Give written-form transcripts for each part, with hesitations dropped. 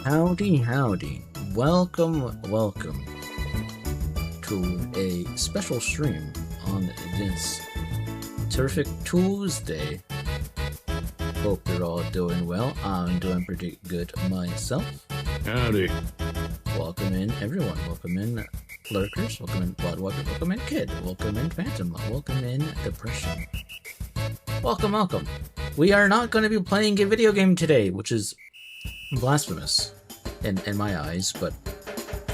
Howdy, howdy. Welcome to a special stream on this terrific Tuesday. Hope you're all doing well. I'm doing pretty good myself. Howdy. Welcome in, everyone. Welcome in, lurkers. Welcome in, Bloodwalker. Welcome in, Kid. Welcome in, Phantom. Welcome in, Depression. Welcome. We are not going to be playing a video game today, which is blasphemous in my eyes, but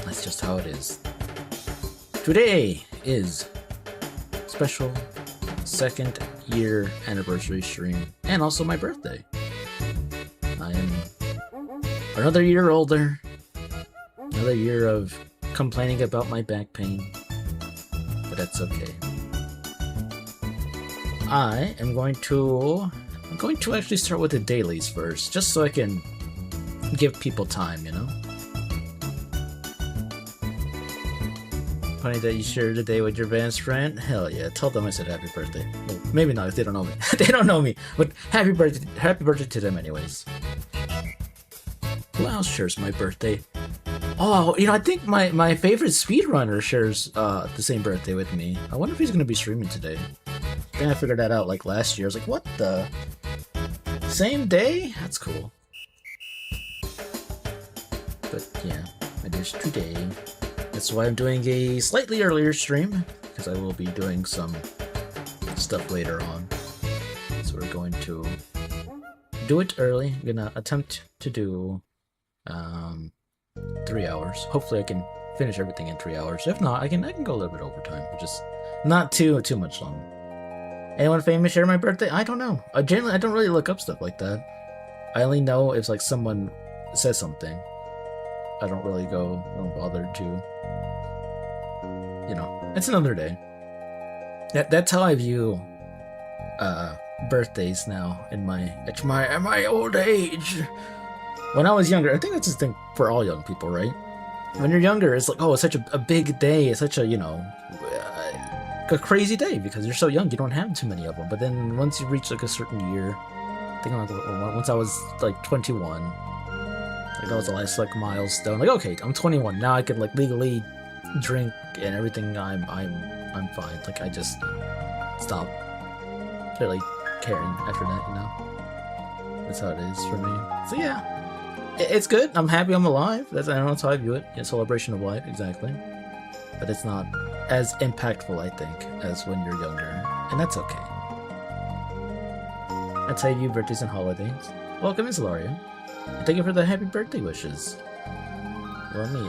that's just how it is. Today is special 2nd year anniversary stream and also my birthday. I am another year older, another year of complaining about my back pain, but that's okay. I'm going to actually start with the dailies first, just so I can give people time, you know? Funny that you shared the day with your best friend? Hell yeah, tell them I said happy birthday. Well, maybe not if they don't know me. They don't know me, but happy birthday to them anyways. Who else shares my birthday? Oh, you know, I think my favorite speedrunner shares the same birthday with me. I wonder if he's gonna be streaming today. I think I figured that out like last year. I was like, what the? Same day? That's cool. But yeah, it is today. That's why I'm doing a slightly earlier stream, because I will be doing some stuff later on. So we're going to do it early. I'm gonna attempt to do 3 hours. Hopefully I can finish everything in 3 hours. If not, I can go a little bit overtime, but just not too much long. Anyone famous share my birthday? I don't know. I don't really look up stuff like that. I only know if like someone says something. I don't really don't bother to, you know, it's another day. That's how I view birthdays now in my old age. When I was younger, I think that's the thing for all young people, right? When you're younger, it's like, oh, it's such a big day. It's such a, you know, a crazy day because you're so young. You don't have too many of them. But then once you reach like a certain year, I think once I was like 21. Like that was the last like milestone. Like, okay, I'm 21 now. I can like legally drink and everything. I'm fine. Like I just stopped really caring after that. You know, that's how it is for me. So yeah, it's good. I'm happy I'm alive. I know that's how I view it. A celebration of life, exactly. But it's not as impactful, I think, as when you're younger, and that's okay. That's how you view birthdays and holidays. Welcome, Miss Laria. Thank you for the happy birthday wishes. Let me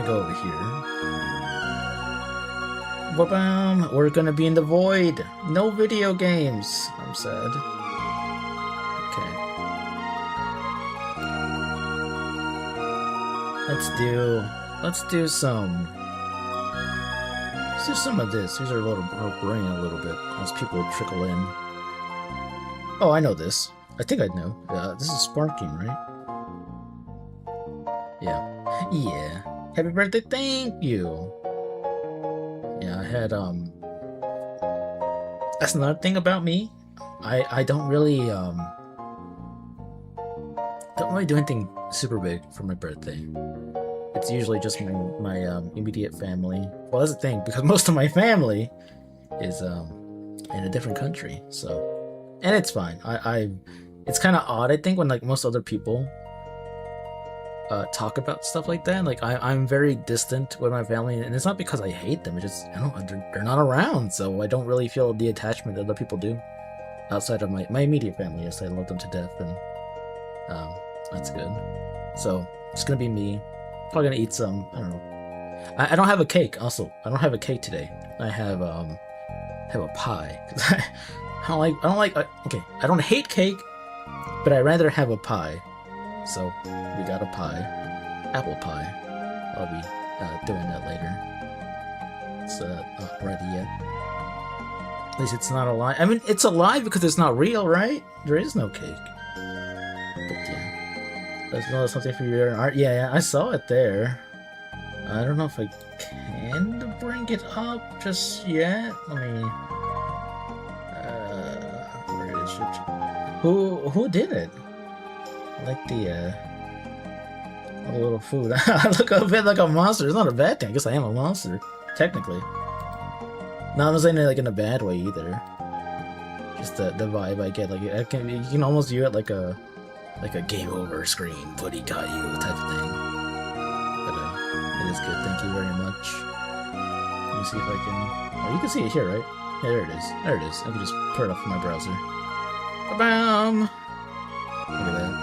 go over here. Wabam! We're gonna be in the void. No video games. I'm sad. Okay. Let's do some of this. These are a little brain a little bit as people trickle in. Oh, I know this. I think I know. This is sparking, right? Yeah. Happy birthday, thank you. Yeah, I had that's another thing about me. I don't really do anything super big for my birthday. It's usually just my immediate family. Well, that's the thing, because most of my family is in a different country, so, and it's fine. It's kind of odd, I think, when like most other people talk about stuff like that. Like I'm very distant with my family, and it's not because I hate them. It's just they're not around, so I don't really feel the attachment that other people do outside of my immediate family. Yes, I love them to death, and that's good. So it's gonna be me Probably gonna eat some. I don't know. I don't have a cake. Also, I don't have a cake today. I have a pie. I don't like. Okay, I don't hate cake, but I'd rather have a pie. So we got a pie, apple pie. I'll be doing that later. It's not ready yet. At least it's not alive. I mean, it's alive because it's not real, right? There is no cake. But yeah, that's another something for your art. Yeah, I saw it there. I don't know if I can bring it up just yet. Let me. Where is it? Who did it? Like the little food. I look a bit like a monster. It's not a bad thing. I guess I am a monster, technically. No, I'm not saying it like in a bad way either. Just the vibe I get. Like you can almost view it like a game over screen, Buddy got you type of thing. But it is good. Thank you very much. Let me see if I can. Oh, you can see it here, right? Yeah, there it is. There it is. I can just put it up from my browser. Ba-bam! Look at that.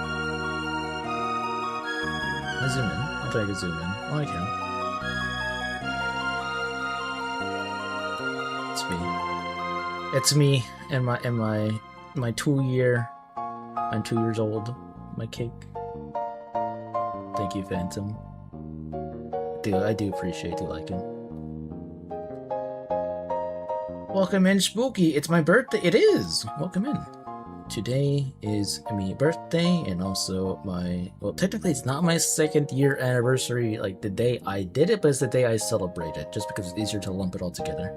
I zoom in. I'll try to zoom in. Oh, I can. It's me. It's me and my 2 year. I'm 2 years old. My cake. Thank you, Phantom. I do appreciate you liking. Welcome in, Spooky. It's my birthday. It is. Welcome in. Today is my birthday and also well, technically it's not my 2nd year anniversary, like the day I did it, but it's the day I celebrate it, just because it's easier to lump it all together.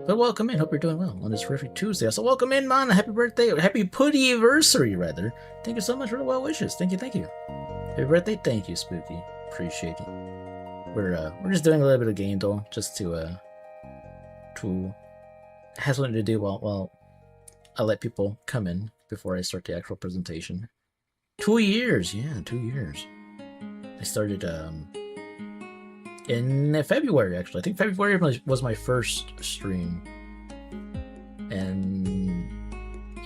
But welcome in, hope you're doing well on this terrific Tuesday. So welcome in, man, happy birthday, happy Pudding-versary, rather. Thank you so much for the well wishes, thank you. Happy birthday, thank you, Spooky, appreciate it. We're just doing a little bit of game though, just to have something to do while I let people come in before I start the actual presentation. 2 years, yeah, 2 years. I started in February, actually. I think February was my first stream. And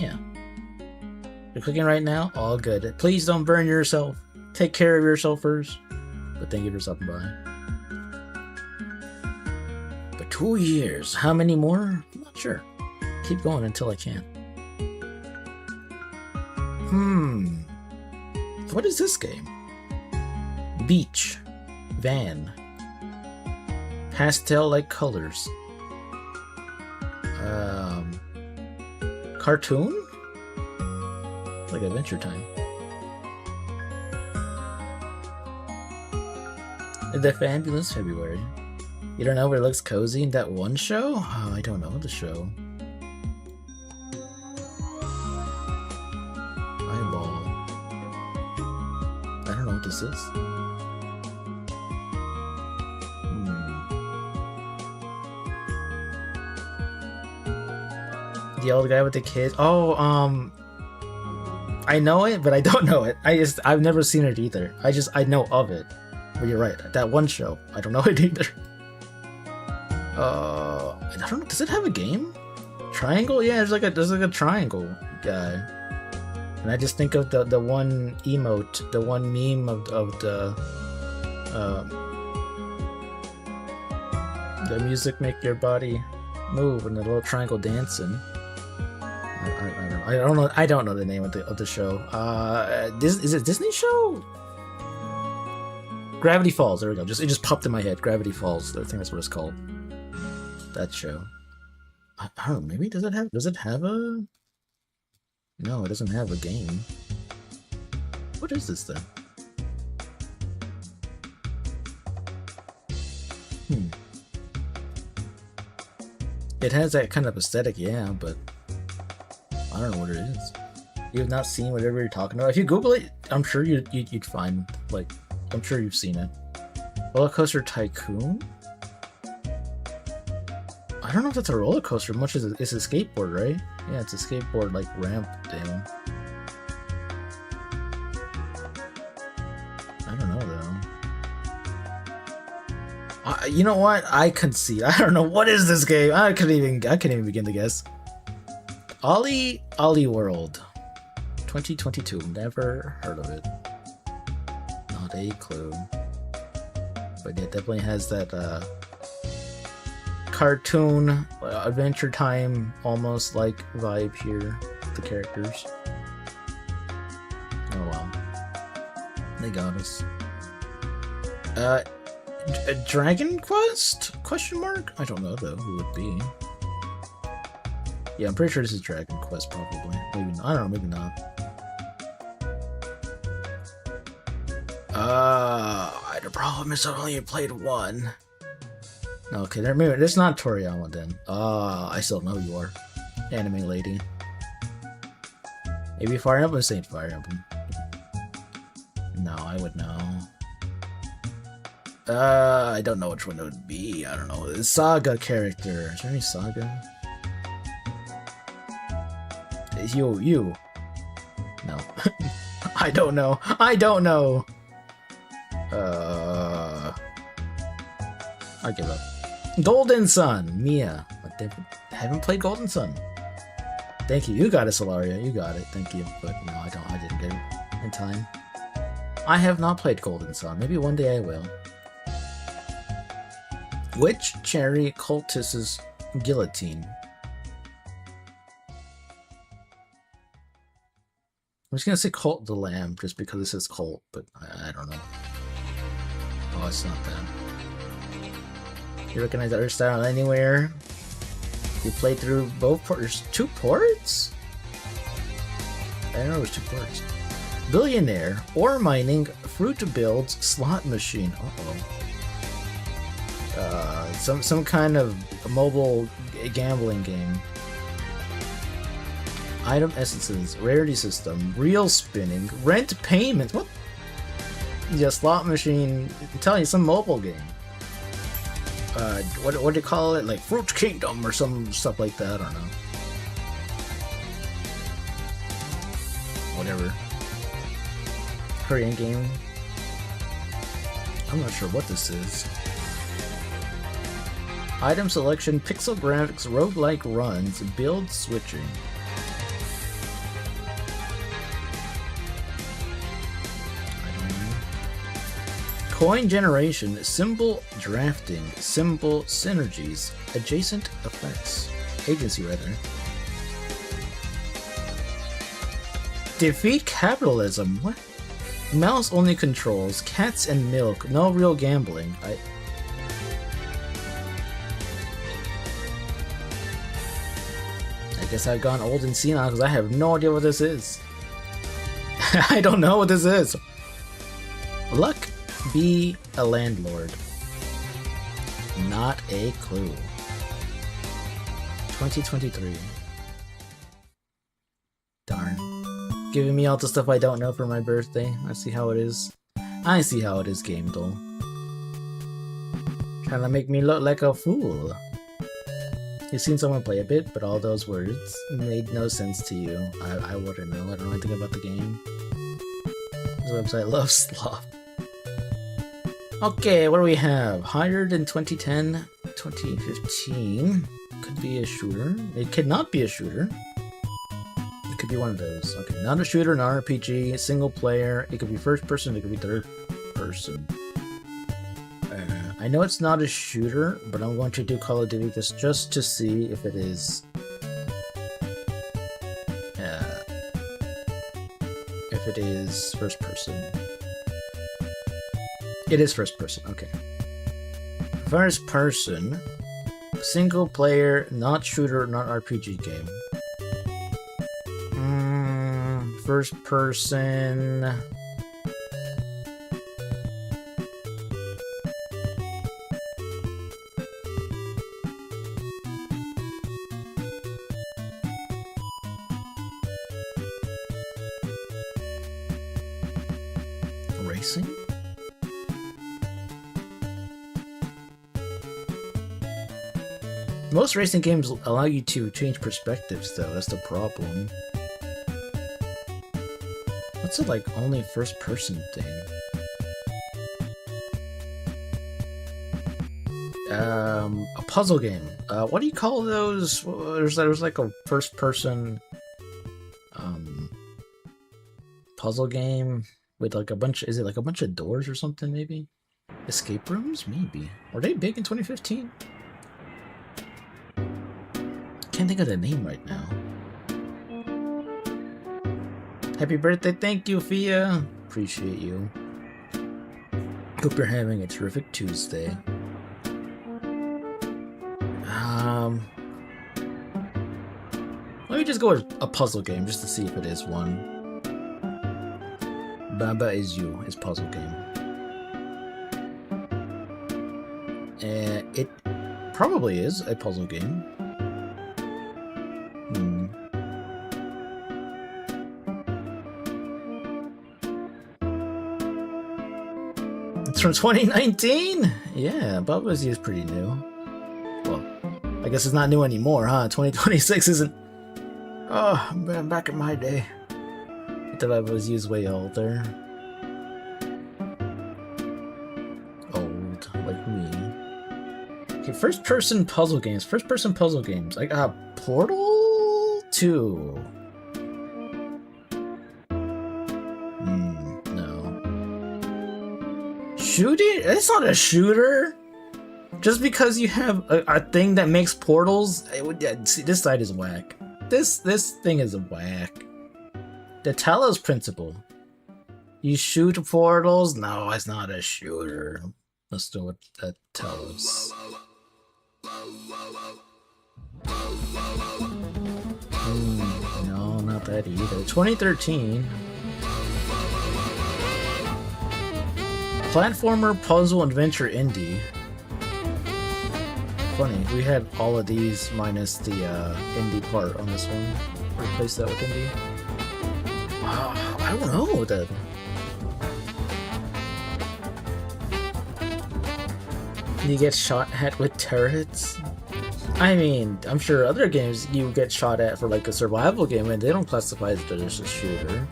yeah. You're cooking right now? All good. Please don't burn yourself. Take care of yourself first. But thank you for stopping by. But 2 years. How many more? I'm not sure. Keep going until I can. What is this game? Beach. Van. Pastel-like colors. Cartoon? Like Adventure Time. The Fabulous February. You don't know where it looks cozy in that one show? Oh, I don't know the show. Eyeball. I don't know what this is. The old guy with the kids. Oh, I know it, but I don't know it. I've never seen it either. I know of it. But you're right. That one show. I don't know it either. I don't know. Does it have a game? Triangle? Yeah, there's like a triangle guy. And I just think of the one emote, the one meme of the music make your body move and the little triangle dancing. I don't know the name of the show. Is it a Disney show? Gravity Falls. There we go. It just popped in my head. Gravity Falls. I think that's what it's called. That show. I don't know. Maybe does it have a? No, it doesn't have a game. What is this then? It has that kind of aesthetic, yeah, but I don't know what it is. You've not seen whatever you're talking about. If you Google it, I'm sure you'd find, like, I'm sure you've seen it. Roller Coaster Tycoon? I don't know if that's a roller coaster much as it's a skateboard, right? Yeah, it's a skateboard, like, ramp thing. I don't know, though. You know what? I concede. I don't know. What is this game? I can't even begin to guess. Ollie World 2022. Never heard of it. Not a clue. But it definitely has that cartoon, Adventure Time, almost like vibe here. The characters. Oh wow. They got us. Dragon Quest? Question mark? I don't know though who it would be. Yeah, I'm pretty sure this is Dragon Quest probably. Maybe not. I don't know, maybe not. The problem is I only played one. Okay, maybe it's not Toriyama then. I still know who you are. Anime lady. Maybe Fire Emblem? Saint Fire Emblem. No, I would know. I don't know which one it would be. I don't know. The Saga character. Is there any Saga? You. No. I don't know. I don't know. I give up. Golden Sun. Mia. I haven't played Golden Sun. Thank you. You got it, Solaria. You got it. Thank you. But no, I don't. I didn't get it in time. I have not played Golden Sun. Maybe one day I will. Which cherry cultist's guillotine? I'm just gonna say Cult the Lamb just because it says Cult, but I don't know. Oh, it's not that. You recognize the art style anywhere? You played through both ports? There's 2 ports? I didn't know there was 2 ports. Billionaire, ore mining, fruit builds, slot machine. Some kind of mobile gambling game. Item essences, rarity system, reel spinning, rent payments. What? Yeah, slot machine. I'm telling you, some mobile game. What do you call it? Like Fruit Kingdom or some stuff like that. I don't know. Whatever. Korean game. I'm not sure what this is. Item selection, pixel graphics, roguelike runs, build switching. I don't know. Coin generation, symbol drafting, symbol synergies, adjacent effects. Agency, rather. Defeat capitalism. What? Mouse only controls, cats and milk, no real gambling. I guess I've gone old and senile because I have no idea what this is. I don't know what this is. Luck be a landlord. Not a clue. 2023. Darn. Giving me all the stuff I don't know for my birthday. I see how it is. I see how it is, Game Doll. Trying to make me look like a fool. You've seen someone play a bit, but all those words made no sense to you. I wouldn't know. I don't know anything about the game. This website loves slop. Okay, what do we have? Hired in 2010, 2015. Could be a shooter. It could not be a shooter. It could be one of those. Okay, not a shooter, not RPG, single player. It could be first person, it could be third person. I know it's not a shooter, but I'm going to do Call of Duty just to see if it is. If it is first person. It is first person, okay. First person, single player, not shooter, not RPG game. First person. Racing? Most racing games allow you to change perspectives, though. That's the problem. What's it like only first person thing? A puzzle game. What do you call those? There's like a first person puzzle game. with like a bunch. Is it like a bunch of doors or something? Maybe escape rooms. Maybe were they big in 2015? Can't think of the name right now. Happy birthday! Thank you, Fia. Appreciate you. Hope you're having a terrific Tuesday. Let me just go with a puzzle game just to see if it is one. Baba Is You is puzzle game. It probably is a puzzle game. It's from 2019? Yeah, Baba Is You is pretty new. Well, I guess it's not new anymore, huh? 2026 isn't... Oh, man, back in my day. I thought I was used way older. Old, like me. Okay, first-person puzzle games. First-person puzzle games. I got Portal 2. No. Shooting? It's not a shooter. Just because you have a thing that makes portals, see, this side is whack. This thing is whack. The Talos principle. You shoot portals? No, it's not a shooter. Let's do it at Talos. No, not that either. 2013. Platformer puzzle adventure indie. Funny, we had all of these minus the indie part on this one. Replace that with indie. I don't know that. You get shot at with turrets. I mean, I'm sure other games you get shot at for like a survival game, and they don't classify as a shooter.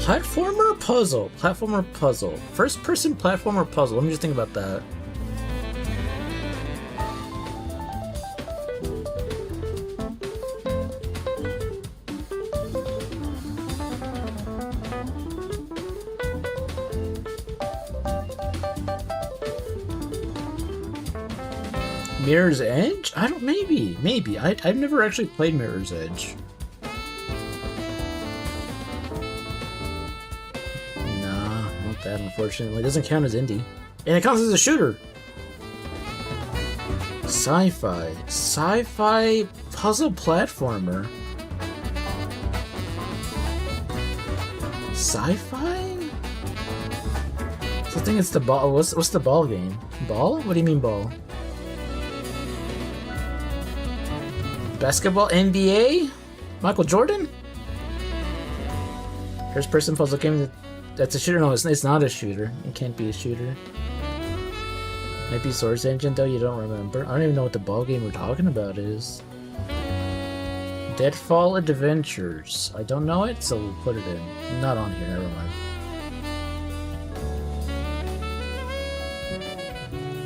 Platformer puzzle. Platformer puzzle. First-person platformer puzzle. Let me just think about that. Mirror's Edge? I don't. Maybe. I've never actually played Mirror's Edge. Nah, not that. Unfortunately, it doesn't count as indie, and it counts as a shooter. Sci-fi puzzle platformer. Sci-fi? So I think it's the ball. What's the ball game? Ball? What do you mean ball? Basketball NBA? Michael Jordan? First person puzzle game that's a shooter? No, it's not a shooter. It can't be a shooter. Might be Source Engine though, you don't remember. I don't even know what the ball game we're talking about is. Deadfall Adventures. I don't know it, so we'll put it in. Not on here, never mind.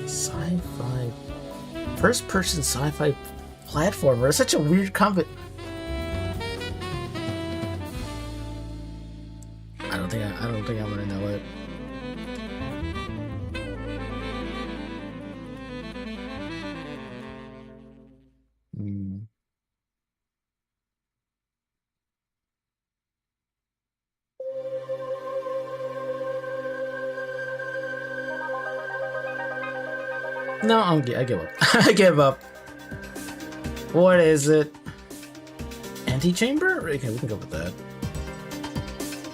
Sci-fi. First person sci-fi platformer. It's such a weird combo. I don't think I'm gonna know it. No, I give up. I give up. What is it? Antechamber? Okay, we can go with that.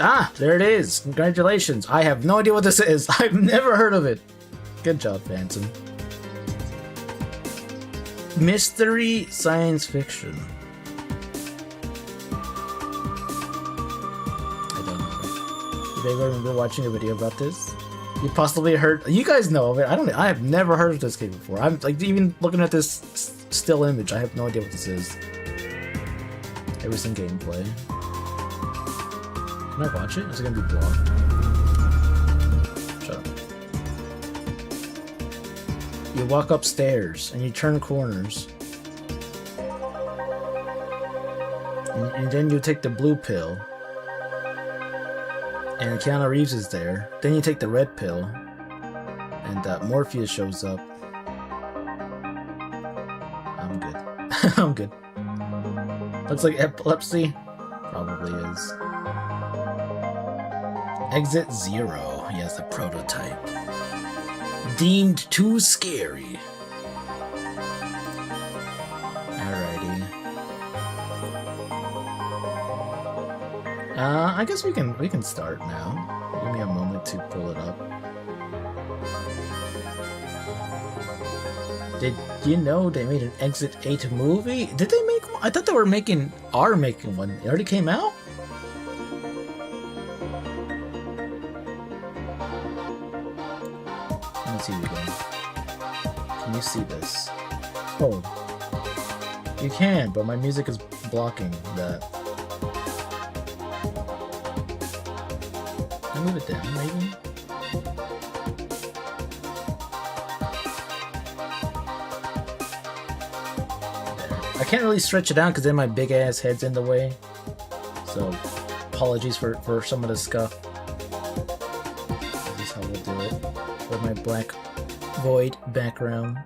Ah, there it is. Congratulations. I have no idea what this is. I've never heard of it. Good job, Phantom. Mystery science fiction. I don't know. Did anybody remember watching a video about this? You possibly heard. You guys know of it. I have never heard of this game before. I'm like even looking at this still image. I have no idea what this is. Ever seen gameplay? Can I watch it? Is it gonna be blocked? Shut up. You walk upstairs and you turn corners, and then you take the blue pill. And Keanu Reeves is there. Then you take the red pill, and Morpheus shows up. I'm good. I'm good. Looks like epilepsy. Probably is. Exit 0. Yes, the prototype. Deemed too scary. Alrighty. I guess we can start now. Give me a moment to pull it up. Did you know they made an Exit 8 movie? Did they make one? I thought they were making one. It already came out? Let me see you again. Can you see this? Oh. You can, but my music is blocking that. Can I move it down, maybe? I can't really stretch it out because then my big ass head's in the way. So, apologies for some of the scuff. This is how we'll do it. With my black void background.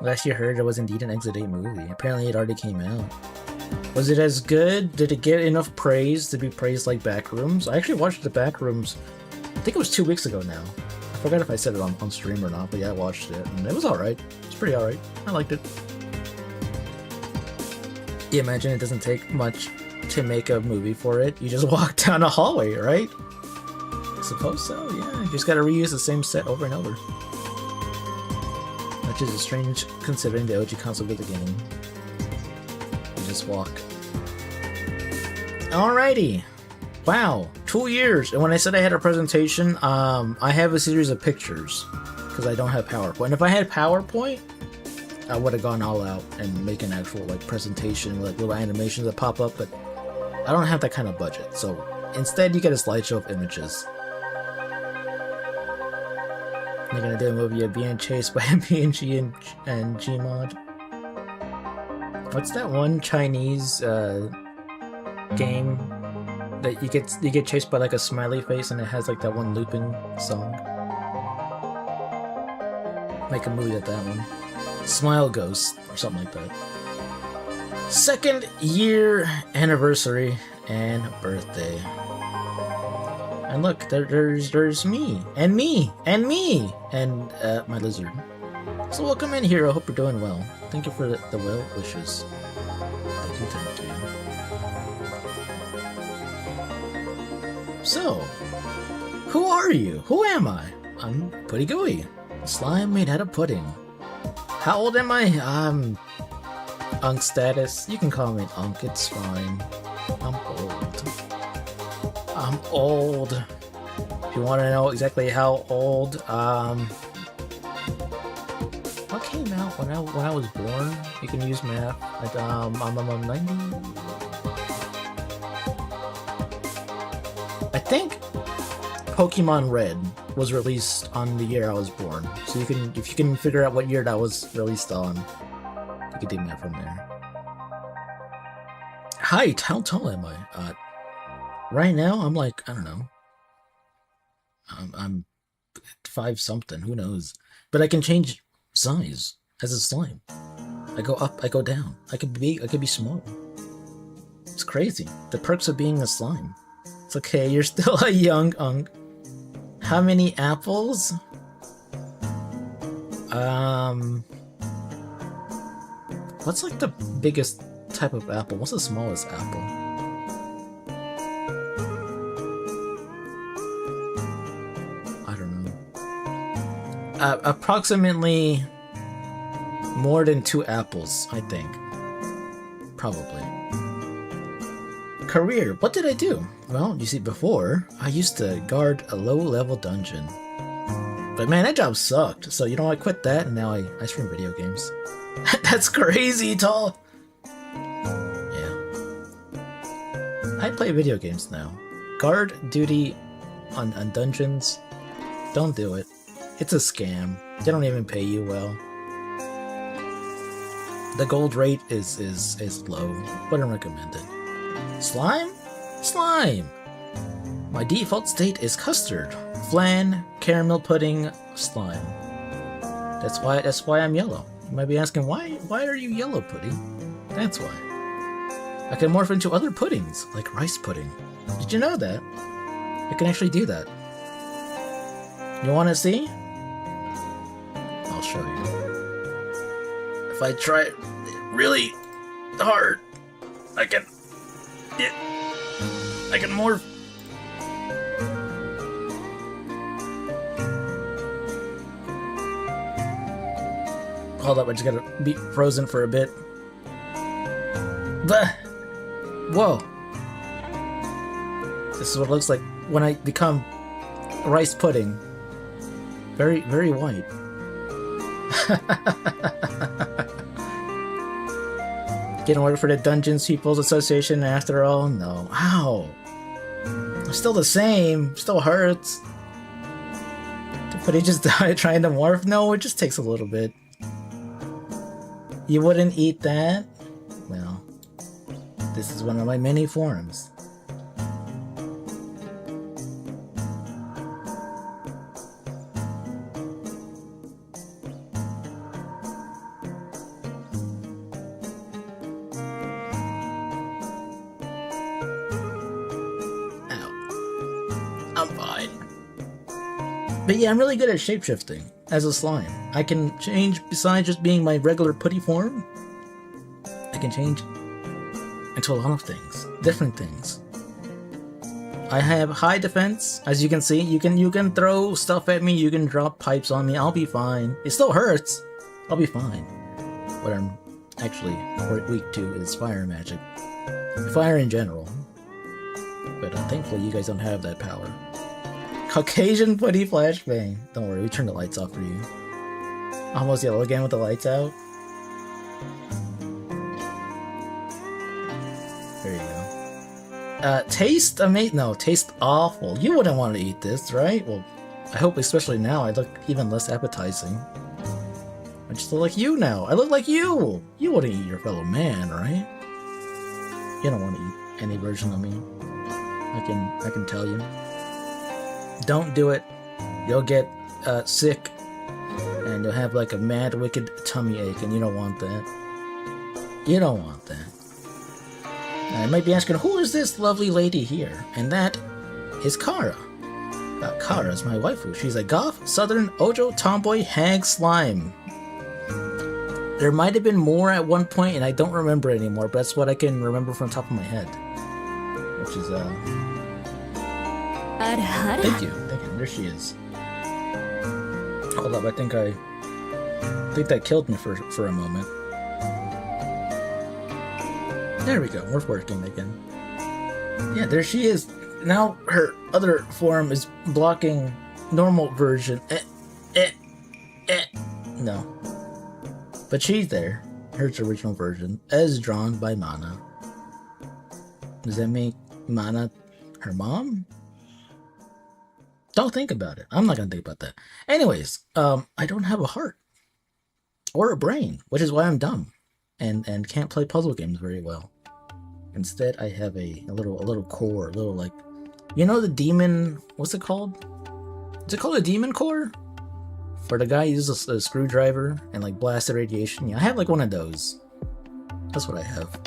Last you heard, it was indeed an Exit 8 movie. Apparently it already came out. Was it as good? Did it get enough praise to be praised like Backrooms? I actually watched the Backrooms, I think it was 2 weeks ago now. I forgot if I said it on stream or not, but yeah, I watched it, and it was alright. It's pretty alright. I liked it. You imagine it doesn't take much to make a movie for it. You just walk down a hallway, right? I suppose so, yeah. You just gotta reuse the same set over and over. Which is strange considering the OG concept of the game. You just walk. Alrighty. Wow, 2 years. And when I said I had a presentation, I have a series of pictures because I don't have PowerPoint. If I had PowerPoint, I would have gone all out and make an actual like presentation with like little animations that pop up, but I don't have that kind of budget. So instead, you get a slideshow of images. You're gonna do a movie of being chased by BNG and Gmod. What's that one Chinese game that you get chased by like a smiley face and it has like that one looping song? Make a movie of that one. Smile Ghost or something like that. 2nd year anniversary and birthday. And look, there's me and me and me and my lizard. So welcome in here. I hope you're doing well. Thank you for the well wishes. Thank you, thank you. So, who are you? Who am I? I'm Putty Gooey, slime made out of pudding. How old am I? I'm Unk status. You can call me Unk, it's fine. I'm old. I'm old. If you want to know exactly how old, what came out when I was born? You can use math. Like, I'm 90. I think Pokemon Red was released on the year I was born. So you can, if you can figure out what year that was released on, you can do math from there. Height, how tall am I? Right now, I'm like, I don't know. I'm 5 something, who knows? But I can change size as a slime. I go up, I go down. I could be small. It's crazy. The perks of being a slime. It's okay, you're still a young Unk. How many apples? What's like the biggest type of apple? What's the smallest apple? I don't know. Approximately more than 2 apples, I think. Probably. Career. What did I do? Well, you see, before, I used to guard a low-level dungeon. But man, that job sucked. So, you know, I quit that, and now I stream video games. That's crazy tall! Yeah. I play video games now. Guard duty on dungeons. Don't do it. It's a scam. They don't even pay you well. The gold rate is low. Wouldn't recommend it. Slime? Slime! My default state is custard, flan, caramel pudding, slime. That's why I'm yellow. You might be asking, why are you yellow, pudding? That's why. I can morph into other puddings, like rice pudding. Did you know that? I can actually do that. You wanna see? I'll show you. If I try really hard, I can morph. Hold up, I just gotta be frozen for a bit. Whoa. This is what it looks like when I become rice pudding. Very, very white. Getting work for the Dungeons People's Association after all? No. Ow. I'm still the same. Still hurts. But he just died trying to morph? No, it just takes a little bit. You wouldn't eat that? Well, this is one of my many forms. I'm fine. But yeah, I'm really good at shapeshifting as a slime. I can change, besides just being my regular putty form, I can change into a lot of things. Different things. I have high defense, as you can see. You can throw stuff at me, you can drop pipes on me, I'll be fine. It still hurts. I'll be fine. What I'm actually weak to is fire magic. Fire in general. But thankfully you guys don't have that power. Caucasian putty flashbang. Don't worry, we turned the lights off for you. Almost yellow again with the lights out. There you go. Taste amazing. No, taste awful. You wouldn't want to eat this, right? Well, I hope especially now I look even less appetizing. I just look like you now. I look like you. You wouldn't eat your fellow man, right? You don't want to eat any version of me. I can tell you. Don't do it. You'll get sick, and you'll have like a mad, wicked tummy ache, and you don't want that. You don't want that. Now, I might be asking, who is this lovely lady here? And that is Kara. Kara's my waifu. She's a goth, southern, ojo, tomboy, hag slime. There might have been more at one point, and I don't remember anymore, but that's what I can remember from the top of my head. Which is, Thank you. There she is. Hold up, I think that killed me for a moment. There we go, we're working again. Yeah, there she is. Now her other form is blocking normal version. No. But she's there. Here's the original version, as drawn by Mana. Does that make Mana her mom? Don't think about it. I'm not gonna think about that. Anyways, I don't have a heart or a brain, which is why I'm dumb and can't play puzzle games very well. Instead, I have a little core, a little like, you know the demon. What's it called? Is it called a demon core? Where the guy uses a screwdriver and like blasted radiation. Yeah, I have like one of those. That's what I have.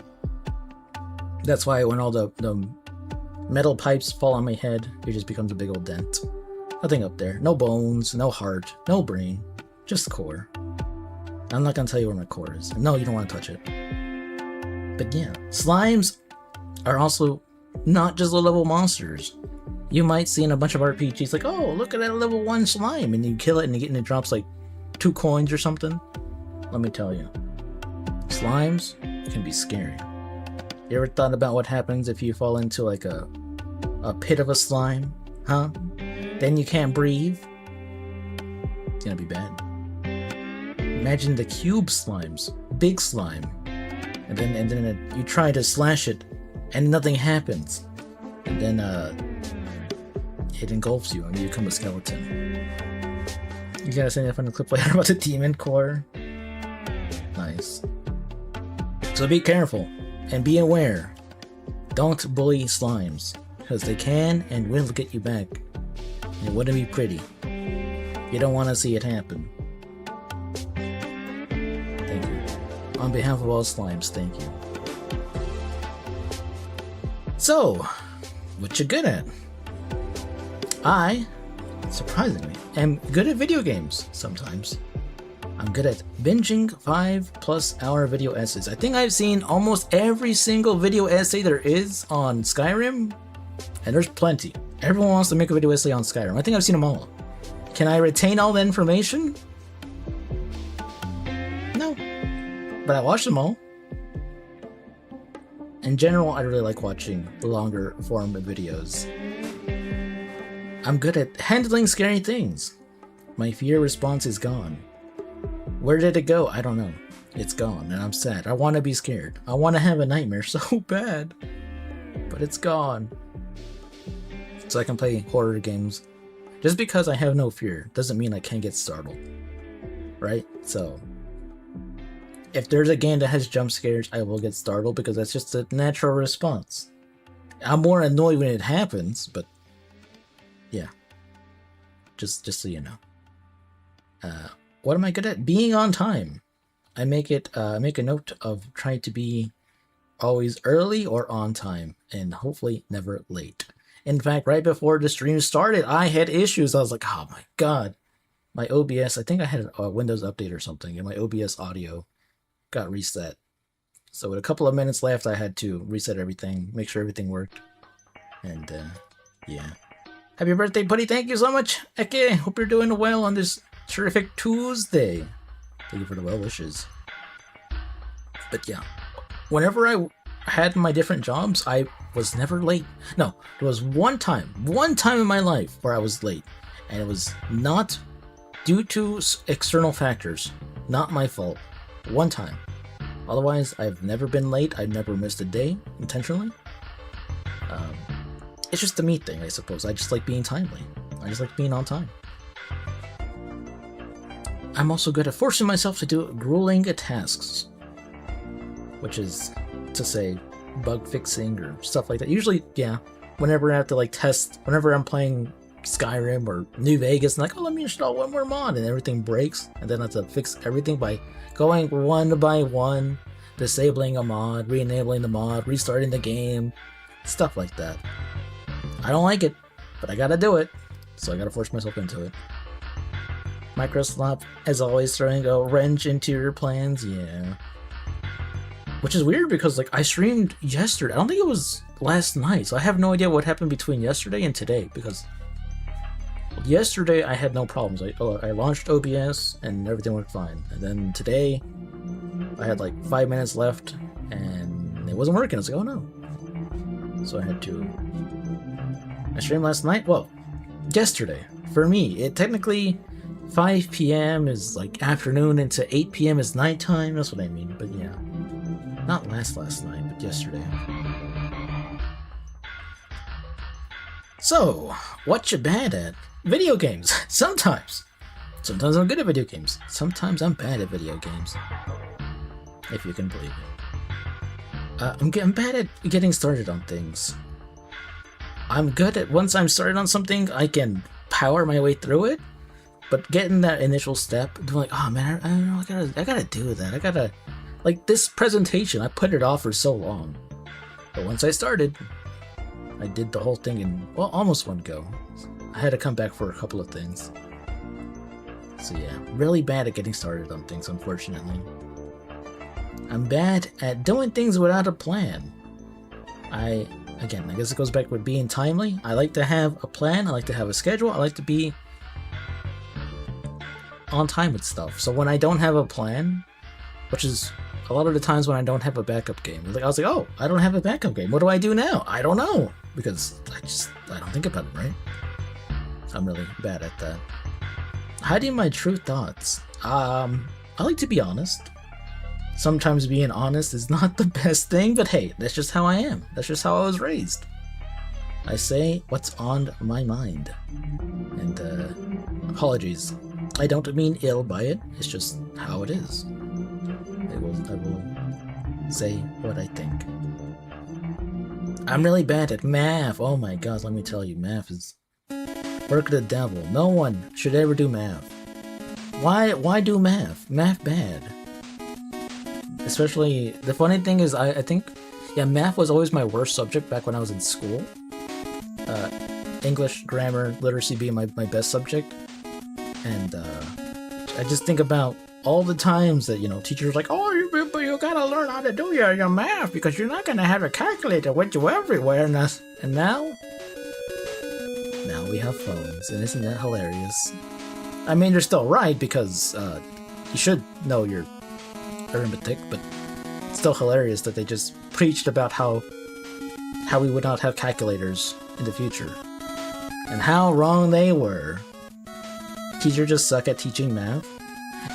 That's why when all the metal pipes fall on my head, it just becomes a big old dent. Nothing up there. No bones, no heart, no brain. Just core. I'm not gonna tell you where my core is. No, you don't want to touch it. But yeah, slimes are also not just low-level monsters. You might see in a bunch of RPGs like, oh, look at that level 1 slime, and you kill it and it drops like 2 coins or something. Let me tell you, slimes can be scary. You ever thought about what happens if you fall into like a pit of a slime? Huh? Then you can't breathe. It's gonna be bad. Imagine the cube slimes, big slime, and then you try to slash it, and nothing happens, and then it engulfs you, and you become a skeleton. You gotta send that on the clip later about the demon core. Nice. So be careful and be aware Don't bully slimes, because they can and will get you back. It wouldn't be pretty. You don't want to see it happen. Thank you. On behalf of all slimes, thank you. So, what you good at? I, surprisingly, am good at video games sometimes. I'm good at binging 5+ hour video essays. I think I've seen almost every single video essay there is on Skyrim, and there's plenty. Everyone wants to make a video essay on Skyrim. I think I've seen them all. Can I retain all the information? No. But I watched them all. In general, I really like watching longer form videos. I'm good at handling scary things. My fear response is gone. Where did it go? I don't know. It's gone, and I'm sad. I want to be scared. I want to have a nightmare so bad. But it's gone. So I can play horror games. Just because I have no fear doesn't mean I can't get startled. Right? So, if there's a game that has jump scares, I will get startled because that's just a natural response. I'm more annoyed when it happens, but yeah. Just so you know. What am I good at? Being on time. I make a note of trying to be always early or on time, and hopefully never late. In fact, right before the stream started, I had issues. I was like, oh my god. My OBS, I think I had a Windows update or something, and my OBS audio got reset. So with a couple of minutes left, I had to reset everything, make sure everything worked. And, yeah. Happy birthday, buddy. Thank you so much. Eke, hope you're doing well on this terrific Tuesday. Thank you for the well wishes. But yeah, whenever I had my different jobs, I was never late. No, there was one time in my life where I was late, and it was not due to external factors, not my fault. One time. Otherwise, I've never been late. I've never missed a day intentionally. It's just a me thing, I suppose. I just like being timely. I just like being on time. I'm also good at forcing myself to do grueling tasks, which is to say bug fixing or stuff like that. Usually, yeah, whenever I have to like test, whenever I'm playing Skyrim or New Vegas, and like, oh, let me install one more mod, and everything breaks, and then I have to fix everything by going one by one, disabling a mod, re-enabling the mod, restarting the game, stuff like that. I don't like it, but I gotta do it, so I gotta force myself into it. Microsoft, as always, throwing a wrench into your plans, yeah. Which is weird because, like, I streamed yesterday. I don't think it was last night, so I have no idea what happened between yesterday and today, because yesterday I had no problems. I launched OBS and everything worked fine. And then today, I had like 5 minutes left and it wasn't working. I was like, oh no. So I streamed last night? Well, yesterday. For me, it technically 5 p.m. is like afternoon into 8 p.m. is nighttime. That's what I mean, but yeah. Not last night, but yesterday. So, what you bad at? Video games. Sometimes. Sometimes I'm good at video games. Sometimes I'm bad at video games. If you can believe it. I'm bad at getting started on things. I'm good at once I'm started on something, I can power my way through it. But getting that initial step, doing like, oh man, I don't know, I gotta do that. Like this presentation, I put it off for so long. But once I started, I did the whole thing in, well, almost one go. I had to come back for a couple of things. So yeah, really bad at getting started on things, unfortunately. I'm bad at doing things without a plan. Again, I guess it goes back with being timely. I like to have a plan, I like to have a schedule, I like to be on time with stuff. So when I don't have a plan, which is a lot of the times when I don't have a backup game, I was like, oh, I don't have a backup game. What do I do now? I don't know. Because I don't think about it, right? I'm really bad at that. Hiding my true thoughts. I like to be honest. Sometimes being honest is not the best thing, but hey, that's just how I am. That's just how I was raised. I say what's on my mind. And, apologies. I don't mean ill by it, it's just how it is. I will say what I think. I'm really bad at math. Oh my gosh, let me tell you, math is work of the devil. No one should ever do math. Why do math? Math bad. Especially, the funny thing is, I think, yeah, math was always my worst subject back when I was in school. English, grammar, literacy being my best subject. And I just think about all the times that, you know, teachers like, oh, you gotta learn how to do your math because you're not gonna have a calculator with you everywhere. And now we have phones, and isn't that hilarious? I mean, you're still right because you should know your arithmetic, but it's still hilarious that they just preached about how we would not have calculators in the future. And how wrong they were. Teachers just suck at teaching math.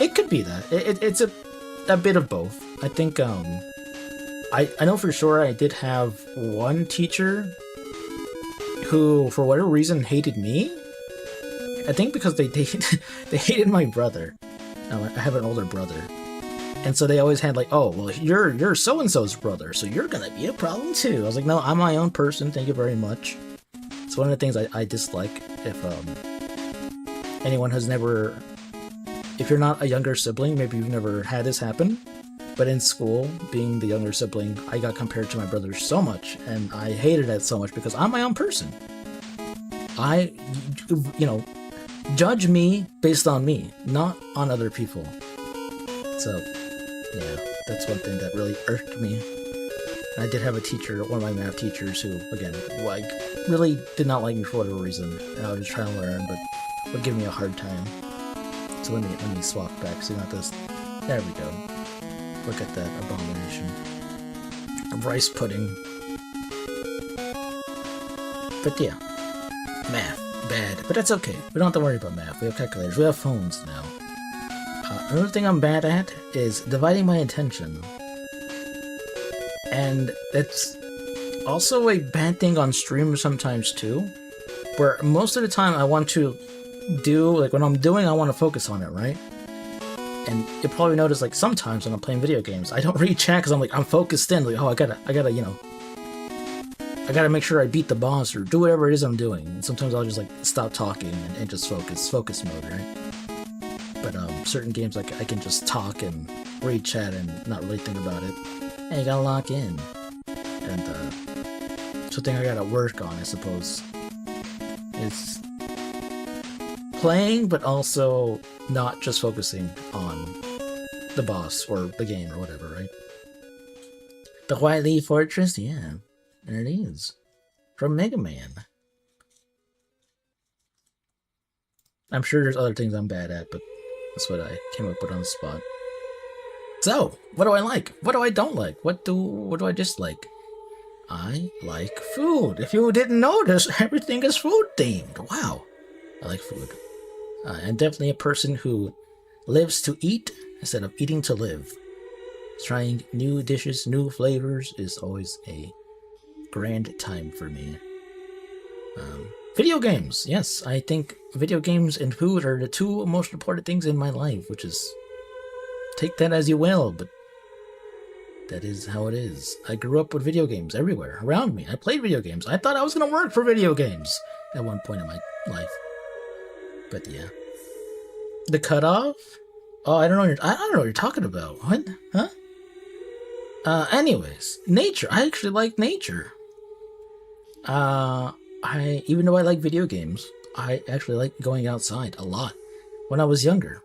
It could be that. It's a bit of both. I think, I know for sure I did have one teacher who, for whatever reason, hated me. I think because they hated my brother. I have an older brother. And so they always had like, oh, well, you're so-and-so's brother, so you're gonna be a problem too. I was like, no, I'm my own person, thank you very much. It's one of the things I dislike. If anyone has never, if you're not a younger sibling, maybe you've never had this happen, but in school, being the younger sibling, I got compared to my brother so much, and I hated it so much because I'm my own person. You know, judge me based on me, not on other people. So, yeah, that's one thing that really irked me. I did have a teacher, one of my math teachers, who, again, like, really did not like me for whatever reason, and I was trying to learn, but would give me a hard time. So let me swap back, so not this. There we go. Look at that abomination. Rice pudding. But yeah, math, bad, but that's okay. We don't have to worry about math. We have calculators. We have phones now. Another thing I'm bad at is dividing my attention. And that's also a bad thing on stream sometimes too, where most of the time I want to do, like when I'm doing, I want to focus on it, right? And you'll probably notice, like, sometimes when I'm playing video games, I don't read chat because I'm focused in, like, oh, I gotta, you know, I gotta make sure I beat the boss or do whatever it is I'm doing. And sometimes I'll just, like, stop talking and just focus mode, right? But certain games, like, I can just talk and read chat and not really think about it. And you gotta lock in. And something I gotta work on, I suppose, is playing, but also not just focusing on the boss or the game or whatever, right? The White Leaf Fortress, yeah, there it is. From Mega Man. I'm sure there's other things I'm bad at, but that's what I came up with on the spot. So, what do I like? What do I don't like? What do I dislike? I like food. If you didn't notice, everything is food themed. Wow. I like food. I'm definitely a person who lives to eat instead of eating to live. Trying new dishes, new flavors is always a grand time for me. Video games. Yes, I think video games and food are the two most important things in my life, which is, take that as you will, but that is how it is. I grew up with video games everywhere around me. I played video games. I thought I was going to work for video games at one point in my life. But yeah. The cutoff? Oh, I don't know what you're talking about. What? Huh? Anyways, nature. I actually like nature. Even though I like video games, I actually like going outside a lot. When I was younger,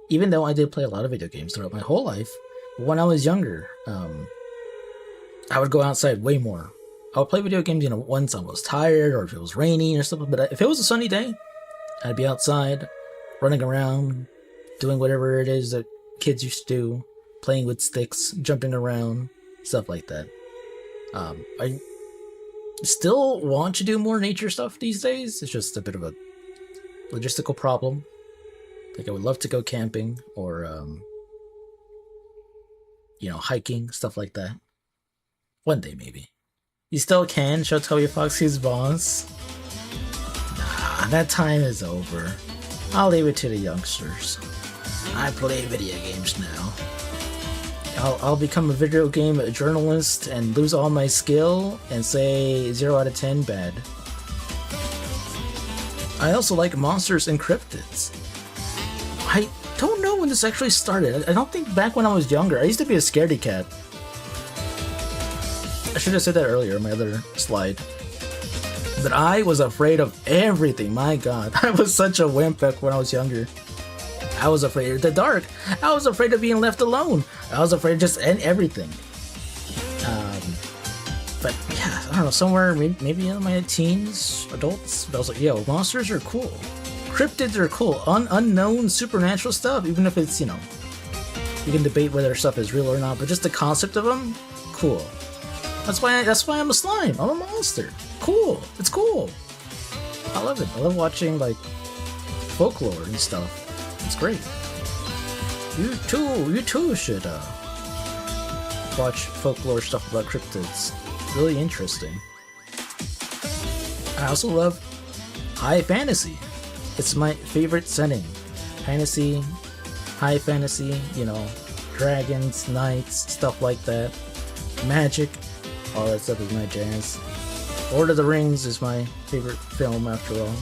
even though I did play a lot of video games throughout my whole life, when I was younger, I would go outside way more. I would play video games, once I was tired or if it was raining or something, but if it was a sunny day, I'd be outside, running around, doing whatever it is that kids used to do, playing with sticks, jumping around, stuff like that. I still want to do more nature stuff these days. It's just a bit of a logistical problem. Like, I would love to go camping or, hiking, stuff like that. One day, maybe. You still can show Toby Foxy's boss? Nah, that time is over. I'll leave it to the youngsters. I play video games now. I'll become a video game journalist and lose all my skill and say 0 out of 10 bad. I also like monsters and cryptids. I don't know when this actually started. I don't think back when I was younger. I used to be a scaredy cat. I should have said that earlier in my other slide. But I was afraid of everything. My god. I was such a wimp back when I was younger. I was afraid of the dark. I was afraid of being left alone. I was afraid of just everything. But yeah, I don't know, somewhere maybe in my teens, adults, but I was like, yo, monsters are cool. Cryptids are cool. Unknown supernatural stuff, even if it's, you know, you can debate whether stuff is real or not, but just the concept of them, cool. That's why I'm a slime. I'm a monster. Cool. It's cool. I love it. I love watching like folklore and stuff. It's great. You too should watch folklore stuff about cryptids. Really interesting. I also love high fantasy. It's my favorite setting. Fantasy, high fantasy, you know, dragons, knights, stuff like that. Magic, all that stuff is my jazz. Lord of the Rings is my favorite film after all.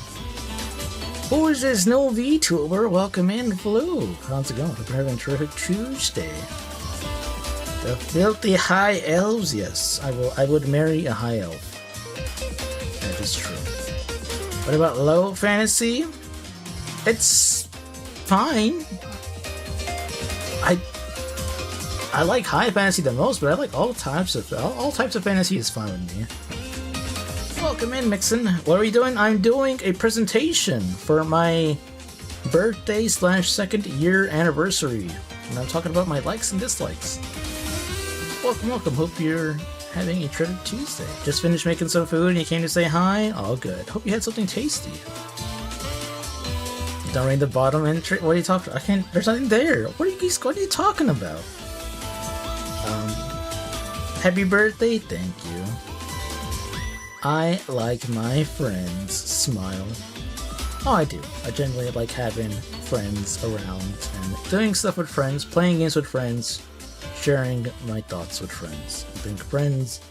Who is this new VTuber? Welcome in, Blue. How's it going? Hope you're having a terrific Tuesday. The filthy high elves, yes. I would marry a high elf. That is true. What about low fantasy? It's fine. I like high fantasy the most, but I like all types of fantasy is fine with me. Welcome in, Mixon. What are we doing? I'm doing a presentation for my birthday / 2nd year anniversary. And I'm talking about my likes and dislikes. Welcome. Hope you're having a terrific Tuesday. Just finished making some food and you came to say hi? All good. Hope you had something tasty. Don't read the bottom entry. What are you talking about? I can't. There's nothing there. What are you talking about? Happy birthday. Thank you. I like my friends. Smile. Oh, I do. I generally like having friends around and doing stuff with friends, playing games with friends, sharing my thoughts with friends. I think friends,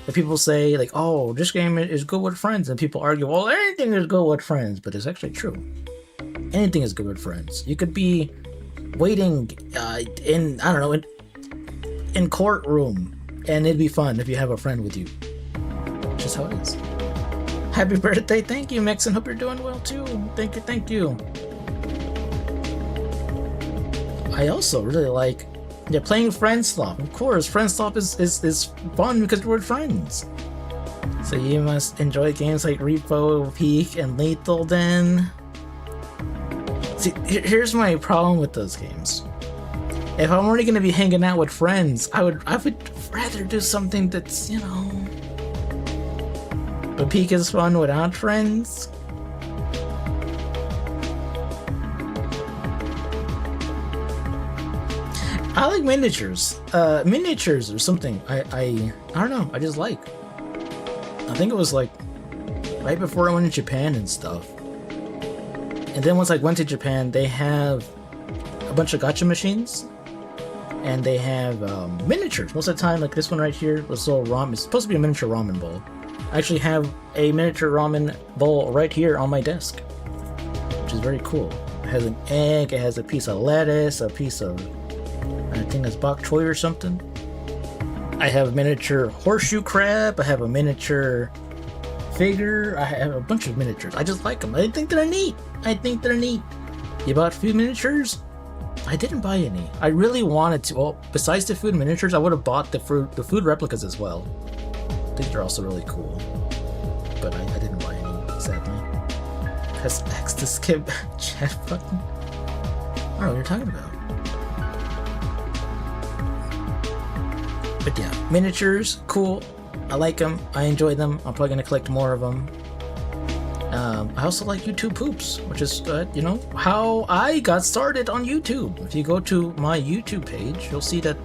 that people say like, oh, this game is good with friends, and people argue, well, anything is good with friends, but it's actually true. Anything is good with friends. You could be waiting in, I don't know, in courtroom, and it'd be fun if you have a friend with you. Just how it is. Happy birthday. Thank you, Mixon. Hope you're doing well too. Thank you. I also really like playing Friendslop. Of course, Friendslop is fun because we're friends. So you must enjoy games like Repo, Peak, and Lethal Den. See, here's my problem with those games. If I'm already gonna be hanging out with friends, I would rather do something that's, you know. But Peak is fun without friends. I like miniatures. Miniatures or something. I don't know. I just like. I think it was like right before I went to Japan and stuff. And then once I went to Japan, they have a bunch of gacha machines. And they have miniatures. Most of the time, like this one right here, this little ramen. It's supposed to be a miniature ramen bowl. I actually have a miniature ramen bowl right here on my desk, which is very cool. It has an egg, it has a piece of lettuce, a piece of, I think that's bok choy or something. I have a miniature horseshoe crab, I have a miniature figure, I have a bunch of miniatures. I just like them. I think they're neat. You bought a few miniatures? I didn't buy any. I really wanted to. Well, besides the food miniatures, I would have bought the food replicas as well. I think they're also really cool. But I didn't buy any, sadly. Press X to skip chat button. I don't know what you're talking about. But yeah, miniatures, cool. I like them. I enjoy them. I'm probably going to collect more of them. I also like YouTube poops, which is, you know, how I got started on YouTube. If you go to my YouTube page, you'll see that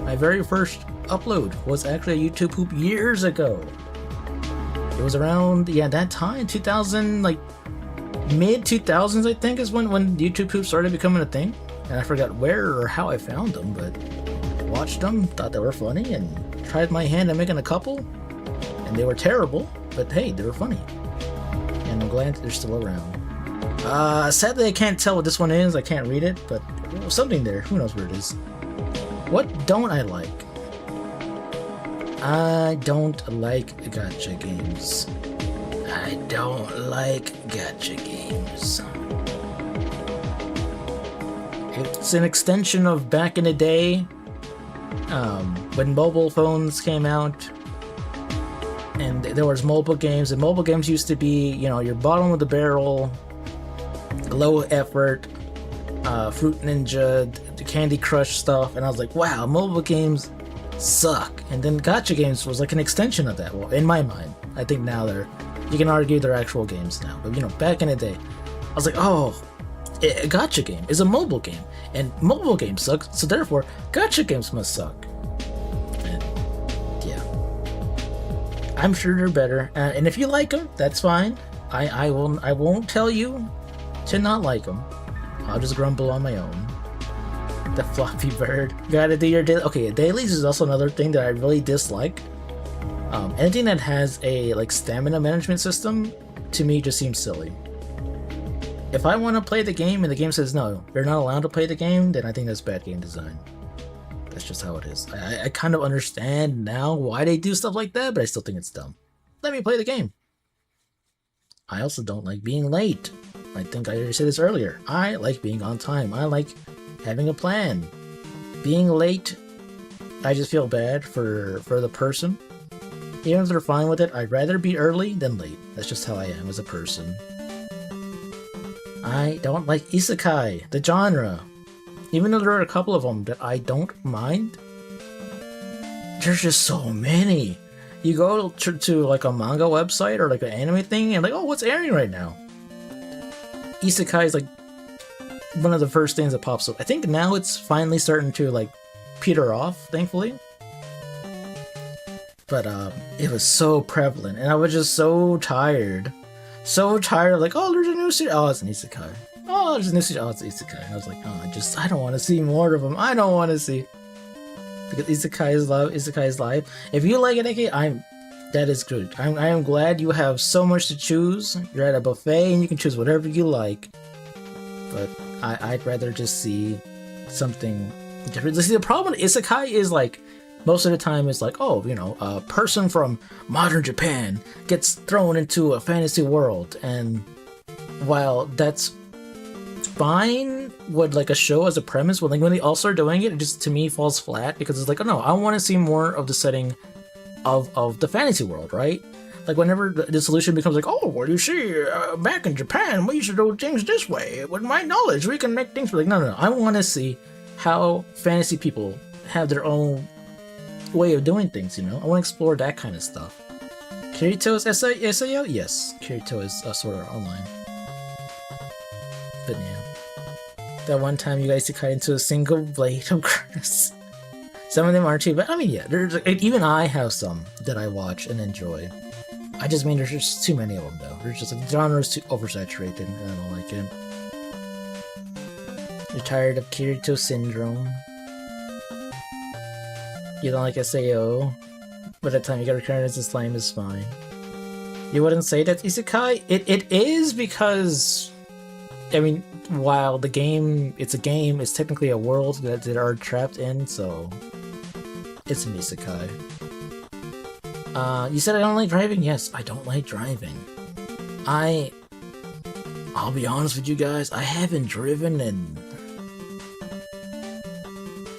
my very first upload was actually a YouTube poop years ago. It was around, that time, 2000, like, mid-2000s, I think, is when YouTube poops started becoming a thing. And I forgot where or how I found them, but watched them, thought they were funny, and tried my hand at making a couple, and they were terrible, but hey, they were funny. And I'm glad they're still around. Sadly I can't tell what this one is, I can't read it, but something there, who knows where it is. What don't I like? I don't like gacha games. I don't like gacha games. It's an extension of back in the day, when mobile phones came out, and there was mobile games, and mobile games used to be, you know, your bottom of the barrel, low effort, Fruit Ninja, the Candy Crush stuff, and I was like, wow, mobile games suck. And then gacha games was like an extension of that. Well, in my mind, I think now you can argue they're actual games now, but you know, back in the day, I was like, oh, a gacha game is a mobile game, and mobile games suck, so therefore gacha games must suck. And yeah, I'm sure they're better, and if you like them, that's fine. I won't tell you to not like them. I'll just grumble on my own. The floppy bird. Gotta do your daily. Okay, dailies is also another thing that I really dislike. Anything that has a like stamina management system to me just seems silly. If I want to play the game and the game says no, you're not allowed to play the game, then I think that's bad game design. That's just how it is. I kind of understand now why they do stuff like that, but I still think it's dumb. Let me play the game. I also don't like being late. I think I already said this earlier. I like being on time. I like having a plan. Being late, I just feel bad for the person. Even if they're fine with it, I'd rather be early than late. That's just how I am as a person. I don't like isekai, the genre. Even though there are a couple of them that I don't mind, there's just so many. You go to like a manga website or like an anime thing and like, oh, what's airing right now? Isekai is like one of the first things that pops up. I think now it's finally starting to like peter off, thankfully. But it was so prevalent, and I was just so tired. So tired, like, oh, there's a new series. Oh, it's an isekai. Oh, there's a new series. Oh, it's an isekai. I was like, oh, I don't want to see more of them. I don't want to see. Because isekai is love, isekai is life. If you like it, that is good. I am glad you have so much to choose. You're at a buffet and you can choose whatever you like. But I'd rather just see something different. See, the problem with isekai is like, most of the time it's like, oh, you know, a person from modern Japan gets thrown into a fantasy world, and while that's fine with like a show as a premise, when they all start doing it, it just to me falls flat, because it's like, oh no, I want to see more of the setting of the fantasy world, right? Like whenever the solution becomes like, oh, what do you see? Back in Japan, we used to do things this way. With my knowledge, we can make things. Like, no. I want to see how fantasy people have their own way of doing things, you know? I want to explore that kind of stuff. Kirito is SAO? Yes, Kirito is Sword Art Online. But yeah. That one time you guys to cut into a single blade of grass. Some of them aren't too bad. I mean, yeah, even I have some that I watch and enjoy. I just mean there's just too many of them, though. There's just like, the genre is too oversaturated, and I don't like it. You're tired of Kirito syndrome. You don't like SAO. By the time you get returned as a slime is fine. You wouldn't say that's isekai? It is, because I mean, while the game, it's a game, it's technically a world that they are trapped in, so it's an isekai. You said I don't like driving? Yes, I don't like driving. I'll be honest with you guys, I haven't driven in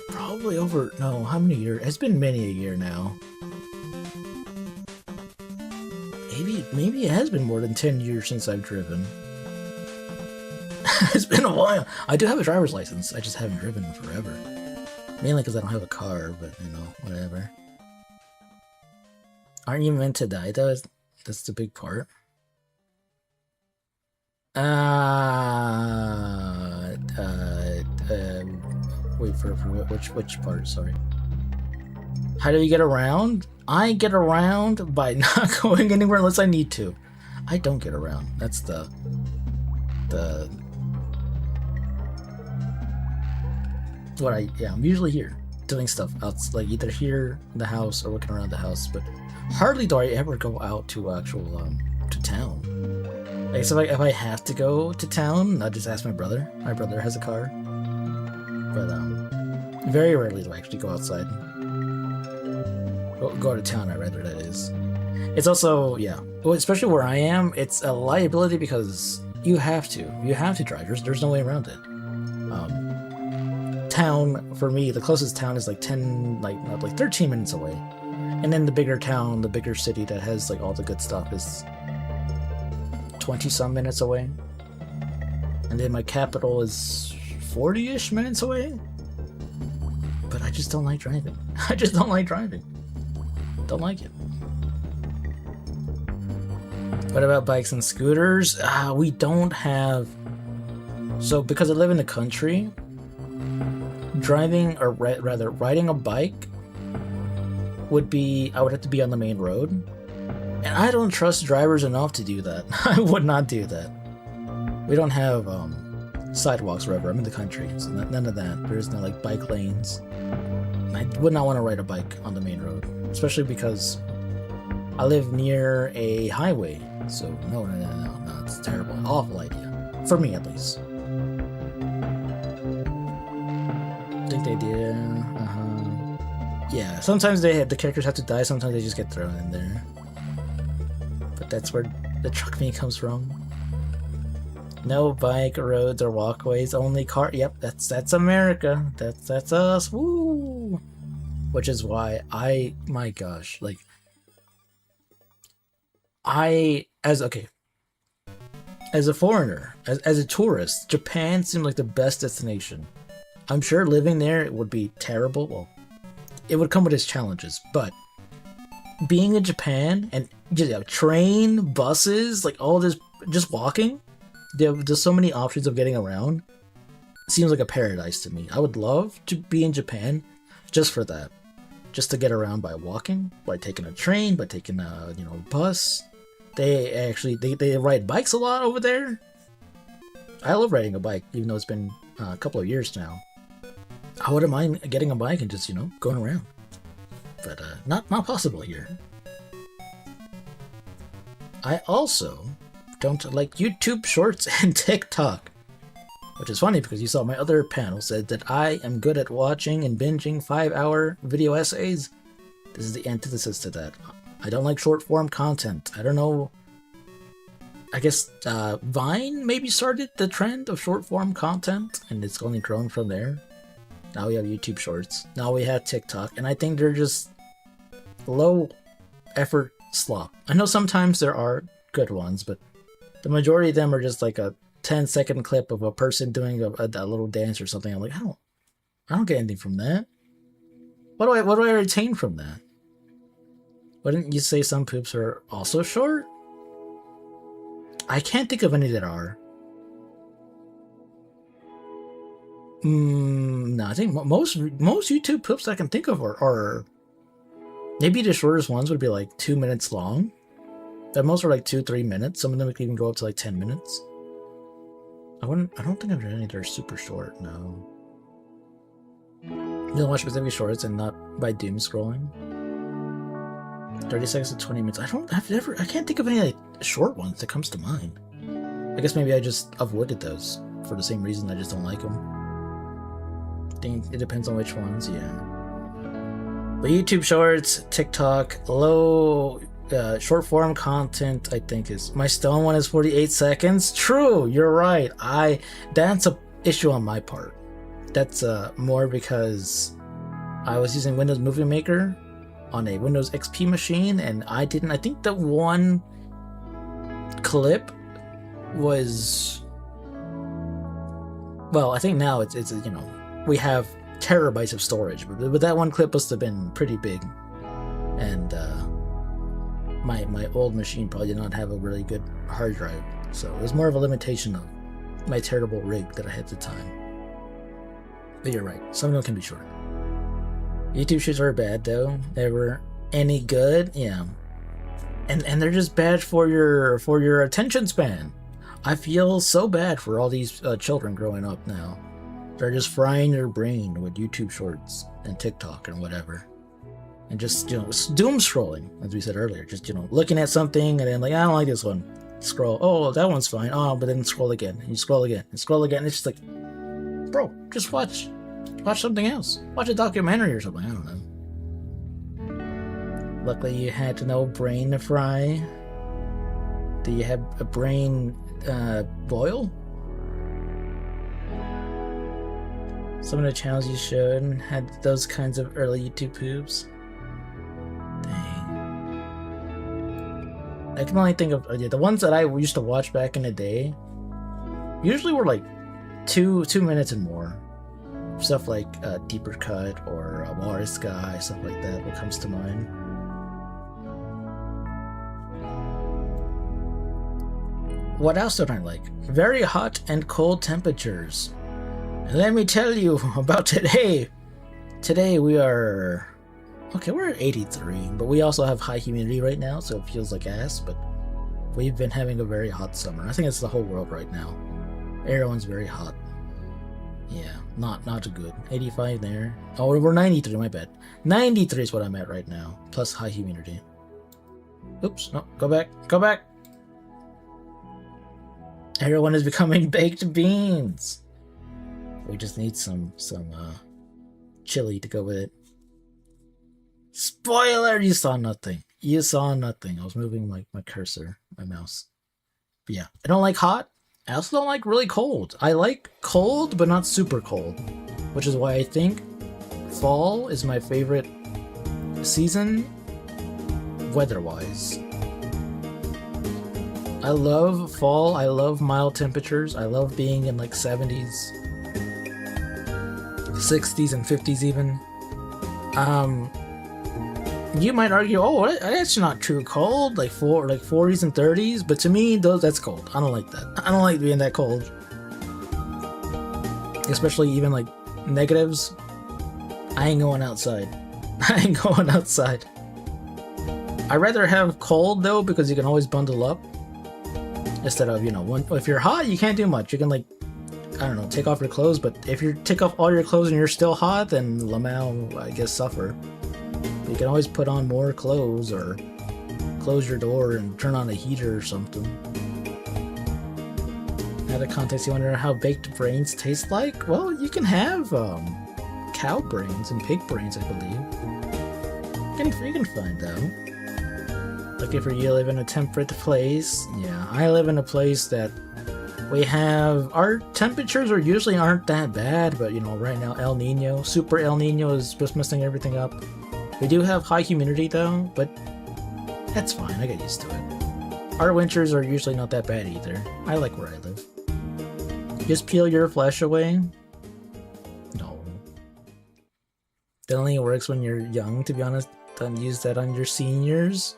probably over, no, how many years? It's been many a year now. Maybe it has been more than 10 years since I've driven. It's been a while. I do have a driver's license, I just haven't driven in forever. Mainly because I don't have a car, but you know, whatever. Aren't you meant to die though? That's the big part. Wait for which part? Sorry. How do you get around? I get around by not going anywhere unless I need to. I don't get around. That's I'm usually here. doing stuff outside, like either here in the house or working around the house. But hardly do I ever go out to actual to town. Like, so if I have to go to town, I just ask my brother. My brother has a car, but very rarely do I actually go outside. Go to town, rather, that is. It's also, yeah, well, especially where I am, it's a liability because you have to drive. There's no way around it. Town, for me, the closest town is like 13 minutes away. And then the bigger town, the bigger city that has like all the good stuff is 20-some minutes away. And then my capital is 40-ish minutes away. But I just don't like driving. I just don't like driving. Don't like it. What about bikes and scooters? We don't have... So because I live in the country, driving, or rather riding a bike would be... I would have to be on the main road. And I don't trust drivers enough to do that. I would not do that. We don't have sidewalks wherever. I'm in the country, so none of that. There's no like bike lanes. And I would not want to ride a bike on the main road, especially because I live near a highway. So no, it's a terrible, awful idea. For me, at least. I think they did. Yeah, sometimes the characters have to die, sometimes they just get thrown in there. But that's where the truck me comes from. No bike roads or walkways, only car. Yep, that's America. That's us. Woo! Which is why my gosh, like, as a foreigner, as a tourist, Japan seemed like the best destination. I'm sure living there it would be terrible. Well, it would come with its challenges, but being in Japan and just train, buses, like all this, just walking, there's so many options of getting around. It seems like a paradise to me. I would love to be in Japan just for that, just to get around by walking, by taking a train, by taking a bus. They ride bikes a lot over there. I love riding a bike, even though it's been a couple of years now. I wouldn't mind getting a bike and just going around, but not possible here. I also don't like YouTube Shorts and TikTok, which is funny because you saw my other panel said that I am good at watching and binging 5-hour video essays. This is the antithesis to that. I don't like short form content. I don't know. I guess Vine maybe started the trend of short form content, and it's only grown from there. Now we have YouTube Shorts. Now we have TikTok, and I think they're just low effort slop. I know sometimes there are good ones, but the majority of them are just like a 10-second clip of a person doing a little dance or something. I'm like, I don't get anything from that. What do I retain from that? Wouldn't you say some poops are also short? I can't think of any that are. No, I think most YouTube poops I can think of are maybe the shortest ones would be like 2 minutes long. That most are like 2-3 minutes. Some of them can even go up to like 10 minutes. I don't think I've done any that are super short. No. You don't watch specific shorts and not by doom scrolling. 30 seconds to 20 minutes. I can't think of any like short ones that comes to mind. I guess maybe I just avoided those for the same reason I just don't like them. I think it depends on which ones, yeah. But YouTube Shorts, TikTok, low short form content, I think is... My Stone one is 48 seconds. True, you're right. That's a issue on my part. That's more because I was using Windows Movie Maker on a Windows XP machine, and I think the one clip was... Well, I think now it's we have terabytes of storage, but that one clip must have been pretty big, and my old machine probably did not have a really good hard drive, so it was more of a limitation of my terrible rig that I had at the time. But you're right, some of them can be short. YouTube shorts are bad though. They were any good, yeah, and they're just bad for your attention span. I feel so bad for all these children growing up now. Or just frying your brain with YouTube shorts and TikTok and whatever. And just, doom scrolling, as we said earlier. Just, looking at something and then like, I don't like this one. Scroll. Oh, that one's fine. Oh, but then scroll again. And you scroll again. And scroll again. It's just like, bro, just watch something else. Watch a documentary or something. I don't know. Luckily, you had to know brain to fry. Do you have a brain boil? Some of the channels you showed had those kinds of early YouTube poops. Dang. I can only think of the ones that I used to watch back in the day. Usually were like 2 minutes and more. Stuff like Deeper Cut or Walrus Guy, stuff like that. What comes to mind? What else don't I like? Very hot and cold temperatures. And let me tell you about today. Today we are... Okay, we're at 83, but we also have high humidity right now, so it feels like ass, but we've been having a very hot summer. I think it's the whole world right now. Everyone's very hot. Yeah, not good. 85 there. Oh, we're 93, my bad. 93 is what I'm at right now, plus high humidity. Oops, no, go back. Everyone is becoming baked beans. We just need some chili to go with it. Spoiler! You saw nothing. I was moving my cursor, my mouse. But yeah, I don't like hot. I also don't like really cold. I like cold, but not super cold. Which is why I think fall is my favorite season, weather-wise. I love fall. I love mild temperatures. I love being in like 70s, 60s, and 50s even. You might argue, oh, that's not true cold, like 40s and 30s, but to me, that's cold. I don't like that. I don't like being that cold. Especially even like negatives. I ain't going outside. I'd rather have cold though, because you can always bundle up. Instead of, if you're hot, you can't do much. You can like, I don't know, take off your clothes, but if you take off all your clothes and you're still hot, then Lamau, I guess, suffer. You can always put on more clothes or close your door and turn on a heater or something. In other context, you wonder how baked brains taste like? Well, you can have cow brains and pig brains, I believe. You can find out. Like if you live in a temperate place. Yeah, I live in a place that we have... Our temperatures usually aren't that bad, but right now El Nino, Super El Nino is just messing everything up. We do have high humidity though, but that's fine, I get used to it. Our winters are usually not that bad either. I like where I live. Just peel your flesh away? No. That only works when you're young, to be honest. Don't use that on your seniors.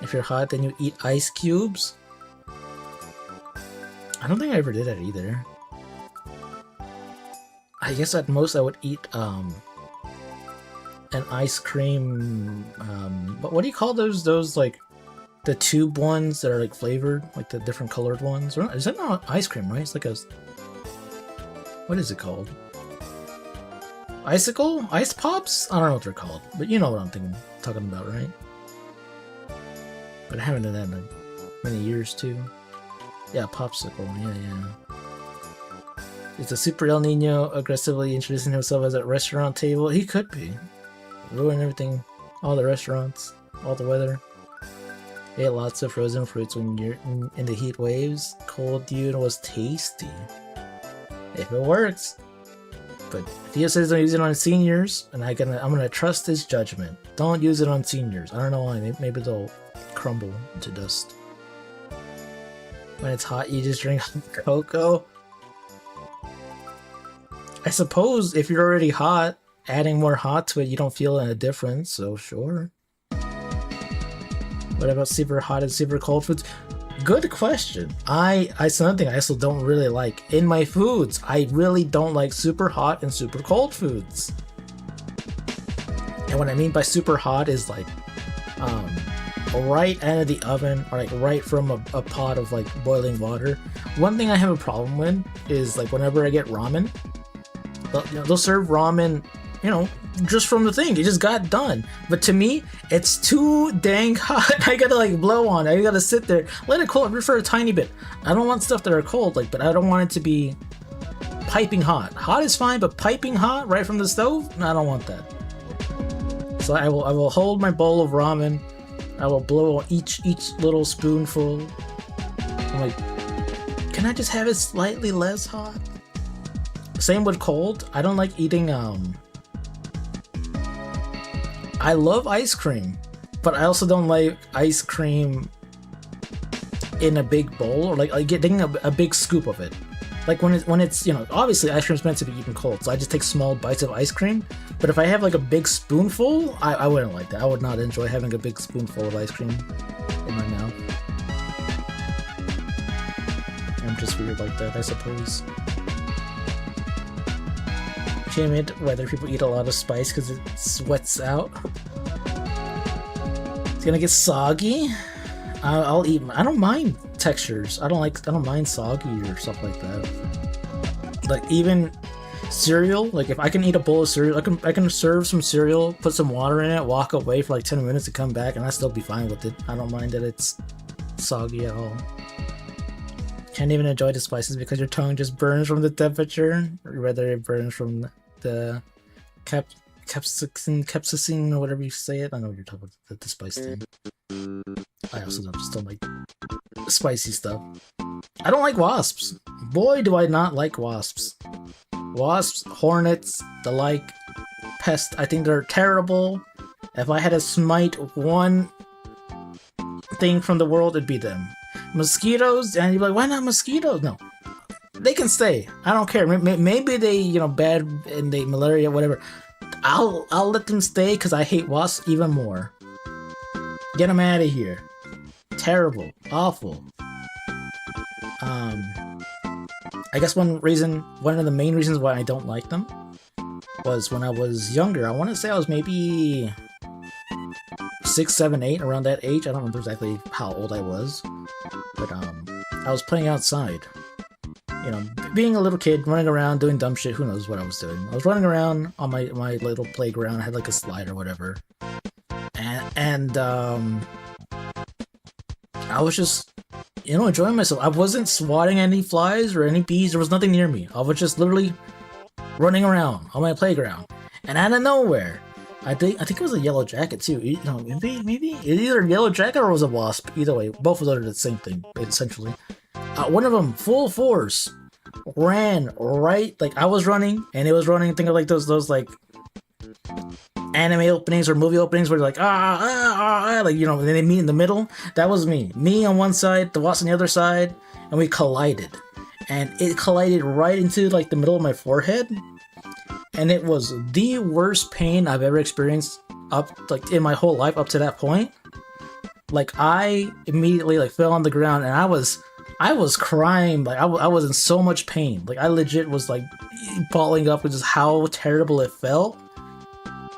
If you're hot, then you eat ice cubes. I don't think I ever did that either. I guess at most I would eat an ice cream, but what do you call those like the tube ones that are like flavored, like the different colored ones? Is that not ice cream, right? It's like a, what is it called? Icicle? Ice Pops? I don't know what they're called, but you know what I'm talking about, right? But I haven't done that in like many years too. Yeah, popsicle, yeah. Is the Super El Nino aggressively introducing himself as a restaurant table? He could be. Ruin everything, all the restaurants, all the weather. Ate lots of frozen fruits when you're in the heat waves. Cold dude was tasty. If it works. But if he says don't use it on seniors, and I'm gonna trust his judgment. Don't use it on seniors. I don't know why. Maybe they'll crumble into dust. When it's hot, you just drink cocoa. I suppose if you're already hot, adding more hot to it, you don't feel a difference, so sure. What about super hot and super cold foods? Good question. Something I also don't really like in my foods. I really don't like super hot and super cold foods. And what I mean by super hot is like right out of the oven, or like right from a pot of like boiling water. One thing I have a problem with is like whenever I get ramen, They'll serve ramen, you know, just from the thing. It just got done. But to me, it's too dang hot. I gotta like blow on it. I gotta sit there, let it cool for a tiny bit. I don't want stuff that are cold, like, but I don't want it to be piping hot. Hot is fine, but piping hot right from the stove? No, I don't want that. So I will hold my bowl of ramen. I will blow each little spoonful. I'm like, can I just have it slightly less hot? Same with cold. I don't like eating, I love ice cream, but I also don't like ice cream in a big bowl, or like getting a big scoop of it. Like when it's, you know, obviously ice cream's meant to be eaten cold, so I just take small bites of ice cream. But if I have like a big spoonful, I wouldn't like that. I would not enjoy having a big spoonful of ice cream in my mouth. I'm just weird like that, I suppose. Shame it whether people eat a lot of spice because it sweats out. It's gonna get soggy. I'll eat. I don't mind textures. I don't mind soggy or stuff like that. Like even cereal. Like if I can eat a bowl of cereal, I can serve some cereal, put some water in it, walk away for like 10 minutes and come back, and I still be fine with it. I don't mind that it's soggy at all. Can't even enjoy the spices because your tongue just burns from the temperature, or whether it burns from the capsaicin or whatever you say it. I know what you're talking about, the spice thing. I also just don't like spicy stuff. I don't like wasps. Boy, do I not like wasps. Wasps, hornets, the like, pests, I think they're terrible. If I had to smite one thing from the world, it'd be them. Mosquitoes, and you'd be like, why not mosquitoes? No. They can stay. I don't care. Maybe they, you know, bad and they malaria, whatever. I'll let them stay because I hate wasps even more. Get them out of here. Terrible. Awful. I guess one of the main reasons why I don't like them was when I was younger. I want to say I was maybe 6, 7, 8, around that age. I don't remember exactly how old I was. But I was playing outside. You know, being a little kid, running around, doing dumb shit, who knows what I was doing. I was running around on my little playground. I had like a slide or whatever. And I was just, you know, enjoying myself. I wasn't swatting any flies or any bees. There was nothing near me. I was just literally running around on my playground. And out of nowhere, I think it was a yellow jacket too. You know, maybe it either a yellow jacket or it was a wasp. Either way, both of those are the same thing, essentially. One of them, full force, ran right, like I was running, and it was running. Think of like those like anime openings or movie openings where you're like like, you know, and then they meet in the middle. That was me. Me on one side, the wasp on the other side, and we collided. And it collided right into like the middle of my forehead. And it was the worst pain I've ever experienced like in my whole life up to that point. Like I immediately like fell on the ground and I was crying. Like I was in so much pain. Like I legit was like balling up with just how terrible it felt.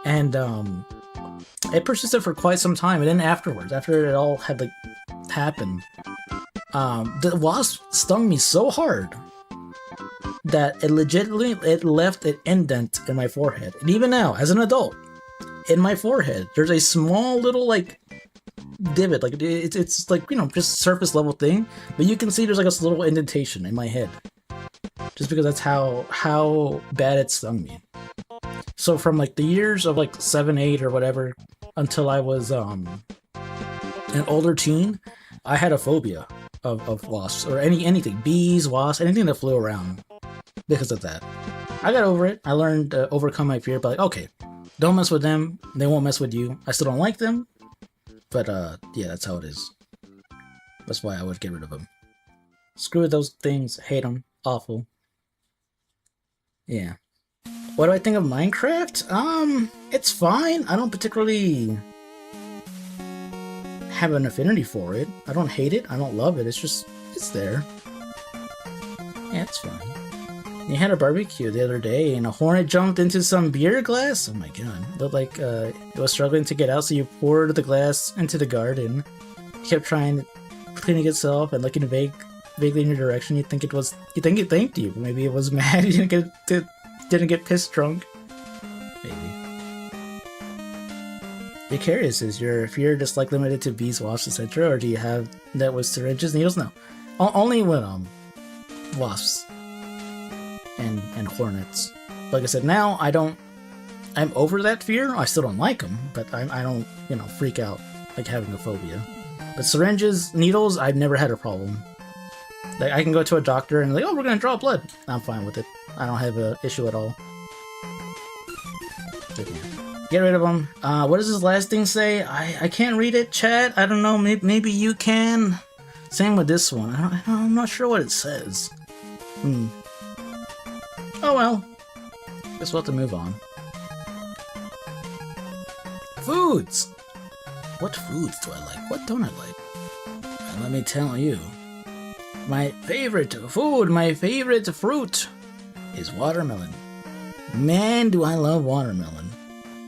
And it persisted for quite some time. And then afterwards, after it all had like happened, the wasp stung me so hard that it left an indent in my forehead. And even now, as an adult, in my forehead, there's a small little like divot. Like it's like, you know, just surface level thing, but you can see there's like a little indentation in my head, just because that's how bad it stung me. So from like the years of like 7, 8 or whatever until I was an older teen, I had a phobia of wasps or anything, bees, wasps, anything that flew around. Because of that, I got over it. I learned to overcome my fear, but like, okay, don't mess with them. They won't mess with you. I still don't like them, but yeah, that's how it is. That's why I would get rid of them. Screw those things. Hate them. Awful. Yeah. What do I think of Minecraft? It's fine. I don't particularly have an affinity for it. I don't hate it. I don't love it. It's there. Yeah, it's fine. You had a barbecue the other day and a hornet jumped into some beer glass? Oh my god. It looked like it was struggling to get out, so you poured the glass into the garden. It kept trying cleaning itself and looking vaguely in your direction. You think it thanked you, but maybe it was mad you didn't get to didn't get pissed drunk. Maybe. Be curious, is your fear just like limited to bees, wasps, etc., or do you have that with syringes, needles? No, only with wasps and hornets. Like I said, now I'm over that fear. I still don't like them, but I don't, freak out like having a phobia. But syringes, needles, I've never had a problem. Like, I can go to a doctor and like, oh, we're gonna draw blood. I'm fine with it. I don't have an issue at all. But yeah. Get rid of them. What does this last thing say? I can't read it, chat. I don't know. Maybe you can. Same with this one. I'm not sure what it says. Oh well. Guess we'll have to move on. Foods! What foods do I like? What don't I like? And let me tell you. My favorite food, my favorite fruit is watermelon. Man, do I love watermelon.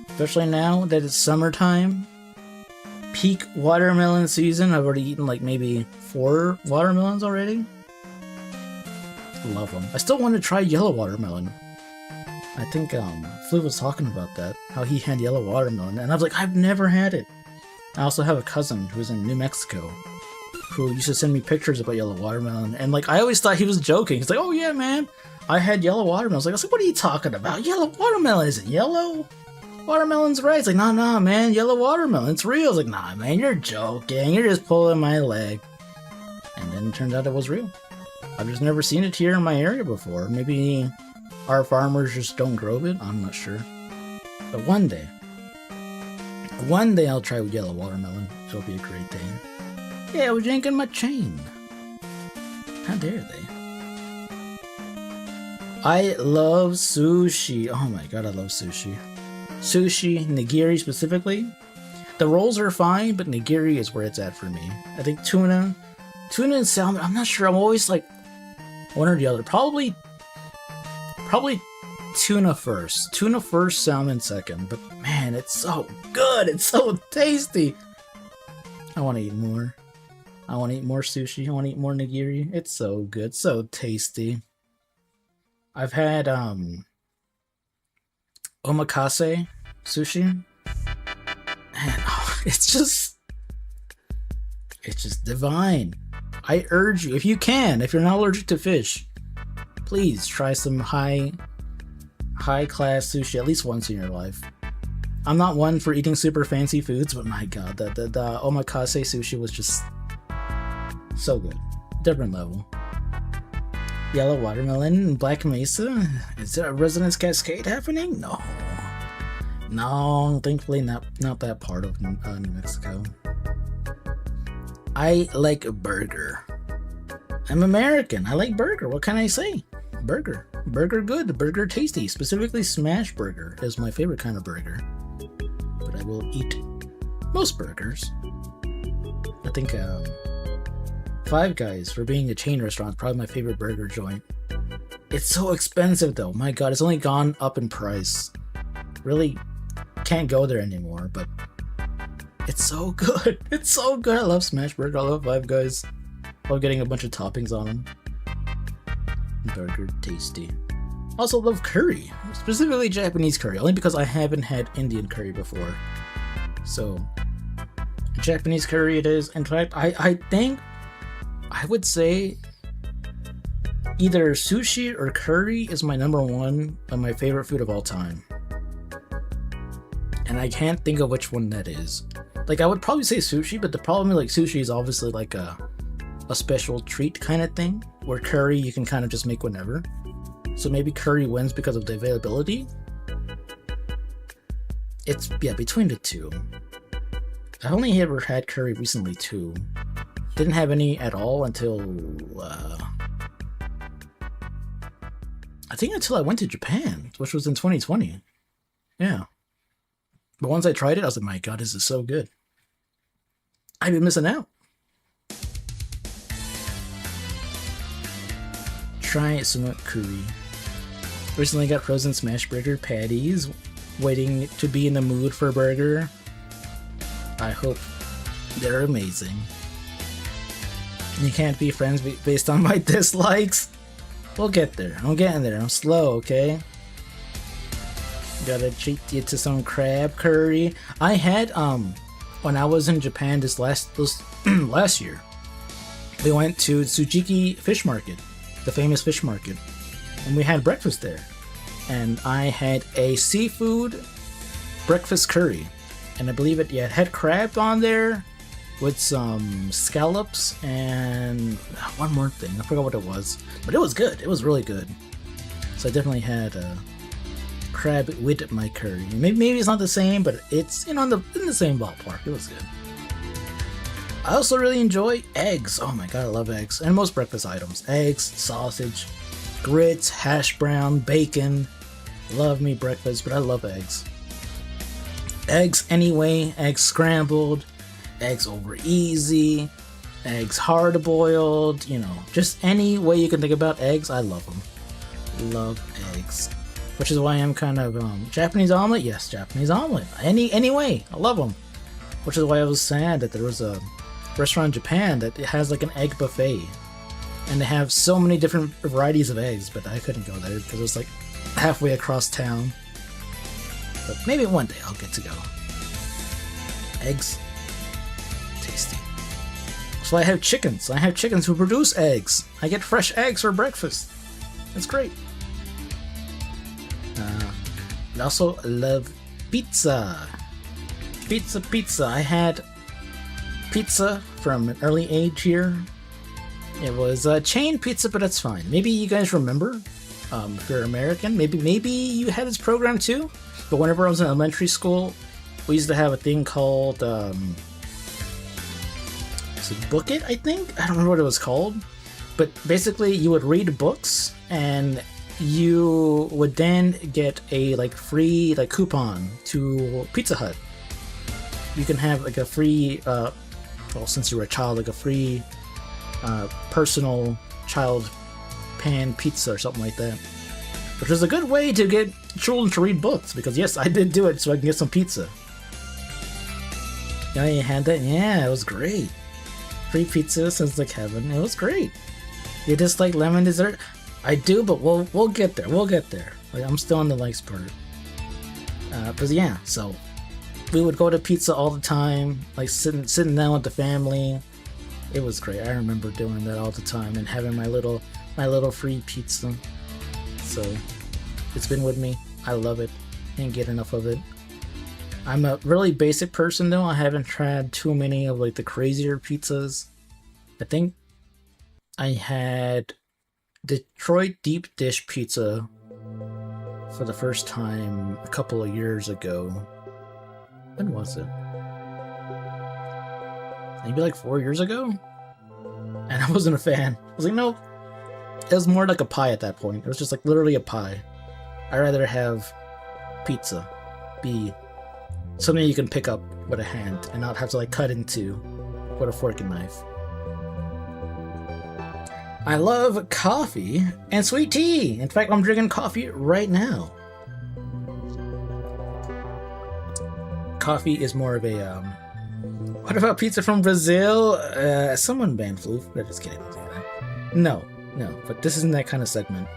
Especially now that it's summertime. Peak watermelon season. I've already eaten like maybe 4 watermelons already. Love them. I still want to try yellow watermelon. I think Flu was talking about that. How he had yellow watermelon. And I was like, I've never had it. I also have a cousin who's in New Mexico who used to send me pictures about yellow watermelon. And like, I always thought he was joking. He's like, oh yeah, man. I had yellow watermelon. I was like, what are you talking about? Yellow watermelon? Is it yellow? Watermelon's red. It's like, nah, man, yellow watermelon. It's real. It's like, nah, man, you're joking. You're just pulling my leg. And then it turned out it was real. I've just never seen it here in my area before. Maybe our farmers just don't grow it. I'm not sure. But one day I'll try yellow watermelon. It'll be a great day. Yeah, I was yanking my chain. How dare they? I love sushi. Oh my god, I love sushi. Sushi, nigiri specifically. The rolls are fine, but nigiri is where it's at for me. I think tuna and salmon, I'm not sure. I'm always like one or the other. Probably tuna first. Tuna first, salmon second. But man, it's so good. It's so tasty. I want to eat more. I want to eat more sushi. I want to eat more nigiri. It's so good. So tasty. I've had omakase sushi. Man, it's just divine. I urge you, if you can, if you're not allergic to fish, please try some high class sushi at least once in your life. I'm not one for eating super fancy foods, but my god, the omakase sushi was just so good. Different level. Yellow watermelon, Black Mesa. Is there a Resonance Cascade happening? No, thankfully not that part of New Mexico. I like burger. I'm American. I like burger. What can I say? Burger good. Burger tasty. Specifically, smash burger is my favorite kind of burger. But I will eat most burgers. I think Five Guys, for being a chain restaurant, is probably my favorite burger joint. It's so expensive though. My god, it's only gone up in price. Really can't go there anymore, but it's so good. It's so good. I love smash burger. I love Five Guys. I love getting a bunch of toppings on them. Burger tasty. Also love curry, specifically Japanese curry, only because I haven't had Indian curry before. So Japanese curry it is. In fact, I think I would say either sushi or curry is my number one of my favorite food of all time. And I can't think of which one that is. Like, I would probably say sushi, but the problem is, like, sushi is obviously like a special treat kind of thing, where curry you can kind of just make whenever. So maybe curry wins because of the availability. It's, yeah, between the two. I only ever had curry recently too. Didn't have any at all until I think until I went to Japan, which was in 2020. Yeah. But once I tried it, I was like, my god, this is so good. I've been missing out. Try some curry. Recently got frozen smash burger patties. Waiting to be in the mood for a burger. I hope they're amazing. You can't be friends based on my dislikes. We'll get there. I'm getting there. I'm slow, okay? Gotta treat you to some crab curry. I had when I was in Japan this last year, we went to Tsujiki Fish Market, the famous fish market, and we had breakfast there. And I had a seafood breakfast curry, and I believe it had crab on there with some scallops and one more thing. I forgot what it was, but it was good. It was really good. So I definitely had crab with my curry. Maybe it's not the same, but it's in the same ballpark. It was good. I also really enjoy eggs. Oh my god, I love eggs. And most breakfast items. Eggs, sausage, grits, hash brown, bacon. Love me breakfast, but I love eggs. Eggs anyway, eggs scrambled, eggs over easy, eggs hard boiled, just any way you can think about eggs, I love them. Love eggs. Which is why I'm kind of Japanese omelet. Yes, Japanese omelet. Any way, I love them. Which is why I was sad that there was a restaurant in Japan that has like an egg buffet, and they have so many different varieties of eggs, but I couldn't go there because it was like halfway across town. But maybe one day I'll get to go. Eggs, tasty. So I have chickens. I have chickens who produce eggs. I get fresh eggs for breakfast. It's great. I also love pizza. Pizza. I had pizza from an early age here. It was a chain pizza, but that's fine. Maybe you guys remember, if you're American, maybe you had this program too. But whenever I was in elementary school, we used to have a thing called Book It, I think? I don't remember what it was called. But basically, you would read books, and you would then get a free coupon to Pizza Hut. You can have a free, since you were a child, a free personal child pan pizza or something like that. Which is a good way to get children to read books, because yes, I did do it so I can get some pizza. Yeah, you had that? Yeah, it was great. Free pizza since heaven. It was great. You just like lemon dessert? I do, but we'll get there. We'll get there. I'm still on the likes part. But yeah, so we would go to pizza all the time, sitting down with the family. It was great. I remember doing that all the time and having my little free pizza. So it's been with me. I love it. Can't get enough of it. I'm a really basic person though. I haven't tried too many of the crazier pizzas. I think I had Detroit deep dish pizza for the first time a couple of years ago. When was it? Maybe 4 years ago? And I wasn't a fan. I was no. It was more like a pie at that point. It was just literally a pie. I'd rather have pizza be something you can pick up with a hand and not have to cut into with a fork and knife. I love coffee and sweet tea. In fact, I'm drinking coffee right now. Coffee is more of a what about pizza from Brazil? Someone banned floof. I'm just kidding. No, but this isn't that kind of segment.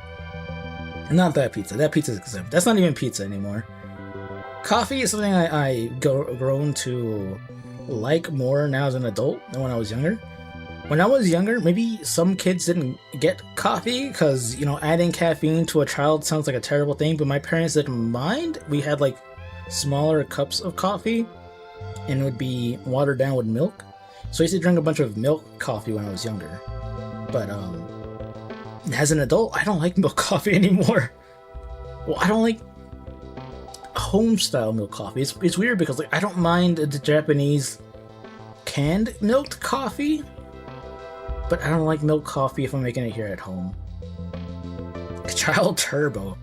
Not that pizza. That pizza is exempt. That's not even pizza anymore. Coffee is something I grown to like more now as an adult than when I was younger. When I was younger, maybe some kids didn't get coffee because, adding caffeine to a child sounds like a terrible thing, but my parents didn't mind. We had smaller cups of coffee, and it would be watered down with milk. So I used to drink a bunch of milk coffee when I was younger. But as an adult, I don't like milk coffee anymore. Well, I don't like home style milk coffee. It's weird because I don't mind the Japanese canned milk coffee, but I don't like milk coffee if I'm making it here at home. Child turbo,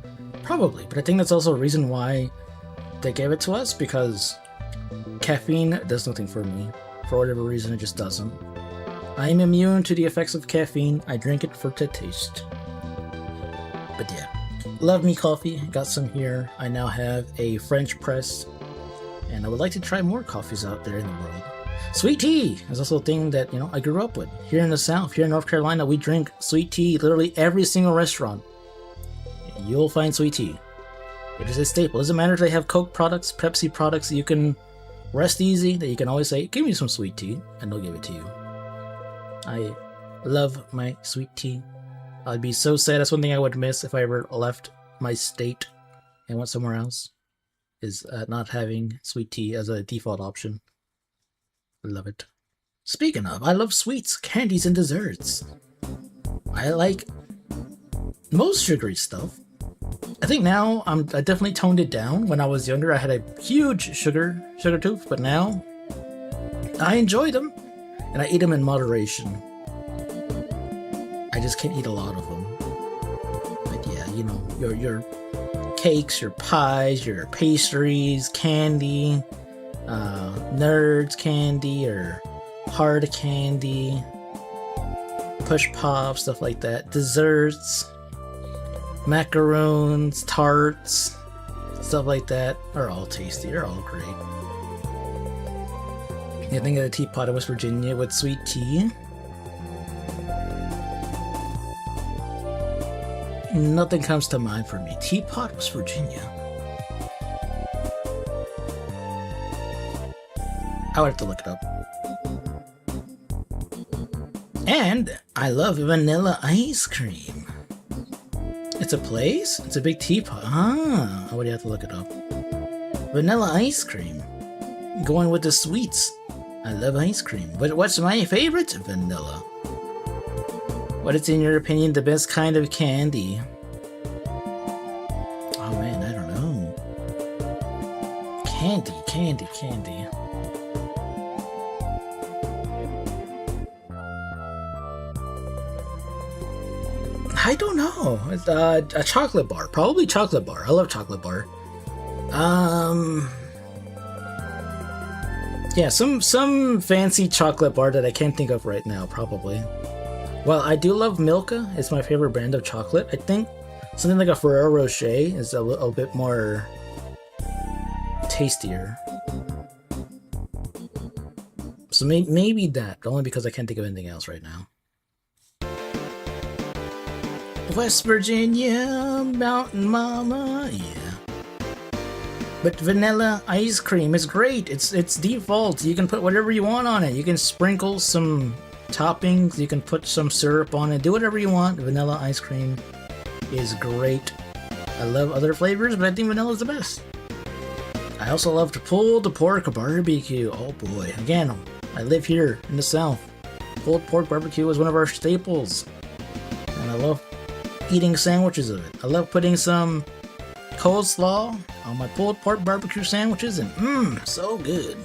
probably, but I think that's also a reason why they gave it to us, because caffeine does nothing for me. For whatever reason, it just doesn't. I am immune to the effects of caffeine. I drink it for the taste. But yeah, love me coffee. Got some here. I now have a French press, and I would like to try more coffees out there in the world. Sweet tea is also a thing that I grew up with. Here in the South, here in North Carolina, we drink sweet tea. Literally every single restaurant, you'll find sweet tea. It is a staple. Doesn't matter if they have Coke products, Pepsi products, you can rest easy, that you can always say, give me some sweet tea, and they'll give it to you. I love my sweet tea. I'd be so sad. That's one thing I would miss if I ever left my state and went somewhere else, is not having sweet tea as a default option. I love it. Speaking of, I love sweets, candies, and desserts. I like most sugary stuff. I think now I definitely toned it down. When I was younger, I had a huge sugar tooth, but now I enjoy them, and I eat them in moderation. I just can't eat a lot of them. But yeah, you know, your cakes, your pies, your pastries, candy, nerds candy, or hard candy, push pop, stuff like that, desserts, macaroons, tarts, stuff like that are all tasty. They're all great. You think of the teapot of West Virginia with sweet tea. Nothing comes to mind for me. Teapot, West Virginia. I would have to look it up. And I love vanilla ice cream. It's a place? It's a big teapot. Ah, I would have to look it up. Vanilla ice cream. Going with the sweets. I love ice cream. But what's my favorite? Vanilla. What is, in your opinion, the best kind of candy? Oh man, I don't know. Candy. I don't know. It's a chocolate bar. Probably chocolate bar. I love chocolate bar. Yeah, some fancy chocolate bar that I can't think of right now, probably. Well, I do love Milka. It's my favorite brand of chocolate. I think something like a Ferrero Rocher is a little bit more tastier. So maybe that, only because I can't think of anything else right now. West Virginia, Mountain Mama, yeah. But vanilla ice cream is great. It's default. You can put whatever you want on it. You can sprinkle some toppings. You can put some syrup on it. Do whatever you want. Vanilla ice cream is great. I love other flavors, but I think vanilla is the best. I also love pulled pork barbecue. Oh boy. Again, I live here in the South. Pulled pork barbecue is one of our staples. And I love eating sandwiches of it. I love putting some coleslaw on my pulled pork barbecue sandwiches, and so good.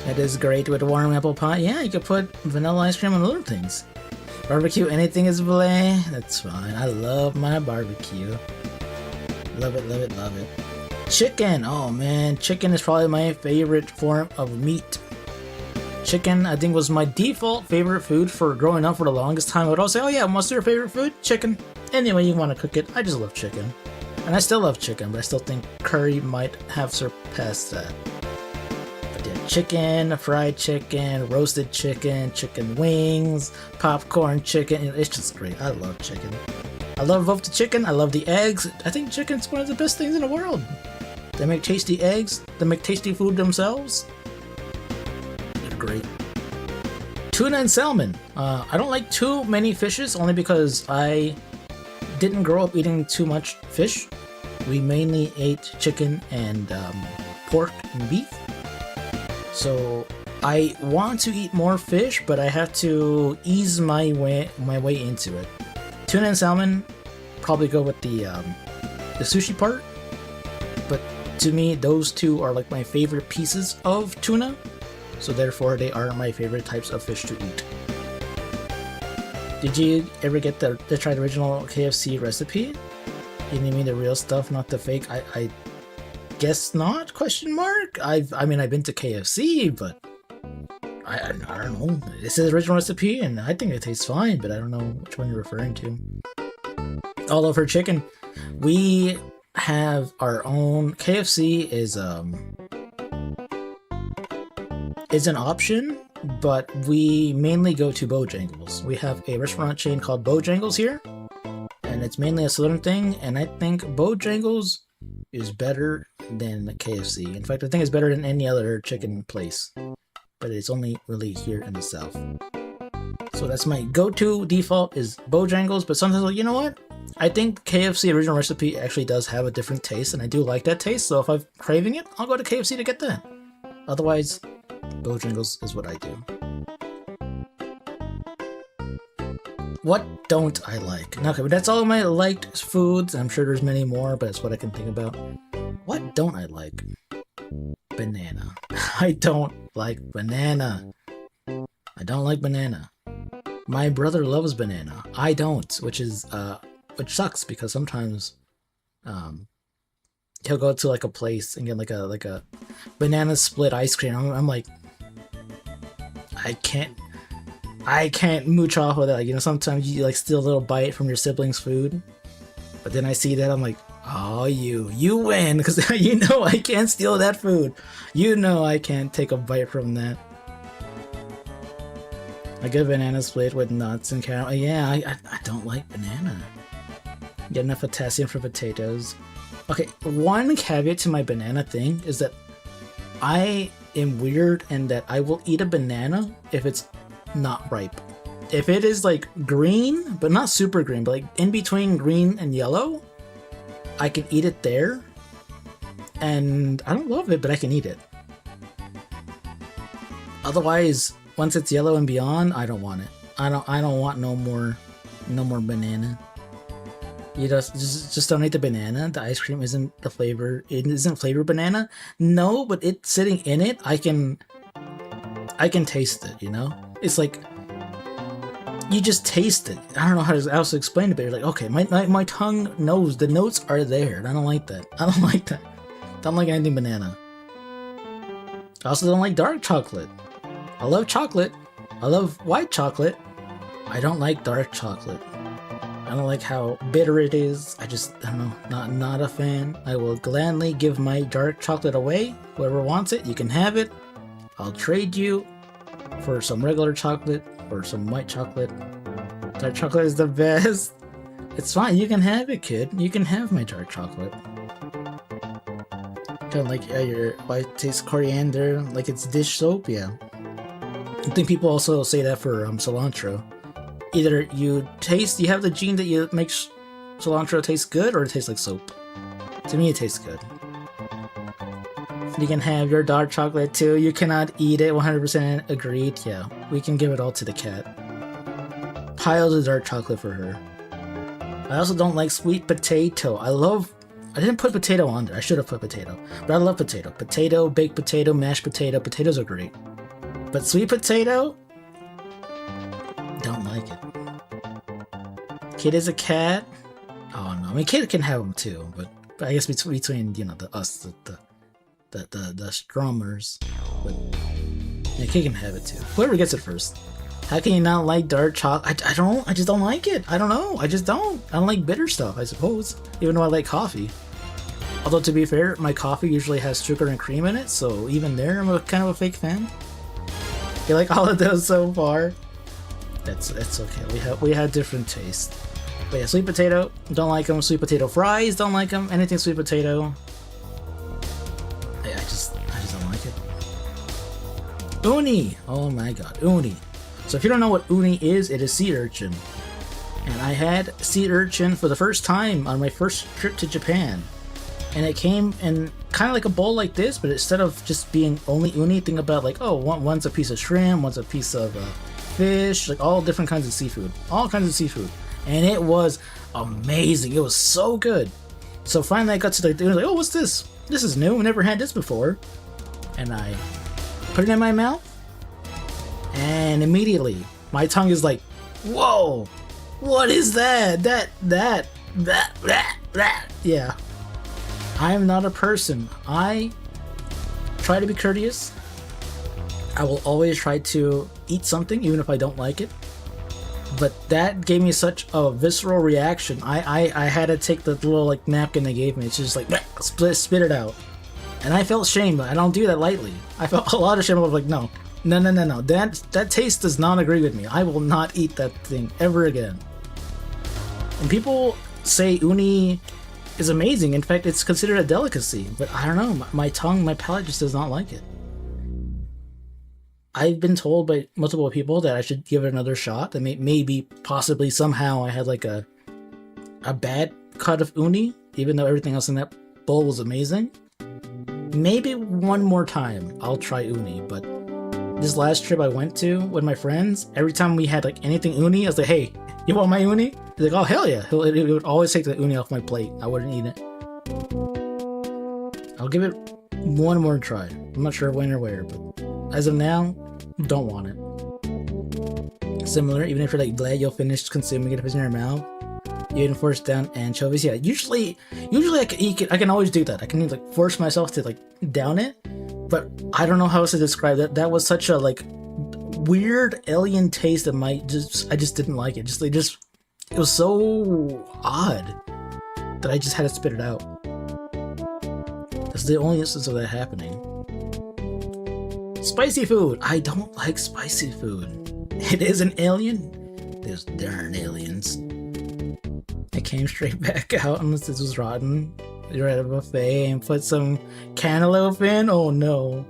That is great with warm apple pie. Yeah, you could put vanilla ice cream on other things. Barbecue, anything is Bday. That's fine. I love my barbecue. Love it. Chicken. Oh man, chicken is probably my favorite form of meat. Chicken, I think, was my default favorite food for growing up for the longest time. I would always say, oh yeah, what's your favorite food? Chicken. Anyway, you want to cook it. I just love chicken. And I still love chicken, but I still think curry might have surpassed that. But yeah, chicken, fried chicken, roasted chicken, chicken wings, popcorn chicken. It's just great. I love chicken. I love both the chicken. I love the eggs. I think chicken's one of the best things in the world. They make tasty eggs. They make tasty food themselves. Great. Tuna and salmon. I don't like too many fishes, only because I didn't grow up eating too much fish. We mainly ate chicken and pork and beef. So I want to eat more fish, but I have to ease my way into it. Tuna and salmon probably go with the sushi part, but to me those two are like my favorite pieces of tuna. So therefore, they are my favorite types of fish to eat. Did you ever get to try the original KFC recipe? You mean the real stuff, not the fake? I guess not? Question mark. I mean, I've been to KFC, but I don't know. This is the original recipe, and I think it tastes fine, but I don't know which one you're referring to. All over chicken. We have our own. KFC is an option, but we mainly go to Bojangles. We have a restaurant chain called Bojangles here, and and it's mainly a southern thing, and I think Bojangles is better than the KFC. In fact, I think it's better than any other chicken place, but it's only really here in the South. So that's my go-to default is Bojangles, but sometimes, like, you know what? I think KFC original recipe actually does have a different taste, and I do like that taste, so if I'm craving it, I'll go to KFC to get that. Otherwise, Bojangles is what I do. What don't I like? Okay, but that's all of my liked foods. I'm sure there's many more, but it's what I can think about. What don't I like? Banana. I don't like banana. I don't like banana. My brother loves banana. I don't, which sucks because sometimes he'll go to like a place and get like a banana split ice cream. I'm like, I can't mooch off of that. Like, you know, sometimes you like steal a little bite from your sibling's food, but then I see that, I'm like, oh, you win, because you know I can't steal that food. You know I can't take a bite from that. I get a banana split with nuts and caramel. Yeah, I don't like banana. Get enough potassium for potatoes. Okay, one caveat to my banana thing is that I am weird in that I will eat a banana if it's not ripe. If it is like green, but not super green, but like in between green and yellow, I can eat it there. And I don't love it, but I can eat it. Otherwise, once it's yellow and beyond, I don't want it. I don't want no more banana. You just don't eat the banana. The ice cream isn't the flavor. It isn't flavored banana. No, but it's sitting in it. I can taste it, you know? It's like, you just taste it. I don't know how else to explain it, but you're like, okay, my tongue knows, the notes are there, and I don't like that. I don't like that. Don't like anything banana. I also don't like dark chocolate. I love chocolate. I love white chocolate. I don't like dark chocolate. I don't like how bitter it is. I don't know, not a fan. I will gladly give my dark chocolate away. Whoever wants it, you can have it. I'll trade you for some regular chocolate or some white chocolate. Dark chocolate is the best. It's fine, you can have it, kid. You can have my dark chocolate. Kind of like your wife tastes coriander like it's dish soap, yeah. I think people also say that for cilantro. Either you have the gene that makes cilantro taste good, or it tastes like soap. To me, it tastes good. You can have your dark chocolate too. You cannot eat it. 100% agreed. Yeah, we can give it all to the cat. Piles of dark chocolate for her. I also don't like sweet potato. I didn't put potato on there. I should have put potato. But I love potato. Potato, baked potato, mashed potato. Potatoes are great. But sweet potato? Don't like it. Kid is a cat? Oh no. I mean, kid can have them too. But I guess between you know, the strummers. But yeah, kid can have it too. Whoever gets it first. How can you not like dark chocolate? I just don't like it. I don't know. I just don't. I don't like bitter stuff, I suppose. Even though I like coffee. Although, to be fair, my coffee usually has sugar and cream in it, so even there, I'm kind of a fake fan. You like all of those so far? It's okay. We had different tastes. But yeah, sweet potato, don't like them. Sweet potato fries, don't like them. Anything sweet potato. Yeah, I just don't like it. Uni! Oh my god, uni. So if you don't know what uni is, it is sea urchin. And I had sea urchin for the first time on my first trip to Japan. And it came in kind of like a bowl like this, but instead of just being only uni, think about like, oh, one's a piece of shrimp, one's a piece of fish, like all different kinds of seafood. All kinds of seafood. And it was amazing. It was so good. So finally I got to the, like, oh, what's this? This is new. I never had this before. And I put it in my mouth. And immediately my tongue is like, whoa, what is that? That. Yeah. I am not a person. I try to be courteous. I will always try to eat something, even if I don't like it. But that gave me such a visceral reaction. I had to take the little like napkin they gave me. It's just like spit it out. And I felt shame. I don't do that lightly. I felt a lot of shame. I was like, no. That taste does not agree with me. I will not eat that thing ever again. And people say uni is amazing. In fact, it's considered a delicacy. But I don't know, my tongue, my palate just does not like it. I've been told by multiple people that I should give it another shot. That maybe, possibly, somehow I had like a bad cut of uni, even though everything else in that bowl was amazing. Maybe one more time I'll try uni, but this last trip I went to with my friends, every time we had like anything uni, I was like, hey, you want my uni? He's like, oh, hell yeah. It would always take the uni off my plate. I wouldn't eat it. I'll give it one more try. I'm not sure when or where, but as of now, don't want it. Similar, even if you're like glad you'll finish consuming it if it's in your mouth, you can force down anchovies. Yeah, usually I can always do that. I can like force myself to like down it, but I don't know how else to describe that. That was such a like weird alien taste that I just didn't like it. It was so odd that I just had to spit it out. That's the only instance of that happening. Spicy food. I don't like spicy food. It is an alien. Those darn aliens. It came straight back out unless this was rotten. You're at a buffet and put some cantaloupe in? Oh no.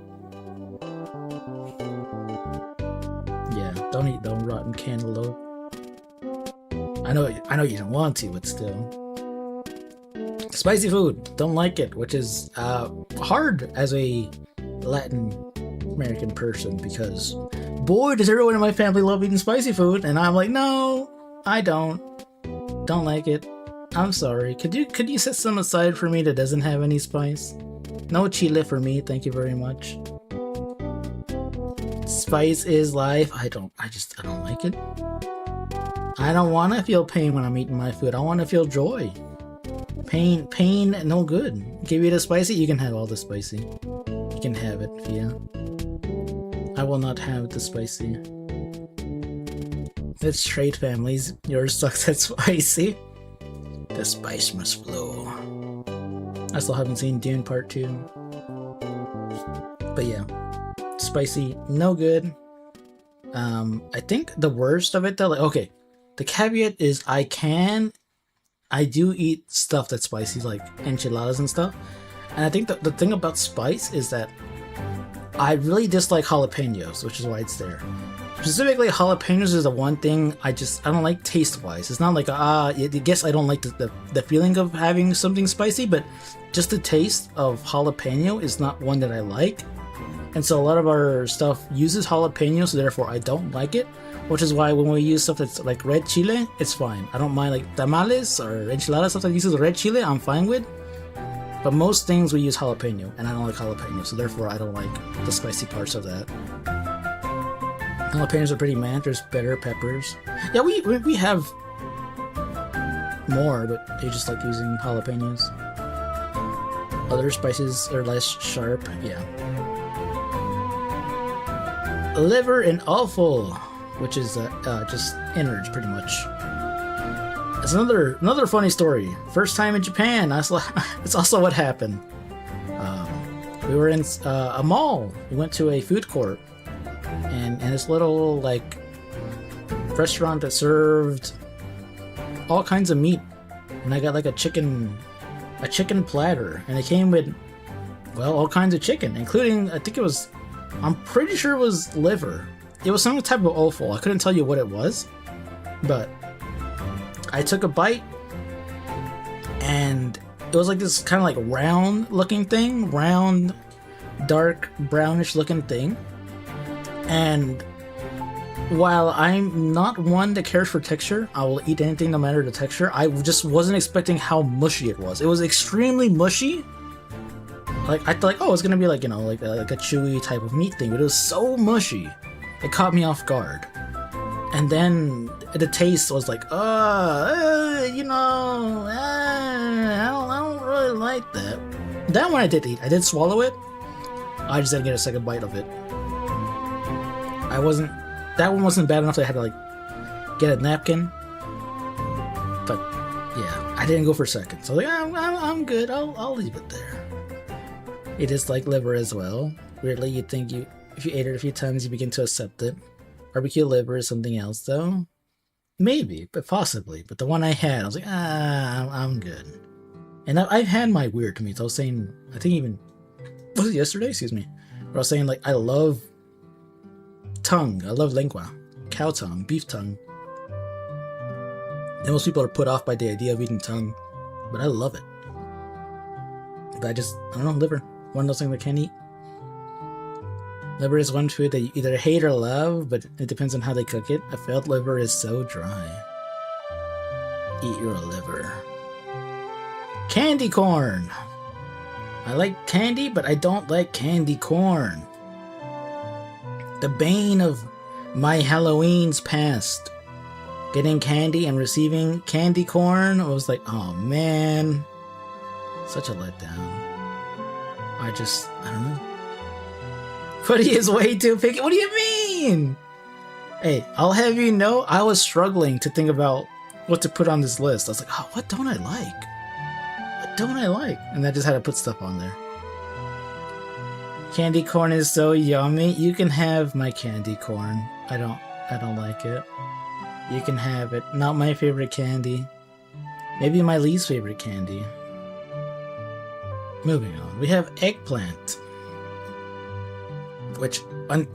Yeah, don't eat the rotten cantaloupe. I know you don't want to, but still. Spicy food. Don't like it, which is hard as a Latin American person because boy does everyone in my family love eating spicy food, and I'm like, no, I don't like it. I'm sorry. Could you set some aside for me that doesn't have any spice? No chile for me, thank you very much. Spice is life. I don't like it. I don't want to feel pain when I'm eating my food. I want to feel joy. Pain, no good. Give you the spicy, you can have all the spicy. You can have it, yeah. I will not have the spicy. Let's trade families. Yours sucks at spicy. The spice must flow. I still haven't seen Dune Part 2. But yeah. Spicy, no good. I think the worst of it though, like, okay, the caveat is I do eat stuff that's spicy, like enchiladas and stuff. And I think the thing about spice is that I really dislike jalapenos, which is why it's there. Specifically, jalapenos is the one thing I don't like taste-wise. It's not like, I guess I don't like the feeling of having something spicy, but just the taste of jalapeno is not one that I like. And so a lot of our stuff uses jalapeno, so therefore I don't like it. Which is why when we use stuff that's like red chile, it's fine. I don't mind like tamales or enchiladas, stuff that uses red chile, I'm fine with. But most things we use jalapeno, and I don't like jalapeno, so therefore I don't like the spicy parts of that. Jalapenos are pretty meh. There's better peppers. Yeah, we have more, but they just like using jalapenos. Other spices are less sharp, yeah. Liver and offal, which is just innards, pretty much. It's another funny story. First time in Japan, it's also what happened. We were in a mall. We went to a food court, and this little like restaurant that served all kinds of meat, and I got like a chicken platter, and it came with, well, all kinds of chicken, including, I'm pretty sure it was liver. It was some type of offal. I couldn't tell you what it was, but I took a bite, and it was like this kind of like round looking thing, round, dark, brownish looking thing. And while I'm not one that cares for texture, I will eat anything no matter the texture, I just wasn't expecting how mushy it was. It was extremely mushy. Like, I thought, oh, it's gonna be like, like a chewy type of meat thing, but it was so mushy. It caught me off guard. And then the taste was like, I don't really like that. That one I did eat. I did swallow it. I just didn't get a second bite of it. That one wasn't bad enough that I had to like get a napkin. But yeah, I didn't go for seconds. So I'm good. I'll leave it there. It is like liver as well. Weirdly, you'd think if you ate it a few times, you begin to accept it. Barbecue liver is something else, though. Maybe, but possibly. But the one I had, I was like, I'm good. And I've had my weird meats. I was saying, I think even, was it yesterday? Excuse me. Where I was saying, like, I love tongue. I love lingua. Cow tongue, beef tongue. And most people are put off by the idea of eating tongue. But I love it. But I don't know, liver. One of those things I can't eat. Liver is one food that you either hate or love, but it depends on how they cook it. A filled liver is so dry. Eat your liver. Candy corn! I like candy, but I don't like candy corn. The bane of my Halloween's past. Getting candy and receiving candy corn, I was like, oh man. Such a letdown. I don't know. Putty is way too picky. What do you mean? Hey, I'll have you know, I was struggling to think about what to put on this list. I was like, oh, what don't I like? What don't I like? And I just had to put stuff on there. Candy corn is so yummy. You can have my candy corn. I don't like it. You can have it. Not my favorite candy. Maybe my least favorite candy. Moving on. We have eggplant. Which I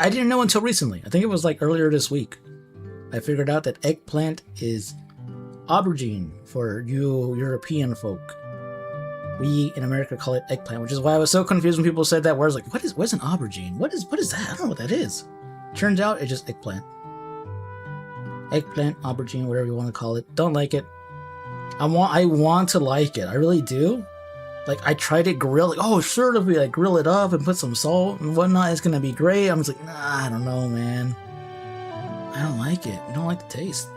didn't know until recently. I think it was like earlier this week. I figured out that eggplant is aubergine for you European folk. We in America call it eggplant, which is why I was so confused when people said that word. I was like, what's an aubergine? What is that? I don't know what that is. Turns out it's just eggplant. Eggplant, aubergine, whatever you want to call it. Don't like it. I want to like it. I really do. Like, I tried it grilled, like, oh, sure, if we like grill it up and put some salt and whatnot, it's gonna be great. I'm just like, nah, I don't know, man. I don't like it. I don't like the taste.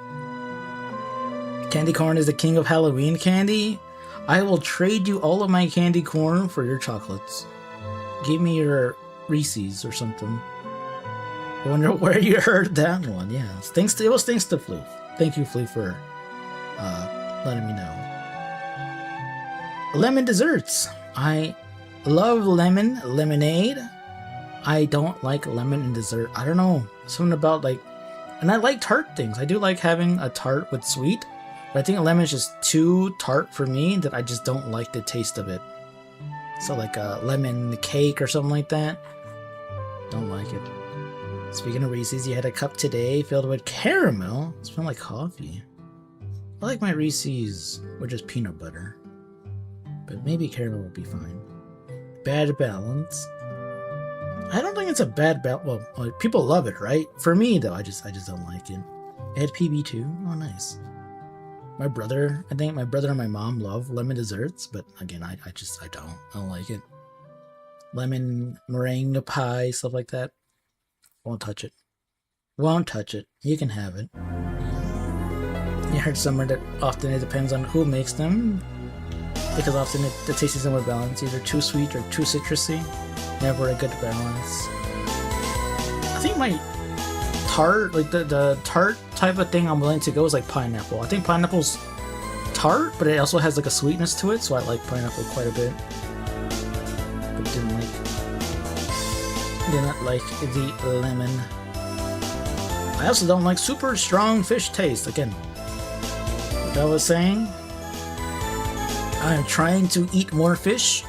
Candy corn is the king of Halloween candy. I will trade you all of my candy corn for your chocolates. Give me your Reese's or something. I wonder where you heard that one. Yeah, it was thanks to Floof. Thank you, Floof, for letting me know. Lemon desserts. I love lemonade. I don't like lemon in dessert. I don't know. Something about like, and I like tart things. I do like having a tart with sweet, but I think lemon is just too tart for me that I just don't like the taste of it. So like a lemon cake or something like that. Don't like it. Speaking of Reese's, you had a cup today filled with caramel. It smelled like coffee. I like my Reese's with just peanut butter. But maybe caramel will be fine. Bad balance. I don't think it's a bad balance. Well, people love it, right? For me, though, I just don't like it. It had PB too. Oh, nice. I think my brother and my mom love lemon desserts, but again, I don't like it. Lemon meringue pie, stuff like that. Won't touch it. Won't touch it. You can have it. You heard somewhere that often it depends on who makes them. Because often the taste isn't with balance, either too sweet or too citrusy. Never a good balance. I think my tart, like the tart type of thing I'm willing to go is like pineapple. I think pineapple's tart, but it also has like a sweetness to it, so I like pineapple quite a bit. But did not like the lemon. I also don't like super strong fish taste. Again, like I was saying, I'm trying to eat more fish,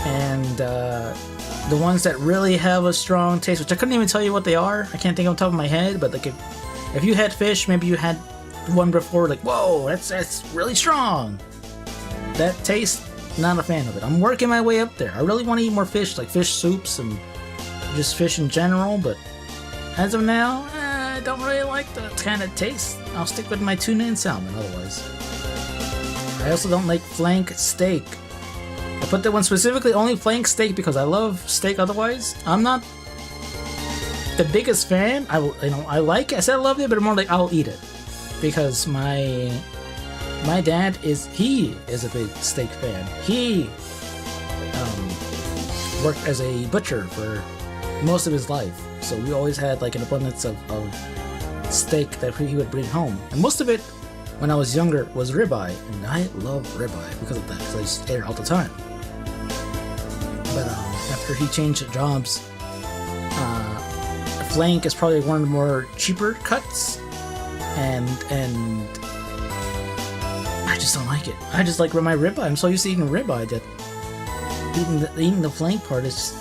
and the ones that really have a strong taste, which I couldn't even tell you what they are, I can't think on top of my head, but like if you had fish, maybe you had one before, like, whoa, that's really strong. That taste, not a fan of it. I'm working my way up there. I really want to eat more fish, like fish soups and just fish in general, but as of now, I don't really like that kind of taste. I'll stick with my tuna and salmon otherwise. I also don't like flank steak. I put that one specifically only flank steak because I love steak otherwise. I'm not the biggest fan. I like it. I said I love it, but more like I'll eat it. Because my dad is a big steak fan. He worked as a butcher for most of his life. So we always had like an abundance of steak that he would bring home. And most of it, when I was younger, was ribeye, and I love ribeye because of that, because I just ate it all the time. But after he changed jobs, flank is probably one of the more cheaper cuts, and I just don't like it. I just like my ribeye. I'm so used to eating ribeye that eating the flank part is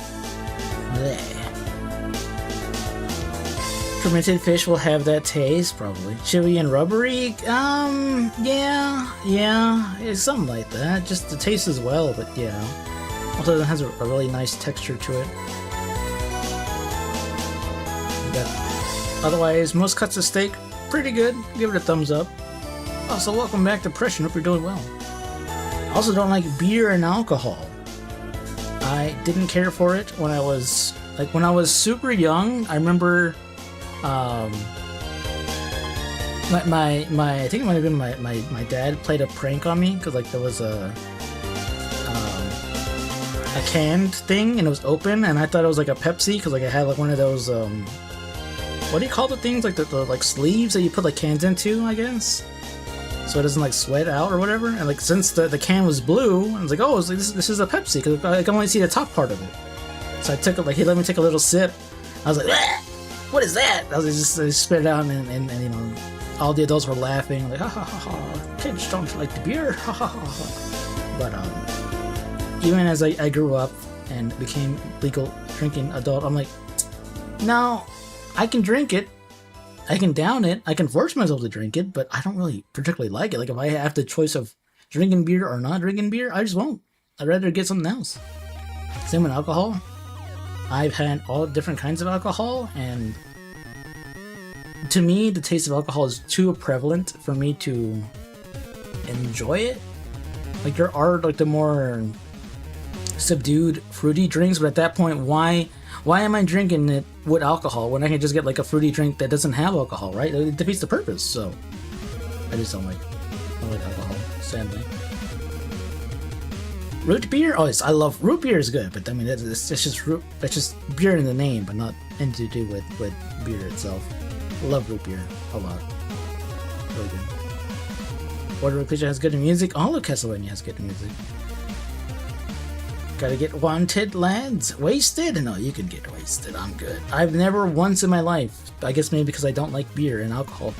bleh. Fermented fish will have that taste, probably. Chewy and rubbery? Yeah, it's something like that. Just the taste as well, but yeah. Also, it has a really nice texture to it. But otherwise, most cuts of steak, pretty good. Give it a thumbs up. Also, welcome back to Depression. Hope you're doing well. Also, don't like beer and alcohol. I didn't care for it when I was super young. I remember. I think it might have been my dad played a prank on me because like there was a canned thing and it was open and I thought it was like a Pepsi because like I had like one of those what do you call the things like the like sleeves that you put like cans into, I guess, so it doesn't like sweat out or whatever. And like since the can was blue, I was like, oh, this is a Pepsi because I can only see the top part of it. So I took it, like he let me take a little sip. I was like, "Bleh! What is that?" I just spit it out, and you know, all the adults were laughing, like, ha ha ha ha, kids don't like the beer, ha ha ha ha. But even as I grew up and became legal drinking adult, I'm like, no, I can drink it, I can down it, I can force myself to drink it, but I don't really particularly like it. Like if I have the choice of drinking beer or not drinking beer, I just won't. I'd rather get something else. Same with alcohol. I've had all different kinds of alcohol, and to me, the taste of alcohol is too prevalent for me to enjoy it. Like there are like the more subdued fruity drinks, but at that point, why am I drinking it with alcohol when I can just get like a fruity drink that doesn't have alcohol, right? It defeats the purpose. So I just don't like alcohol, sadly. Root beer? Oh, I love root beer is good, but I mean it's just beer in the name, but not anything to do with beer itself. Love root beer a lot. Really good. Order of Ecclesia has good music. All of Castlevania has good music. Gotta get wanted, lads. Wasted? No, you can get wasted. I'm good. I've never once in my life, I guess maybe because I don't like beer and alcohol,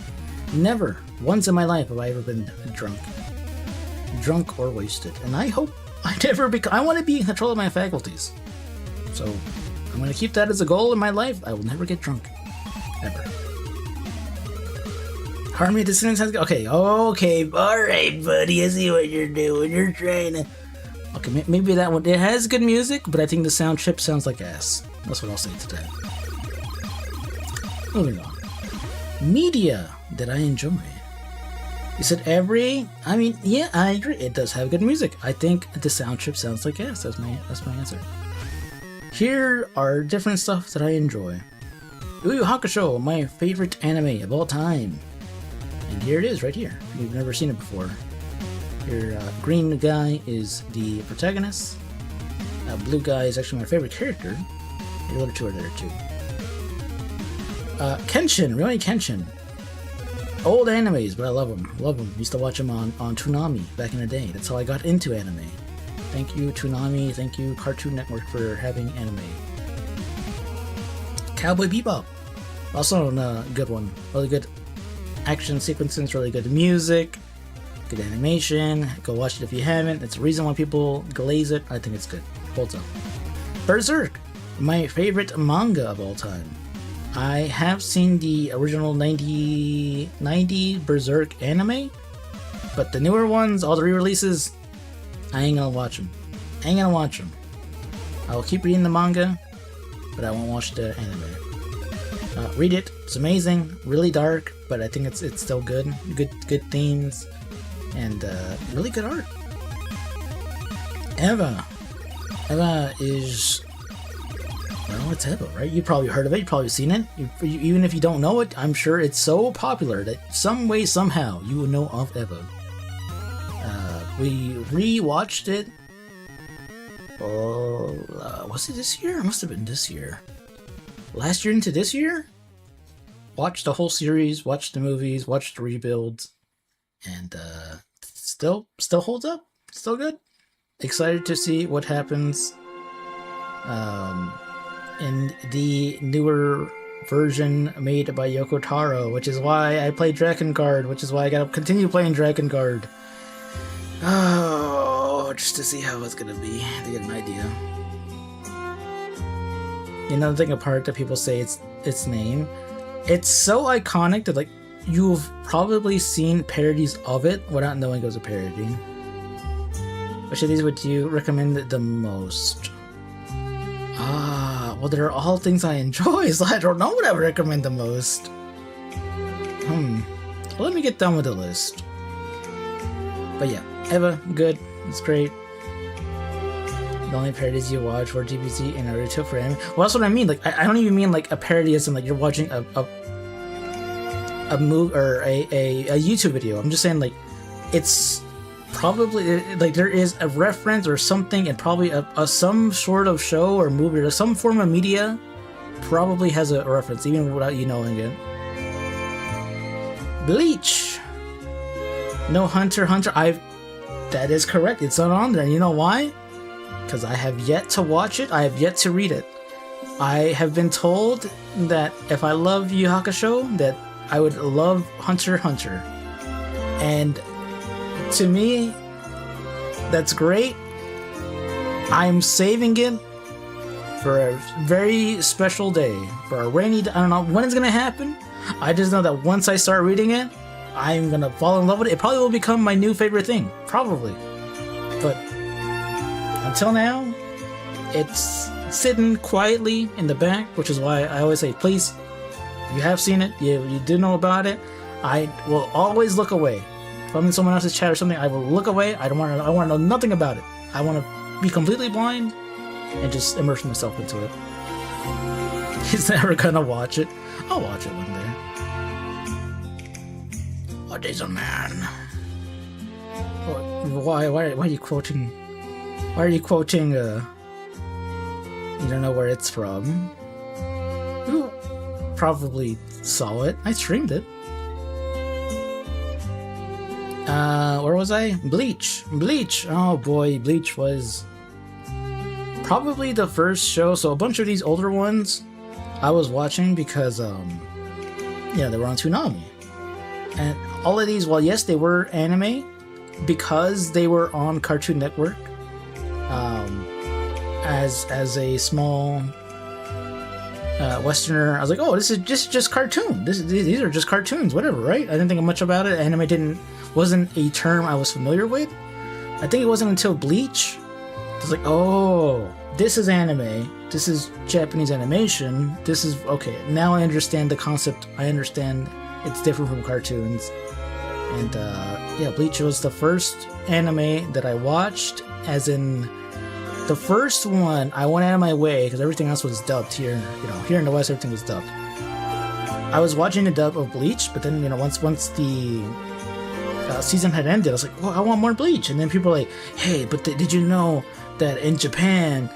never once in my life have I ever been drunk or wasted. And I hope I never become. I want to be in control of my faculties. So I'm gonna keep that as a goal in my life. I will never get drunk. Ever. Harmony Dissonance has... Okay, alright, buddy, I see what you're doing. You're trying to... Okay, maybe that one... It has good music, but I think the sound chip sounds like ass. That's what I'll say today. Moving on. Media that I enjoy. You said every... I mean, yeah, I agree. It does have good music. I think the sound chip sounds like ass. That's my answer. Here are different stuff that I enjoy. Yu Yu Hakusho, my favorite anime of all time. And here it is, right here. You've never seen it before. Your green guy is the protagonist. Blue guy is actually my favorite character. The other two are there too. Kenshin, Rurouni Kenshin. Old animes, but I love them. Love them. Used to watch them on Toonami back in the day. That's how I got into anime. Thank you, Toonami. Thank you, Cartoon Network, for having anime. Cowboy Bebop. Also a good one. Really good action sequences, really good music, good animation. Go watch it if you haven't. It's the reason why people glaze it. I think it's good. Holds up. Berserk, my favorite manga of all time. I have seen the original 90 Berserk anime, but the newer ones, all the re-releases, I ain't gonna watch them. I will keep reading the manga, but I won't watch the anime. Read it. It's amazing. Really dark, but I think it's still good. Good themes, and really good art. Eva is... Well, it's Eva, right? You probably heard of it. You've probably seen it. Even if you don't know it, I'm sure it's so popular that some way, somehow, you will know of Eva. We re-watched it. Was it this year? It must have been this year. Last year into this year? Watched the whole series, watched the movies, watched the rebuilds, and still holds up. Still good. Excited to see what happens in the newer version made by Yoko Taro, which is why I play Drakengard, which is why I gotta continue playing Drakengard. Oh, just to see how it's gonna be, to get an idea. Another thing apart that people say its name, it's so iconic that like you've probably seen parodies of it without knowing it was a parody. Which of these would you recommend the most? Well, they're all things I enjoy, so I don't know what I would recommend the most. Well, let me get done with the list. But yeah, Eva, good. It's great. The only parodies you watch were GBZ and Naruto for anime. Well, that's what I mean. Like, I don't even mean like a parody as in like you're watching a move or a YouTube video. I'm just saying like it's probably like there is a reference or something, and probably some sort of show or movie or some form of media probably has a reference even without you knowing it. Bleach. No Hunter x Hunter. That is correct. It's not on there, and you know why? Because I have yet to watch it. I have yet to read it. I have been told that if I love Yu Yu Hakusho, that I would love Hunter x Hunter, and to me, that's great. I'm saving it for a very special day, for a rainy day. I don't know when it's gonna happen. I just know that once I start reading it, I'm gonna fall in love with it. It probably will become my new favorite thing, probably. But until now, it's sitting quietly in the back, which is why I always say, please, you have seen it, you do know about it. I will always look away. If I'm in someone else's chat or something, I will look away. I want to know nothing about it. I want to be completely blind and just immerse myself into it. He's never gonna watch it. I'll watch it one day. What is a man? Why are you quoting? Why are you quoting? You don't know where it's from. You probably saw it. I streamed it. Where was I? Bleach. Oh boy, Bleach was probably the first show. So a bunch of these older ones I was watching because, they were on Toonami. And all of these, well, yes, they were anime because they were on Cartoon Network. As a small Westerner, I was like, oh, this is just cartoon. These are just cartoons, whatever, right? I didn't think much about it. Anime wasn't a term I was familiar with. I think it wasn't until Bleach I was like, oh, this is anime. This is Japanese animation. This is okay. Now I understand the concept. I understand it's different from cartoons. And Bleach was the first anime that I watched, as in the first one. I went out of my way because everything else was dubbed here. Here in the West, everything was dubbed. I was watching the dub of Bleach, but then once the season had ended, I was like, well, I want more Bleach. And then people were like, hey, but did you know that in Japan,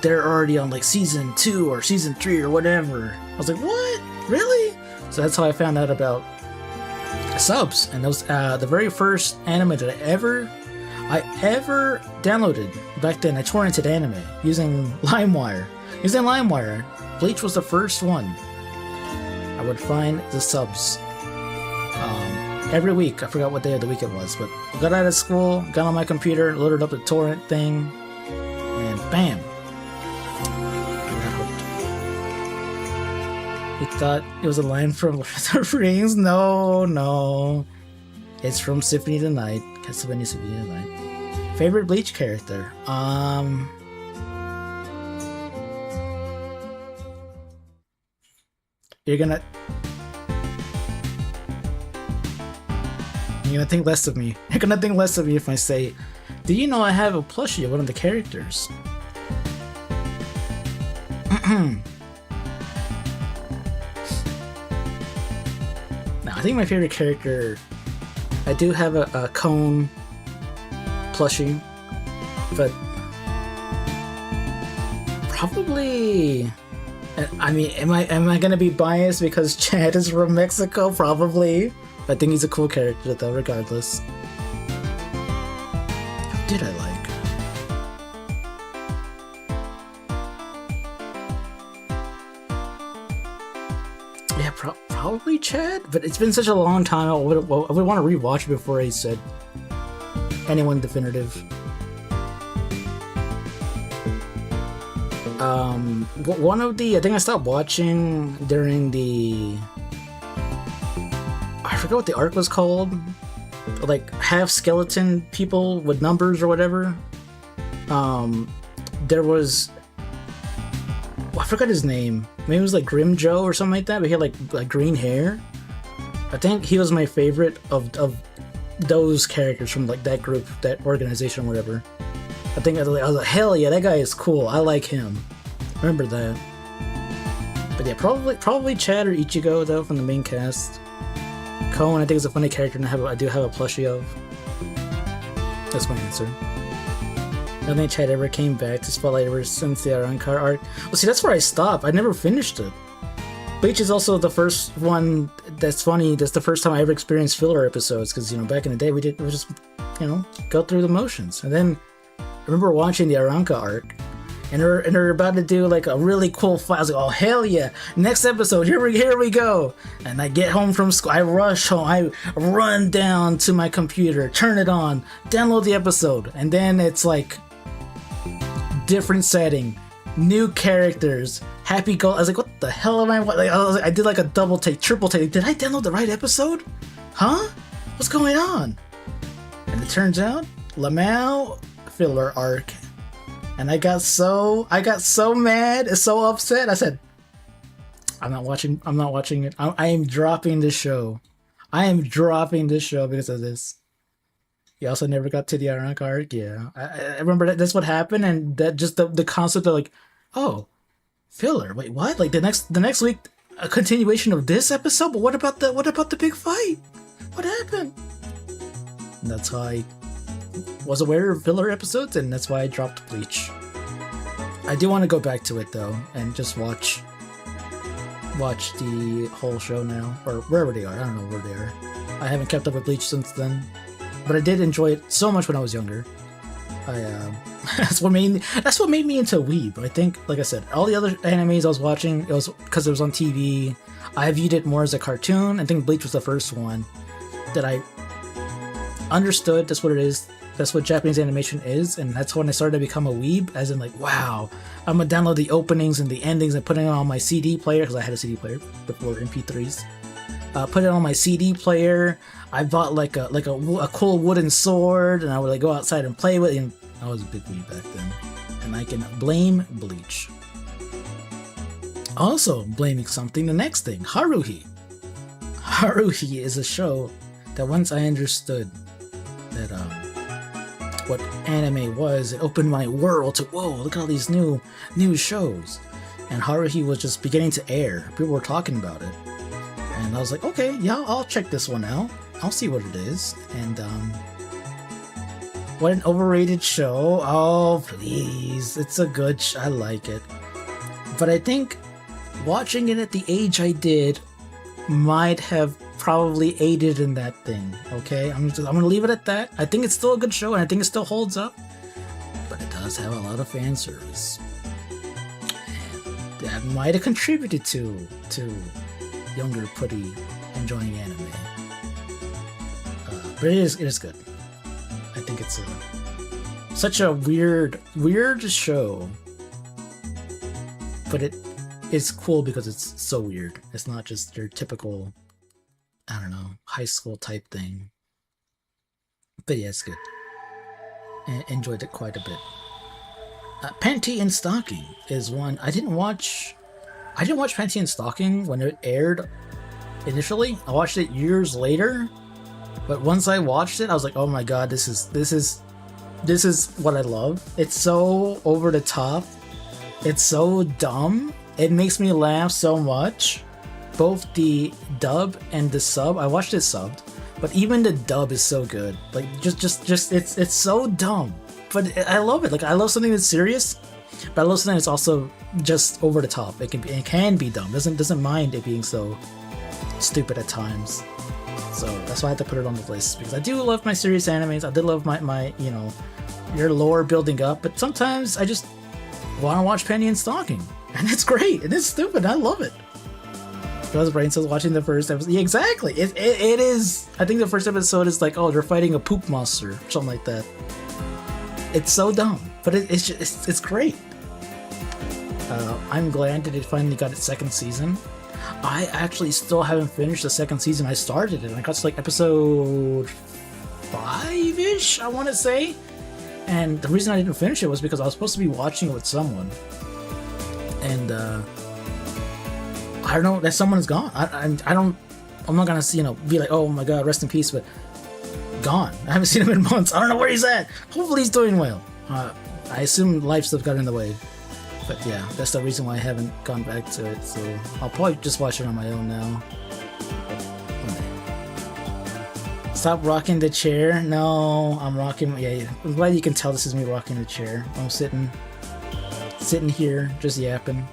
they're already on like season 2 or season 3 or whatever? I was like, what? Really? So that's how I found out about subs. And that was the very first anime that I ever downloaded back then. I torrented anime using LimeWire. Bleach was the first one. I would find the subs every week. I forgot what day of the week it was, but I got out of school, got on my computer, loaded up the torrent thing, and bam! I got hooked. You thought it was a line from Lord of the Rings? No. It's from Symphony of the Night. Castlevania Symphony of the Night. Favorite Bleach character? You're gonna think less of me. You're gonna think less of me if I say, do you know I have a plushie of one of the characters? Now, I think my favorite character, I do have a cone plushie, but probably, I mean, am I gonna be biased because Chad is from Mexico? Probably. I think he's a cool character though, regardless. Who did I like? probably Chad, but it's been such a long time. I would want to rewatch it before I said anyone definitive. One of the, I think I stopped watching during the, I forgot what the arc was called, like half skeleton people with numbers or whatever. There was, I forgot his name. Maybe it was like Grim Joe or something like that, but he had like green hair. I think he was my favorite of those characters from like that group, that organization, or whatever. I think I was like, hell yeah, that guy is cool. I like him. Remember that. But yeah, probably Chad or Ichigo though from the main cast. Cone, I think is a funny character, and I do have a plushie of. That's my answer. I don't think Chad ever came back to Spotlight ever since the Arrancar arc. Well, see, that's where I stopped. I never finished it. Bleach is also the first one that's funny. That's the first time I ever experienced filler episodes, because, you know, back in the day we just, you know, go through the motions. And then I remember watching the Arranca arc, and they're about to do like a really cool fight. I was like, oh hell yeah! Next episode, here we go. And I get home from school, I rush home, I run down to my computer, turn it on, download the episode, and then it's like different setting, new characters, happy go. I was like, what the hell am I? Like, I did like a double take, triple take. Did I download the right episode? Huh? What's going on? And it turns out Lamau filler arc. And I got so mad and so upset. I said, I'm not watching it. I am dropping this show. I am dropping this show because of this. You also never got to the Arranca arc. Yeah, I remember that's what happened, and that just the concept of like, oh, filler. Wait, what? Like the next week, a continuation of this episode. But what about the big fight? What happened? And that's how I was aware of filler episodes, and that's why I dropped Bleach. I do want to go back to it though, and just watch the whole show now, or wherever they are. I don't know where they are. I haven't kept up with Bleach since then, but I did enjoy it so much when I was younger. That's what made me into weeb. I think, like I said, all the other animes I was watching, it was because it was on TV. I viewed it more as a cartoon. I think Bleach was the first one that I understood. That's what it is. That's what Japanese animation is, and that's when I started to become a weeb, as in like, wow, I'm gonna download the openings and the endings and put it on my CD player, because I had a CD player before MP3s. Put it on my CD player. I bought like a cool wooden sword, and I would like go outside and play with it. And I was a big weeb back then, and I can blame Bleach. Also blaming something, the next thing, Haruhi. Haruhi is a show that once I understood that what anime was, it opened my world to, whoa, look at all these new shows. And Haruhi was just beginning to air. People were talking about it. And I was like, okay, yeah, I'll check this one out. I'll see what it is. And what an overrated show. Oh, please. It's a good I like it. But I think watching it at the age I did might have probably aided in that thing. Okay, I'm gonna leave it at that. I think it's still a good show, and I think it still holds up, but it does have a lot of fan service, and that might have contributed to younger Putty enjoying anime. But it is good. I think it's such a weird show, but it's cool because it's so weird. It's not just your typical, I don't know, high school type thing. But yeah, it's good. Enjoyed it quite a bit. Panty and Stocking is one I didn't watch Panty and Stocking when it aired initially. I watched it years later, but once I watched it, I was like, oh my god, this is what I love. It's so over the top. It's so dumb. It makes me laugh so much. Both the dub and the sub. I watched it subbed, but even the dub is so good. Like just it's so dumb, but I love it. Like I love something that's serious, but I love something that's also just over the top. It can be dumb. Doesn't mind it being so stupid at times. So that's why I had to put it on the list, because I do love my serious animes. I did love my you know, your lore building up, but sometimes I just want to watch Penny and Stocking, and it's great. It is stupid. I love it. Spell's brain cells watching the first episode. Yeah, exactly. It is. I think the first episode is like, oh, they're fighting a poop monster or something like that. It's so dumb, but it's great. I'm glad that it finally got its second season. I actually still haven't finished the second season. I started it and I got to like episode 5-ish, I want to say. And the reason I didn't finish it was because I was supposed to be watching it with someone. And I don't know, that someone is gone. I'm not gonna see, be like, oh my god, rest in peace, but gone. I haven't seen him in months. I don't know where he's at. Hopefully he's doing well. I assume life stuff got in the way. But yeah, that's the reason why I haven't gone back to it. So I'll probably just watch it on my own now. Stop rocking the chair. No, I'm rocking. Yeah, I'm glad you can tell this is me rocking the chair. I'm sitting here, just yapping.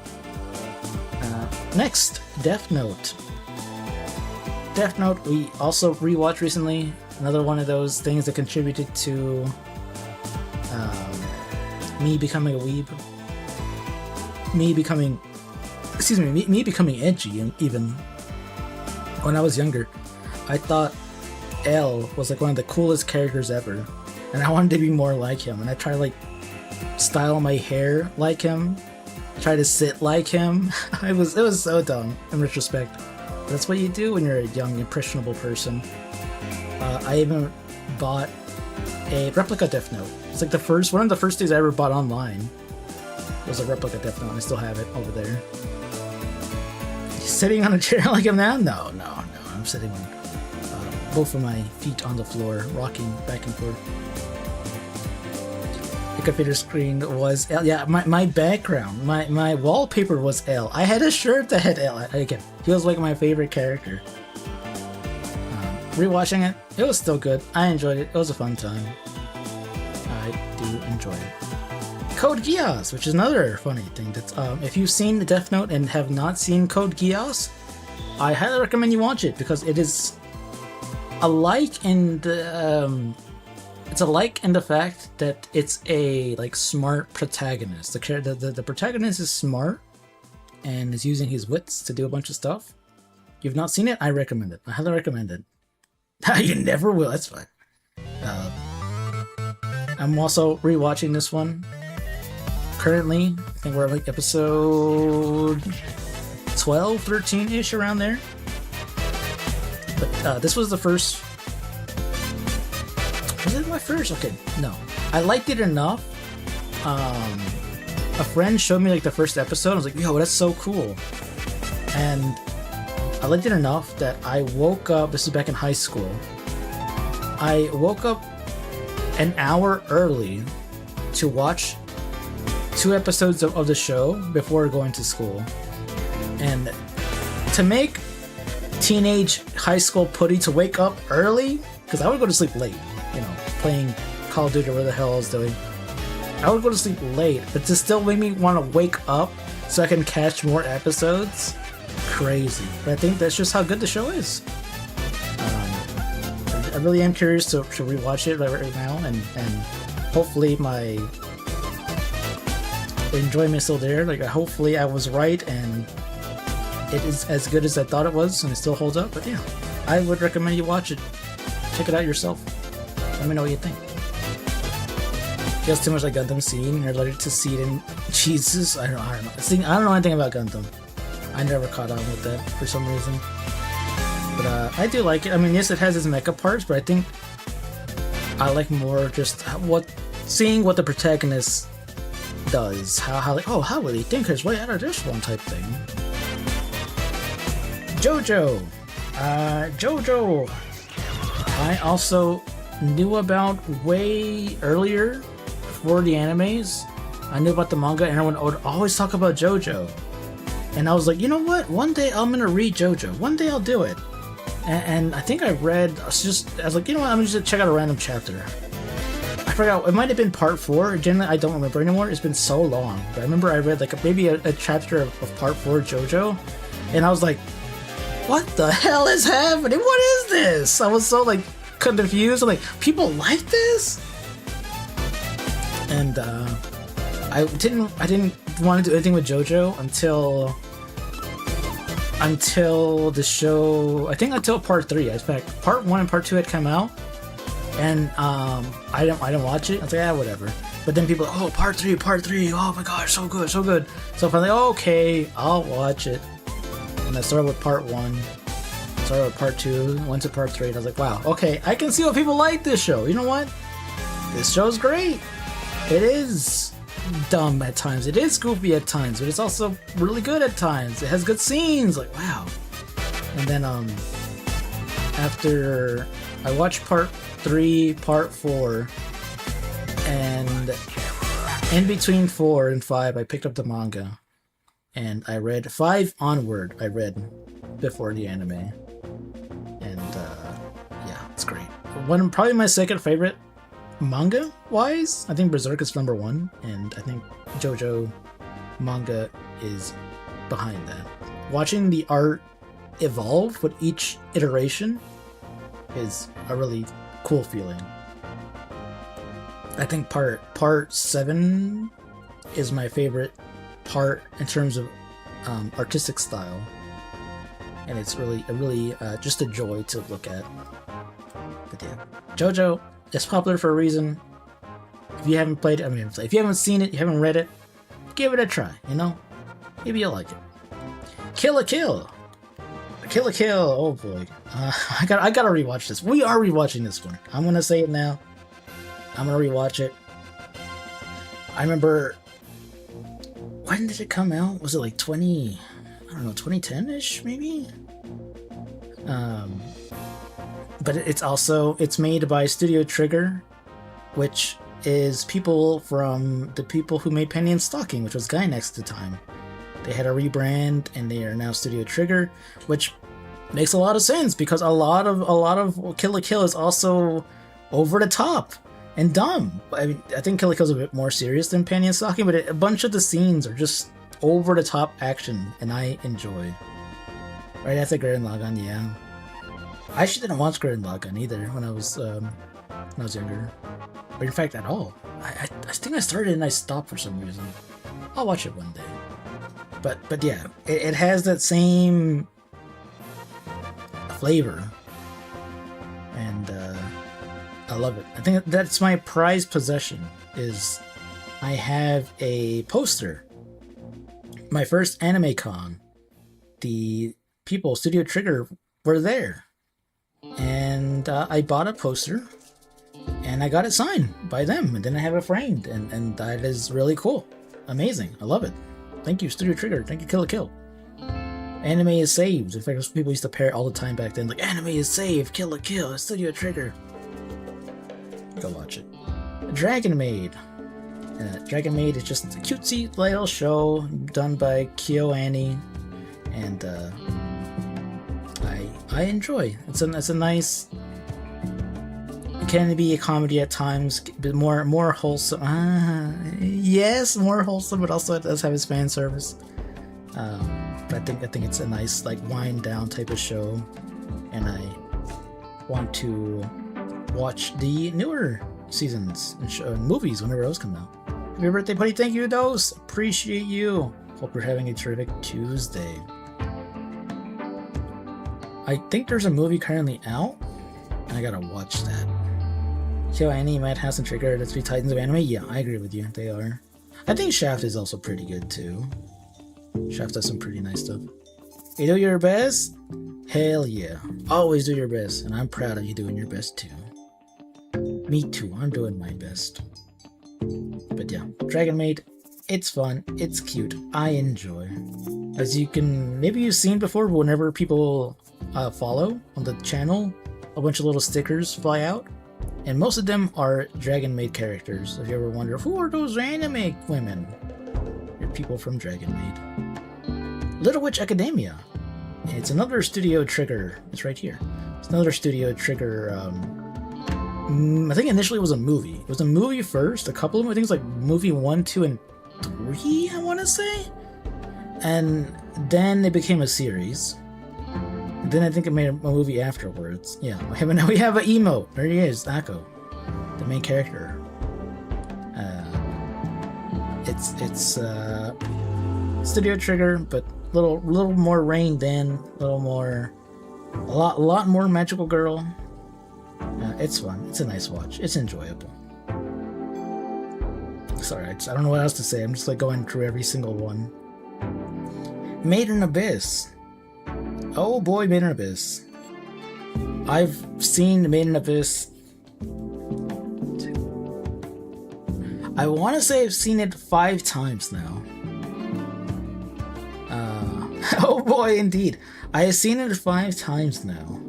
Next, Death Note. Death Note, we also rewatched recently. Another one of those things that contributed to me becoming a weeb. Me becoming edgy. Even when I was younger, I thought L was like one of the coolest characters ever, and I wanted to be more like him. And I tried to like style my hair like him, try to sit like him. It was so dumb in retrospect. That's what you do when you're a young, impressionable person. I even bought a replica Death Note. It's like one of the first things I ever bought online. Was a replica Death Note. I still have it over there. Sitting on a chair like him now? No. I'm sitting on both of my feet on the floor, rocking back and forth. The computer screen was L. Yeah, my background, my wallpaper was L. I had a shirt that had L. Again, he was like my favorite character. Rewatching it, it was still good. I enjoyed it. It was a fun time. I do enjoy it. Code Geass, which is another funny thing. That's if you've seen the Death Note and have not seen Code Geass, I highly recommend you watch it because it is alike in the fact that it's a like smart protagonist. The protagonist is smart and is using his wits to do a bunch of stuff. You've not seen it? I recommend it. I highly recommend it. You never will. That's fine. I'm also rewatching this one. Currently, I think we're like episode 12, 13-ish, around there. But this was the first... Was it my first? Okay, no. I liked it enough. A friend showed me like the first episode. I was like, yo, that's so cool. And I liked it enough that I woke up... This is back in high school. I woke up an hour early to watch 2 episodes of the show before going to school. And to make teenage high school Putty to wake up early, because I would go to sleep late, playing Call of Duty or whatever the hell I was doing. I would go to sleep late, but to still make me want to wake up so I can catch more episodes, crazy. But I think that's just how good the show is. I really am curious to rewatch it right now, and hopefully my enjoyment is still there. Like, hopefully I was right and it is as good as I thought it was and it still holds up. But yeah, I would recommend you watch it. Check it out yourself. Let me know what you think. If you guys too much like Gundam Scene, you're allergic to seed and cheeses. I don't know. See, I don't know anything about Gundam. I never caught on with that for some reason. But I do like it. I mean, yes, it has its mecha parts, but I think I like more just seeing what the protagonist does. How will he think his way out of this one type thing. JoJo. JoJo. I also knew about way earlier, before the animes. I knew about the manga, and everyone would always talk about JoJo. And I was like, you know what? One day I'm gonna read JoJo. One day I'll do it. And I think I was like, you know what? I'm just gonna check out a random chapter. I forgot. It might have been part 4. Generally, I don't remember anymore. It's been so long. But I remember I read like maybe a chapter of part 4 JoJo, and I was like, what the hell is happening? What is this? I was so like confused. I'm like, people like this? And I didn't want to do anything with JoJo until until the show, I think until part 3. In fact, part 1 and part 2 had come out, and I didn't watch it. I was like, yeah, whatever. But then people, oh, part 3, oh my gosh, so good, so good. So I'm like, okay, I'll watch it. And I started with part 1, started with part 2, went to part 3, and I was like, wow, okay, I can see why people like this show. You know what? This show's great. It is dumb at times, it is goofy at times, but it's also really good at times. It has good scenes, like, wow. And then after I watched part 3, part 4, and in between 4 and 5 I picked up the manga, and I read 5 onward. I read before the anime, and yeah, it's great. Probably my second favorite manga wise. I think Berserk is number 1, and I think JoJo manga is behind that. Watching the art evolve with each iteration is a really cool feeling. I think part 7 is my favorite part in terms of artistic style, and it's really just a joy to look at. But yeah, JoJo, it's popular for a reason. If you haven't played it, I mean, if you haven't seen it, you haven't read it, give it a try, you know? Maybe you'll like it. Kill la Kill! Kill la Kill! Oh boy. I gotta rewatch this. We are rewatching this one. I'm gonna say it now. I'm gonna rewatch it. I remember... When did it come out? Was it like 2010-ish, maybe? But it's made by Studio Trigger, which is people from the people who made Penny and Stocking, which was Gainax at the time. They had a rebrand, and they are now Studio Trigger, which makes a lot of sense because a lot of Kill la Kill is also over the top and dumb. I mean, I think Kill la Kill is a bit more serious than Penny and Stocking, but a bunch of the scenes are just over the top action, and I enjoy. Right after Gurren Lagann, yeah. I actually didn't watch Gurren Lagann either when I was younger, or in fact at all. I think I started and I stopped for some reason. I'll watch it one day. But yeah, it has that same flavor, and I love it. I think that's my prized possession. Is I have a poster. My first anime con, the people Studio Trigger were there. And I bought a poster, and I got it signed by them, and then I have it framed, and that is really cool. Amazing. I love it. Thank you, Studio Trigger. Thank you, Kill la Kill. Anime is saved. In fact, people used to pair it all the time back then, like, anime is saved, Kill la Kill, Studio Trigger. Go watch it. Dragon Maid. Dragon Maid is just a cutesy little show done by KyoAni, and I enjoy. It's a nice. It can be a comedy at times, but more wholesome. Yes, more wholesome, but also it does have its fan service. But I think it's a nice like wind down type of show, and I want to watch the newer seasons and movies whenever those come out. Happy birthday, Putty! Thank you, Dose. Appreciate you. Hope you're having a terrific Tuesday. I think there's a movie currently out, and I gotta watch that. KyoAni might have some Trigger. Let's be Titans of Anime. Yeah, I agree with you. They are. I think Shaft is also pretty good too. Shaft does some pretty nice stuff. You do your best? Hell yeah. Always do your best, and I'm proud of you doing your best too. Me too. I'm doing my best. But yeah, Dragon Maid. It's fun. It's cute. I enjoy. As you can, maybe you've seen before, whenever people follow on the channel, a bunch of little stickers fly out, and most of them are Dragon Maid characters. If you ever wonder, who are those anime women? They're people from Dragon Maid. Little Witch Academia. It's another Studio Trigger. It's right here. It's another Studio Trigger. I think initially it was a movie. It was a movie first. A couple of them. I think it's like movie 1, 2, and 3. I want to say. And then it became a series. Then I think it made a movie afterwards. Yeah, we have an emote. There he is, Ako, the main character. It's Studio Trigger, but little more reined in, a lot more magical girl. It's fun. It's a nice watch. It's enjoyable. Sorry, I don't know what else to say. I'm just like going through every single one. Made in Abyss. Oh boy, Made in Abyss. I've seen Made in Abyss. I want to say I've seen it 5 times now. Oh boy, indeed. I have seen it 5 times now.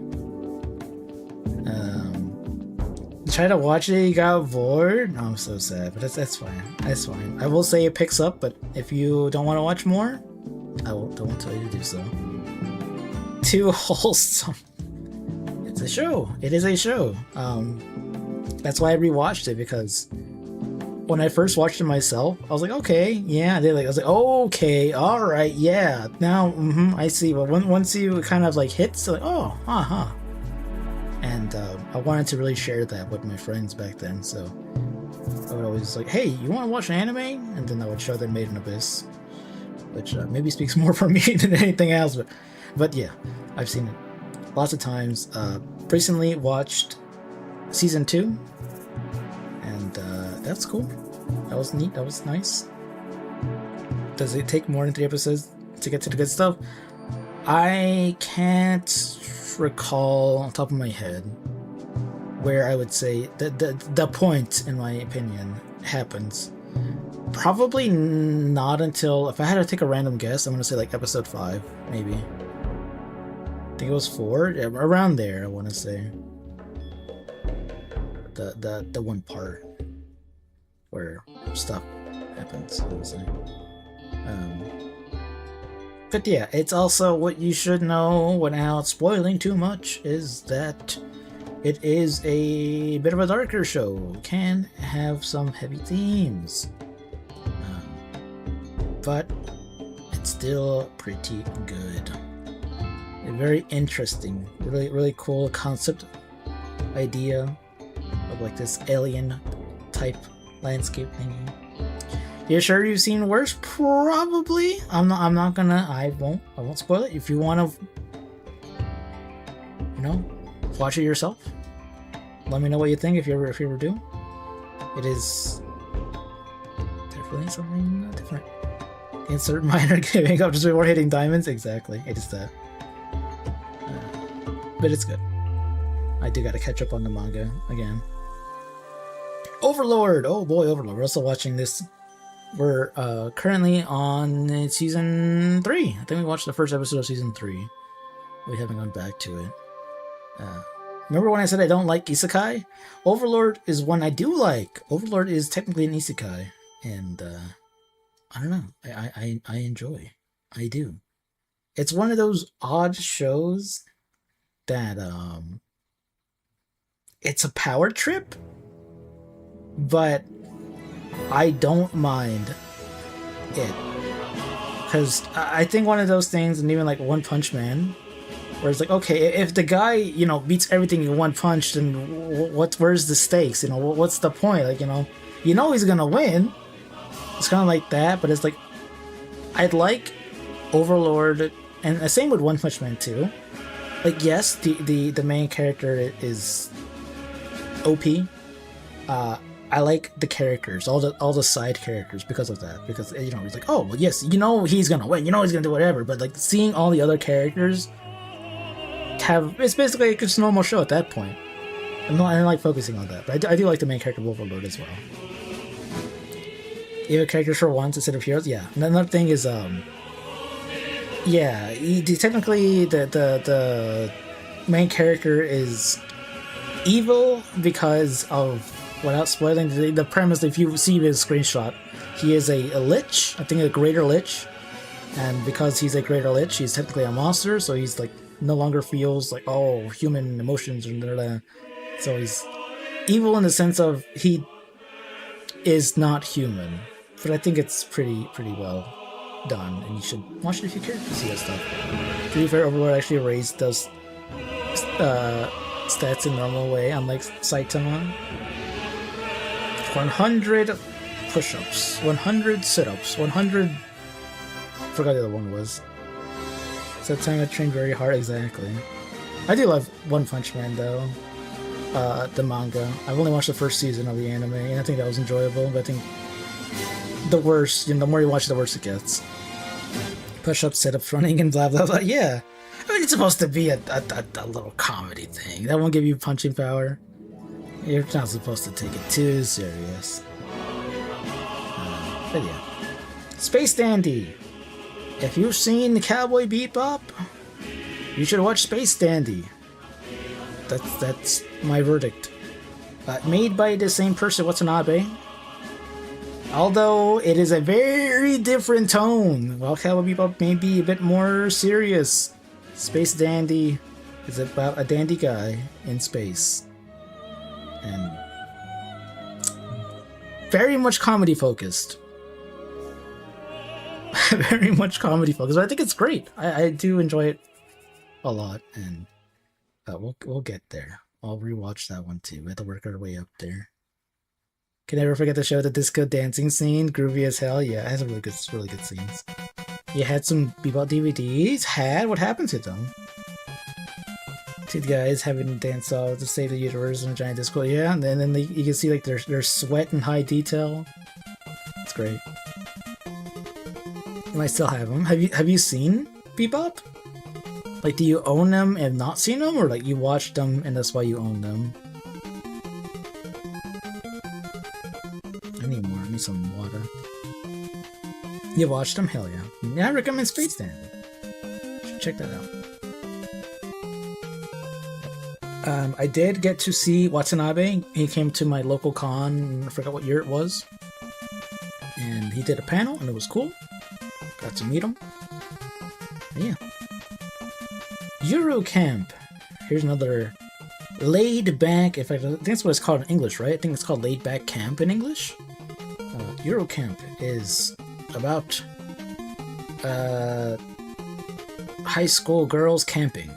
Try to watch it, you got bored? Oh, I'm so sad, but that's fine. That's fine. I will say it picks up, but if you don't want to watch more, I won't tell you to do so. Too wholesome. It's a show. It is a show. That's why I rewatched it, because when I first watched it myself, I was like, okay, yeah. I was like, okay, all right, yeah. Now, I see. But once you kind of like hits, like, oh, and I wanted to really share that with my friends back then, so I would always like, hey, you want to watch an anime? And then I would show them Made in Abyss, which maybe speaks more for me than anything else, but yeah, I've seen it lots of times. Recently watched season 2, and that's cool. That was neat. That was nice. Does it take more than 3 episodes to get to the good stuff? I can't recall on top of my head where I would say the point, in my opinion, happens. Probably not until, if I had to take a random guess, I'm gonna say like episode 5, maybe. I think it was 4, yeah, around there. I want to say the one part where stuff happens, I would say. But yeah, it's also what you should know without spoiling too much is that it is a bit of a darker show. Can have some heavy themes, but it's still pretty good. A very interesting, really cool concept idea of like this alien type landscape thingy. You sure you've seen worse? Probably. I won't spoil it. If you want to, watch it yourself. Let me know what you think if you ever do. It is definitely something different. Insert minor giving up just before hitting diamonds. Exactly. It is that. But it's good. I do gotta catch up on the manga again. Overlord! Oh boy, Overlord. We're also watching this. We're currently on season 3. I think we watched the first episode of season 3. We haven't gone back to it. Remember when I said I don't like isekai? Overlord is one I do like. Overlord is technically an isekai. And I don't know. I enjoy. I do. It's one of those odd shows that it's a power trip, but I don't mind it, because I think one of those things, and even like One Punch Man, where it's like, okay, if the guy beats everything in one punch, then where's the stakes? What's the point? Like he's gonna win. It's kind of like that, but it's like I'd like Overlord, and the same with One Punch Man too. Like, yes, the main character is OP. I like the characters, all the side characters, because of that. Because he's like, oh well, yes, he's gonna win, he's gonna do whatever. But like seeing all the other characters it's basically like a normal show at that point. I don't like focusing on that, but I do like the main character of Overlord as well. You have characters for once instead of heroes, yeah. And another thing is technically the main character is evil because of, without spoiling the premise, if you see his screenshot, he is a lich, I think a greater lich, and because he's a greater lich, he's technically a monster, so he's like no longer feels like human emotions and blah, blah. So he's evil in the sense of he is not human, but I think it's pretty well done, and you should watch it if you care to see that stuff. To be fair, Overlord actually raised those stats in normal way, unlike Saitama. 100 push-ups, 100 sit-ups, 100... forgot the other one was. So that time I trained very hard, exactly. I do love One Punch Man though. The manga. I've only watched the first season of the anime, and I think that was enjoyable, but I think the worse, the more you watch, the worse it gets. Push-ups, sit-ups, running, and blah blah blah. Yeah. I mean, it's supposed to be a little comedy thing. That won't give you punching power. You're not supposed to take it too serious. But yeah. Space Dandy! If you've seen the Cowboy Bebop, you should watch Space Dandy. That's my verdict. Made by the same person, Watanabe. Although it is a very different tone. While Cowboy Bebop may be a bit more serious, Space Dandy is about a dandy guy in space. And very much comedy focused. Very much comedy focused. But I think it's great. I do enjoy it a lot, and we'll get there. I'll rewatch that one too. We have to work our way up there. Can never forget to show the disco dancing scene. Groovy as hell. Yeah, it has really good scenes. You had some Bebop DVDs. What happened to them? Two guys having a dance off to save the universe in a giant disco. Yeah, and then you can see like their sweat in high detail. It's great. And I still have them. Have you seen Bebop? Like, do you own them and not seen them, or like you watched them and that's why you own them? I need more. I need some water. You watched them? Hell yeah. Yeah, I recommend Space Dandy. Should check that out. I did get to see Watanabe. He came to my local con. I forgot what year it was. And he did a panel, and it was cool. Got to meet him. Yeah. Eurocamp. Here's another laid back. In fact, I think that's what it's called in English, right? I think it's called laid back camp in English. Eurocamp is about high school girls camping,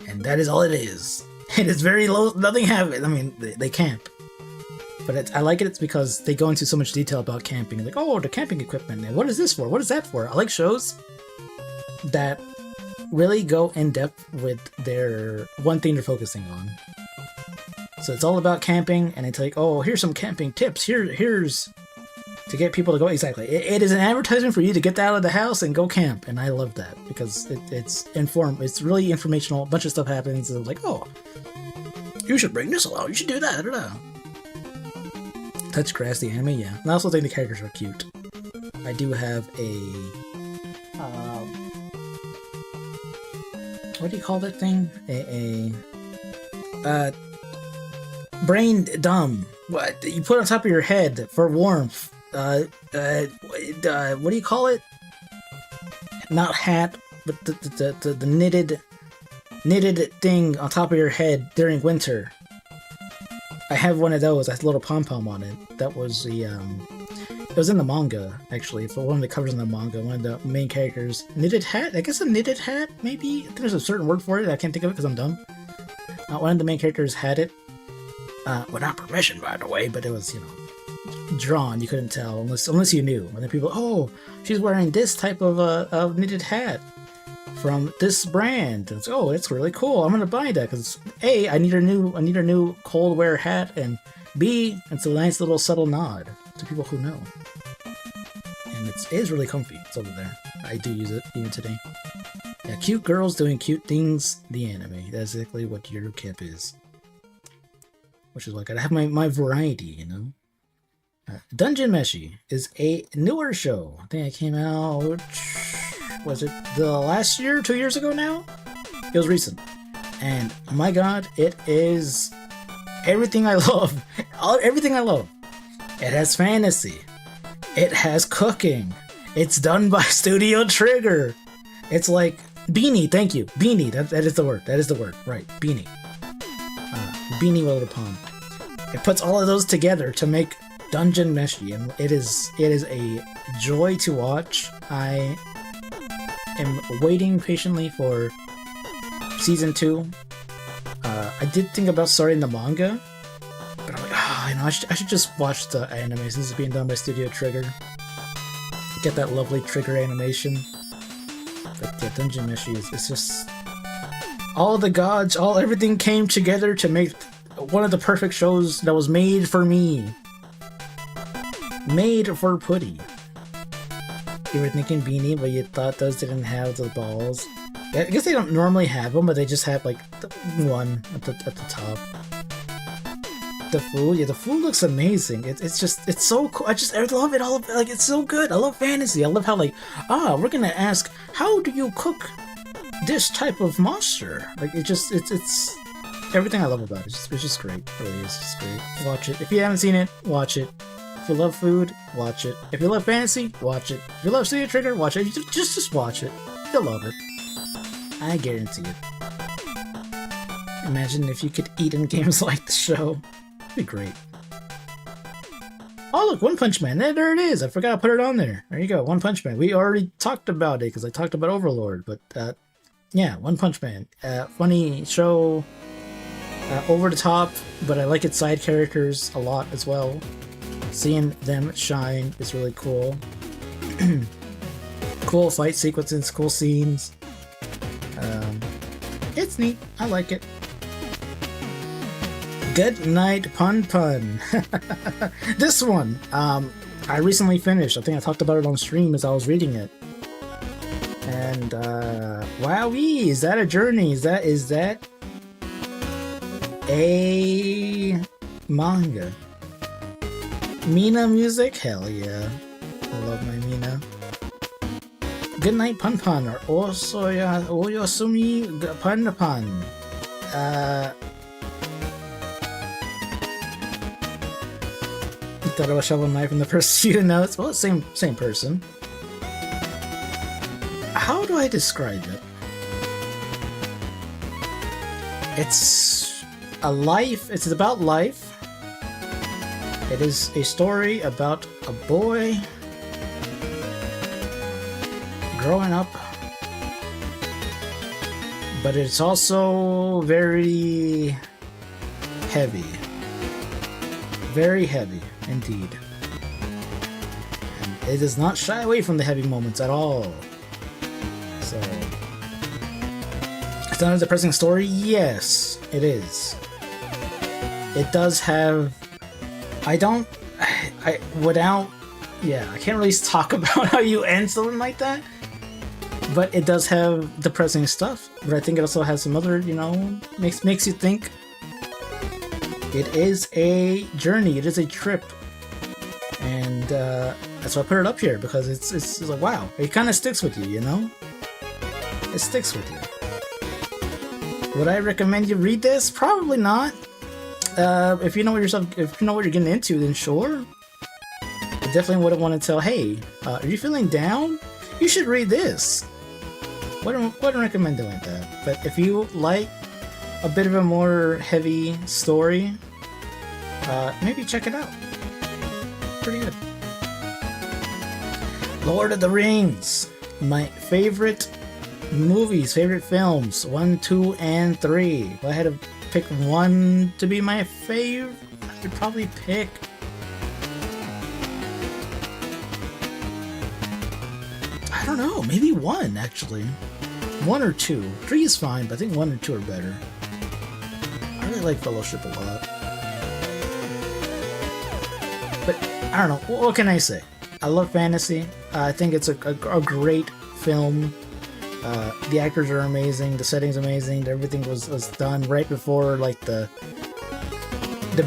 and that is all it is. It is very low. Nothing happens. I mean, they camp, but I like it. It's because they go into so much detail about camping. Like, oh, the camping equipment, and what is this for? What is that for? I like shows that really go in depth with their one thing they're focusing on. So it's all about camping, and it's like, oh, here's some camping tips. Here's to get people to go. Exactly. It is an advertisement for you to get out of the house and go camp, and I love that because it's it's really informational. A bunch of stuff happens, and like, oh, you should bring this along. You should do that. I don't know. Touch grass, the anime, yeah. And I also think the characters are cute. I do have a what do you call that thing? Brain dumb. What you put on top of your head for warmth? What do you call it? Not hat, but the knitted thing on top of your head during winter. I have one of those. That's a little pom pom on it. That was the it was in the manga actually. For one of the covers in the manga, one of the main characters knitted hat. I guess a knitted hat, maybe. I think there's a certain word for it. I can't think of it because I'm dumb. One of the main characters had it. Without permission, by the way, but it was, drawn. You couldn't tell unless you knew. And then people, oh, she's wearing this type of knitted hat from this brand. And it's, oh, it's really cool. I'm gonna buy that because A, I need a new cold wear hat, and B, it's a nice little subtle nod to people who know. And it is really comfy. It's over there. I do use it even today. Yeah, cute girls doing cute things. The anime. That's exactly what Eurocamp is. Which is why I gotta have my variety, Dungeon Meshi is a newer show. I think it came out, was it the last year, 2 years ago now? It was recent. And oh my god, it is everything I love. Everything I love. It has fantasy. It has cooking. It's done by Studio Trigger. It's like Beanie, thank you. Beanie, that is the word. That is the word. Right, Beanie. Beanie with a palm. It puts all of those together to make Dungeon Meshi, and it is a joy to watch. I am waiting patiently for season 2. I did think about starting the manga, but I'm like, I should just watch the anime since it's being done by Studio Trigger. Get that lovely Trigger animation. But yeah, Dungeon Meshi it's just all the gods, everything came together to make one of the perfect shows that was made for me. Made for Putty. You were thinking Beanie, but you thought those didn't have the balls. I guess they don't normally have them, but they just have like the one at the top. The food, yeah, the food looks amazing. It's so cool. I love it all. Like, it's so good. I love fantasy. I love how like, we're gonna ask, how do you cook this type of monster? Like, it's everything I love about it. It's just great. It really is just great. Watch it. If you haven't seen it, watch it. If you love food, watch it. If you love fantasy, watch it. If you love Studio Trigger, watch it. Just watch it. You'll love it. I guarantee it. Imagine if you could eat in games like the show. It'd be great. Oh look, One Punch Man. There it is. I forgot to put it on there. There you go, One Punch Man. We already talked about it because I talked about Overlord. But yeah, One Punch Man. Funny show. Over the top, but I like its side characters a lot as well. Seeing them shine is really cool. Cool fight sequences, cool scenes. It's neat. I like it. Good night, Pun Pun. This one, I recently finished. I think I talked about it on stream as I was reading it. And wowee, is that a journey? Is that a manga? Mina music? Hell yeah. I love my Mina. Good night, Pun Pun, or Oyasumi Pun Pun. You thought I was Shovel Knight from the first few notes? Well, same person. How do I describe it? It's a life. It's about life. It is a story about a boy growing up, but it's also very heavy. Very heavy, indeed. And it does not shy away from the heavy moments at all. So, it's not a depressing story? Yes, it is. It does have... I can't really talk about how you end something like that. But it does have depressing stuff. But I think it also has some other, makes you think. It is a journey. It is a trip. And that's why I put it up here. Because it's like, wow. It kind of sticks with you, It sticks with you. Would I recommend you read this? Probably not. If you know what you're getting into, then sure. I definitely wouldn't want to tell, hey, are you feeling down? You should read this. Wouldn't recommend doing that. But if you like a bit of a more heavy story, maybe check it out. Pretty good. Lord of the Rings. My favorite movies, favorite films. 1, 2, and 3. If I had to pick one to be my favorite, I could probably pick... I don't know, maybe 1 actually. 1 or 2. 3 is fine, but I think 1 or 2 are better. I really like Fellowship a lot. But, I don't know, what can I say? I love fantasy. I think it's a great film. The actors are amazing, the setting's amazing, everything was done right before like the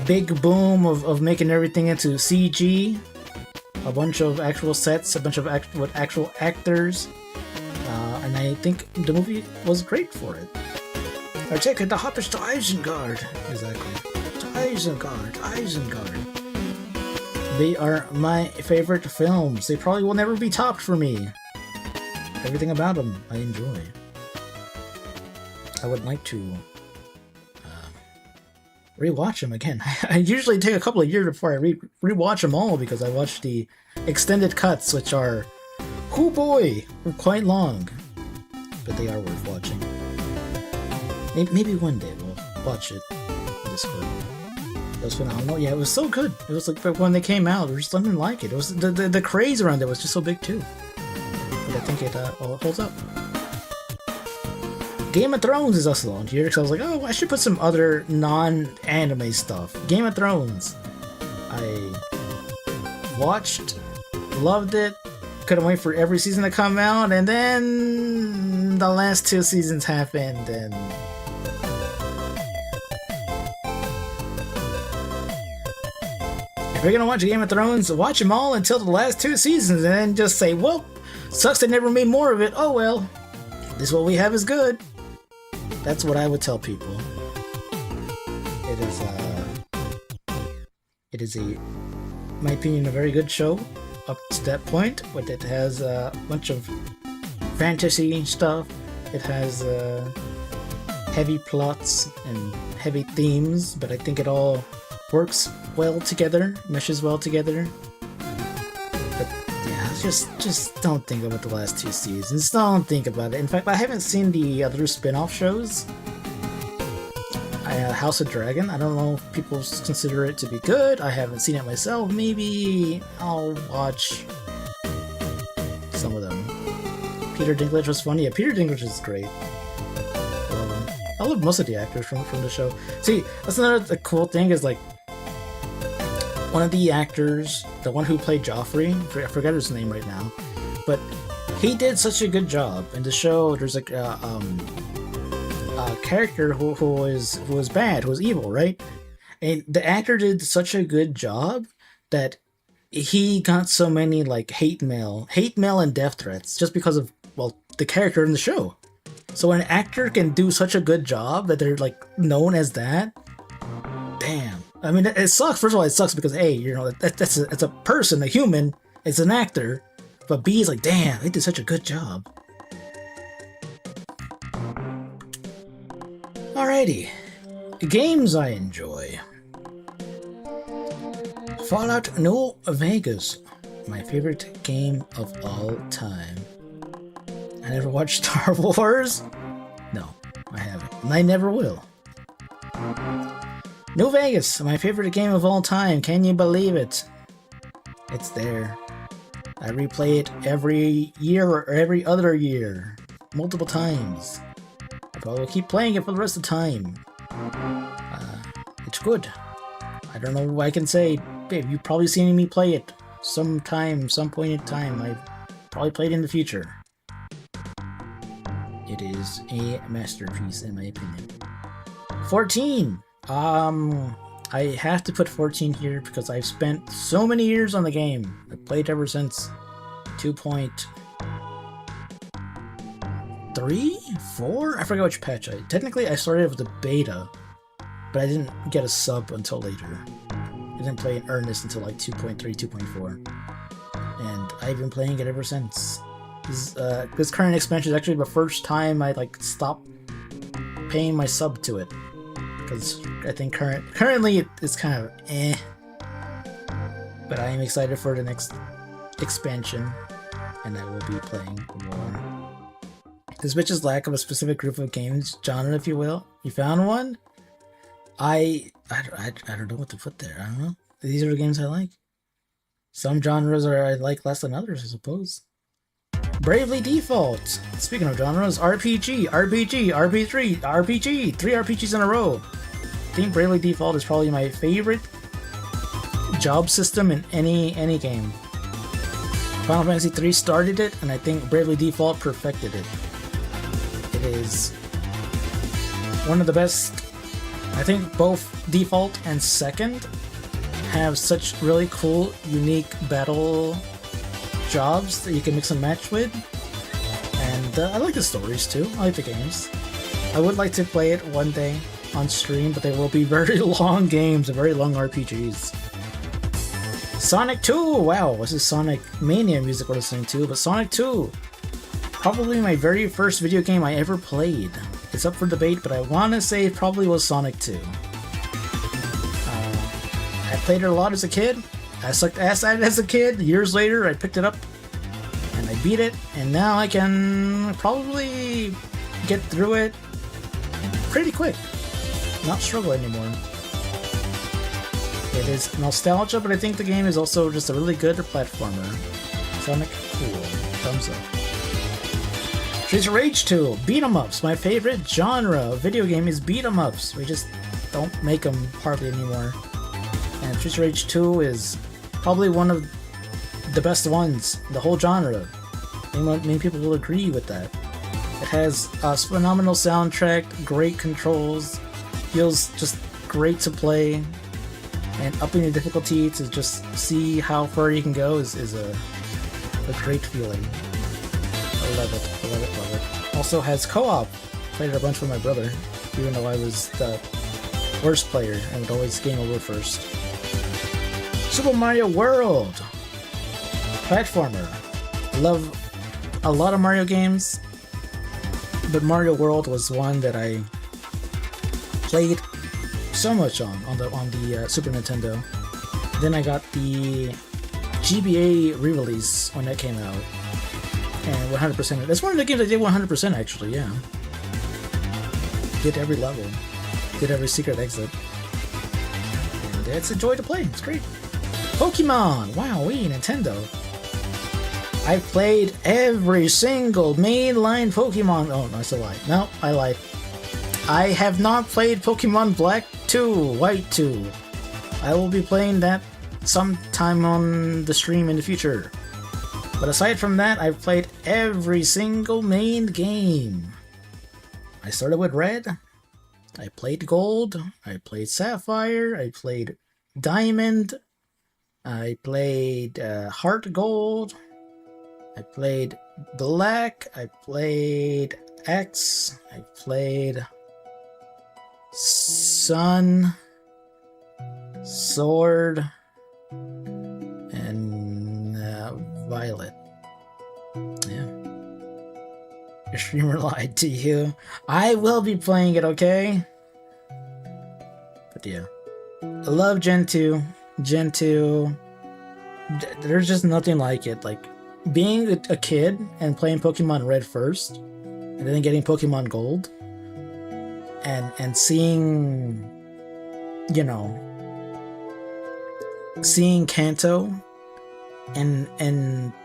big boom of making everything into CG. A bunch of actual sets, a bunch of actual actors, and I think the movie was great for it. I take it the hoppers to Isengard. Exactly. To Isengard. They are my favorite films. They probably will never be topped for me. Everything about them I enjoy. I would like to rewatch them again. I usually take a couple of years before I rewatch them all because I watch the extended cuts, which are, oh boy, quite long. But they are worth watching. Maybe one day we'll watch it on Discord. It was phenomenal. Yeah, it was so good. It was like when they came out, there was something like it. It was the craze around it was just so big too. But I think it all holds up. Game of Thrones is also on here because I was like, oh, I should put some other non-anime stuff. Game of Thrones. I watched, loved it, couldn't wait for every season to come out, and then the last 2 seasons happened, and if you're gonna watch Game of Thrones, watch them all until the last 2 seasons, and then just say, well, sucks they never made more of it. Oh well, this what we have is good. That's what I would tell people. It is in my opinion, a very good show up to that point. But it has a bunch of fantasy stuff. It has heavy plots and heavy themes, but I think it all works well together, meshes well together. But yeah, just don't think about the last 2 seasons. Don't think about it. In fact, I haven't seen the other spin-off shows. House of Dragon, I don't know if people consider it to be good. I haven't seen it myself. Maybe I'll watch some of them. Peter Dinklage was funny. Yeah, Peter Dinklage is great. I love most of the actors from the show. See, that's another cool thing is like one of the actors, the one who played Joffrey, I forget his name right now, but he did such a good job in the show. There's like a character who was bad, who was evil, right? And the actor did such a good job that he got so many like hate mail and death threats just because of, well, the character in the show. So when an actor can do such a good job that they're like known as that, damn. I mean, it sucks. First of all, it sucks because A, you know, it's a person, a human, it's an actor. But B is like, damn, they did such a good job. Alrighty, games I enjoy. Fallout New Vegas, my favorite game of all time. I never watched Star Wars. No, I haven't, and I never will. New Vegas, my favorite game of all time. Can you believe it? It's there. I replay it every year or every other year, multiple times. I probably will keep playing it for the rest of the time. It's good. I don't know what I can say. Babe, you've probably seen me play it sometime, some point in time. I've probably played it in the future. It is a masterpiece in my opinion. 14! I have to put 14 here because I've spent so many years on the game. I played ever since 2.3? 4? I forget which patch. Technically I started with the beta, but I didn't get a sub until later. I didn't play in earnest until like 2.3, 2.4. And I've been playing it ever since. This current expansion is actually the first time I like stopped paying my sub to it. Because I think currently it's kind of eh. But I am excited for the next expansion, and I will be playing more. This bitch's lack of a specific group of games genre, if you will. You found one? I don't know what to put there. I don't know. These are the games I like. Some genres I like less than others, I suppose. Bravely Default. Speaking of genres, RPG, RPG, RPG, RPG. 3 RPGs in a row. I think Bravely Default is probably my favorite job system in any game. Final Fantasy 3 started it, and I think Bravely Default perfected it. It is one of the best. I think both Default and Second have such really cool, unique battle jobs that you can mix and match with, and I like the stories too. I like the games. I would like to play it one day on stream, but they will be very long games and very long RPGs. Sonic 2! Wow, this is Sonic Mania music we're listening to, but Sonic 2! Probably my very first video game I ever played. It's up for debate, but I want to say it probably was Sonic 2. I played it a lot as a kid. I sucked ass at it as a kid. Years later, I picked it up and I beat it, and now I can probably get through it pretty quick. Not struggle anymore. It is nostalgia, but I think the game is also just a really good platformer. Sonic, cool. Thumbs up. Streets of Rage 2, beat 'em ups. My favorite genre of video game is beat 'em ups. We just don't make them hardly anymore. And Streets of Rage 2 is probably one of the best ones in the whole genre. Many people will agree with that. It has a phenomenal soundtrack, great controls, feels just great to play, and upping the difficulty to just see how far you can go is a great feeling. I love it, I love it, love it. Also has co-op. Played it a bunch with my brother, even though I was the worst player and would always game over first. Super Mario World! Platformer. Love a lot of Mario games, but Mario World was one that I played so much on the Super Nintendo. Then I got the GBA re-release when that came out, and 100%. That's one of the games I did 100% actually. Yeah, did every level, did every secret exit, and it's a joy to play. It's great. Pokemon. Wowee, Nintendo. I've played every single mainline Pokemon. Oh, no, that's a lie. No, I lied. I have not played Pokemon Black 2, White 2. I will be playing that sometime on the stream in the future. But aside from that, I've played every single main game. I started with Red. I played Gold. I played Sapphire. I played Diamond. I played Heart Gold. I played Black, I played X, I played Sun, Sword, and Violet. Yeah. Your streamer lied to you. I will be playing it, okay? But yeah. I love Gen 2. Gen 2. There's just nothing like it. Like, being a kid and playing Pokemon Red first, and then getting Pokemon Gold, and seeing, you know, seeing Kanto and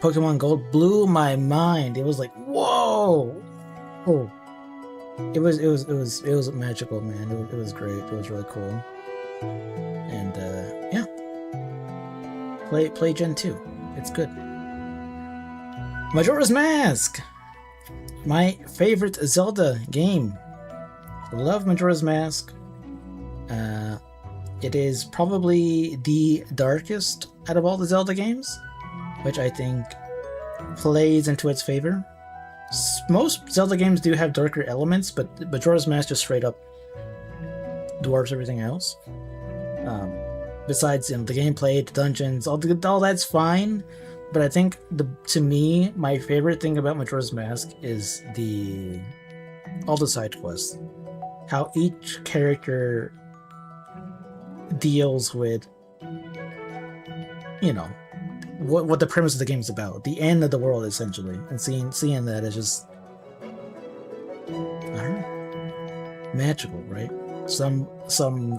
Pokemon Gold blew my mind. It was like, whoa, oh, it was magical, man. It was great. It was really cool, and yeah, play Gen 2. It's good. Majora's Mask! My favorite Zelda game. I love Majora's Mask. It is probably the darkest out of all the Zelda games, which I think plays into its favor. Most Zelda games do have darker elements, but Majora's Mask just straight up dwarfs everything else. Besides, you know, the gameplay, the dungeons, all that's fine. But I think, to me, my favorite thing about Majora's Mask is all the side quests. How each character deals with, you know, what the premise of the game is about. The end of the world, essentially. And seeing that is just, I don't know, magical, right? Some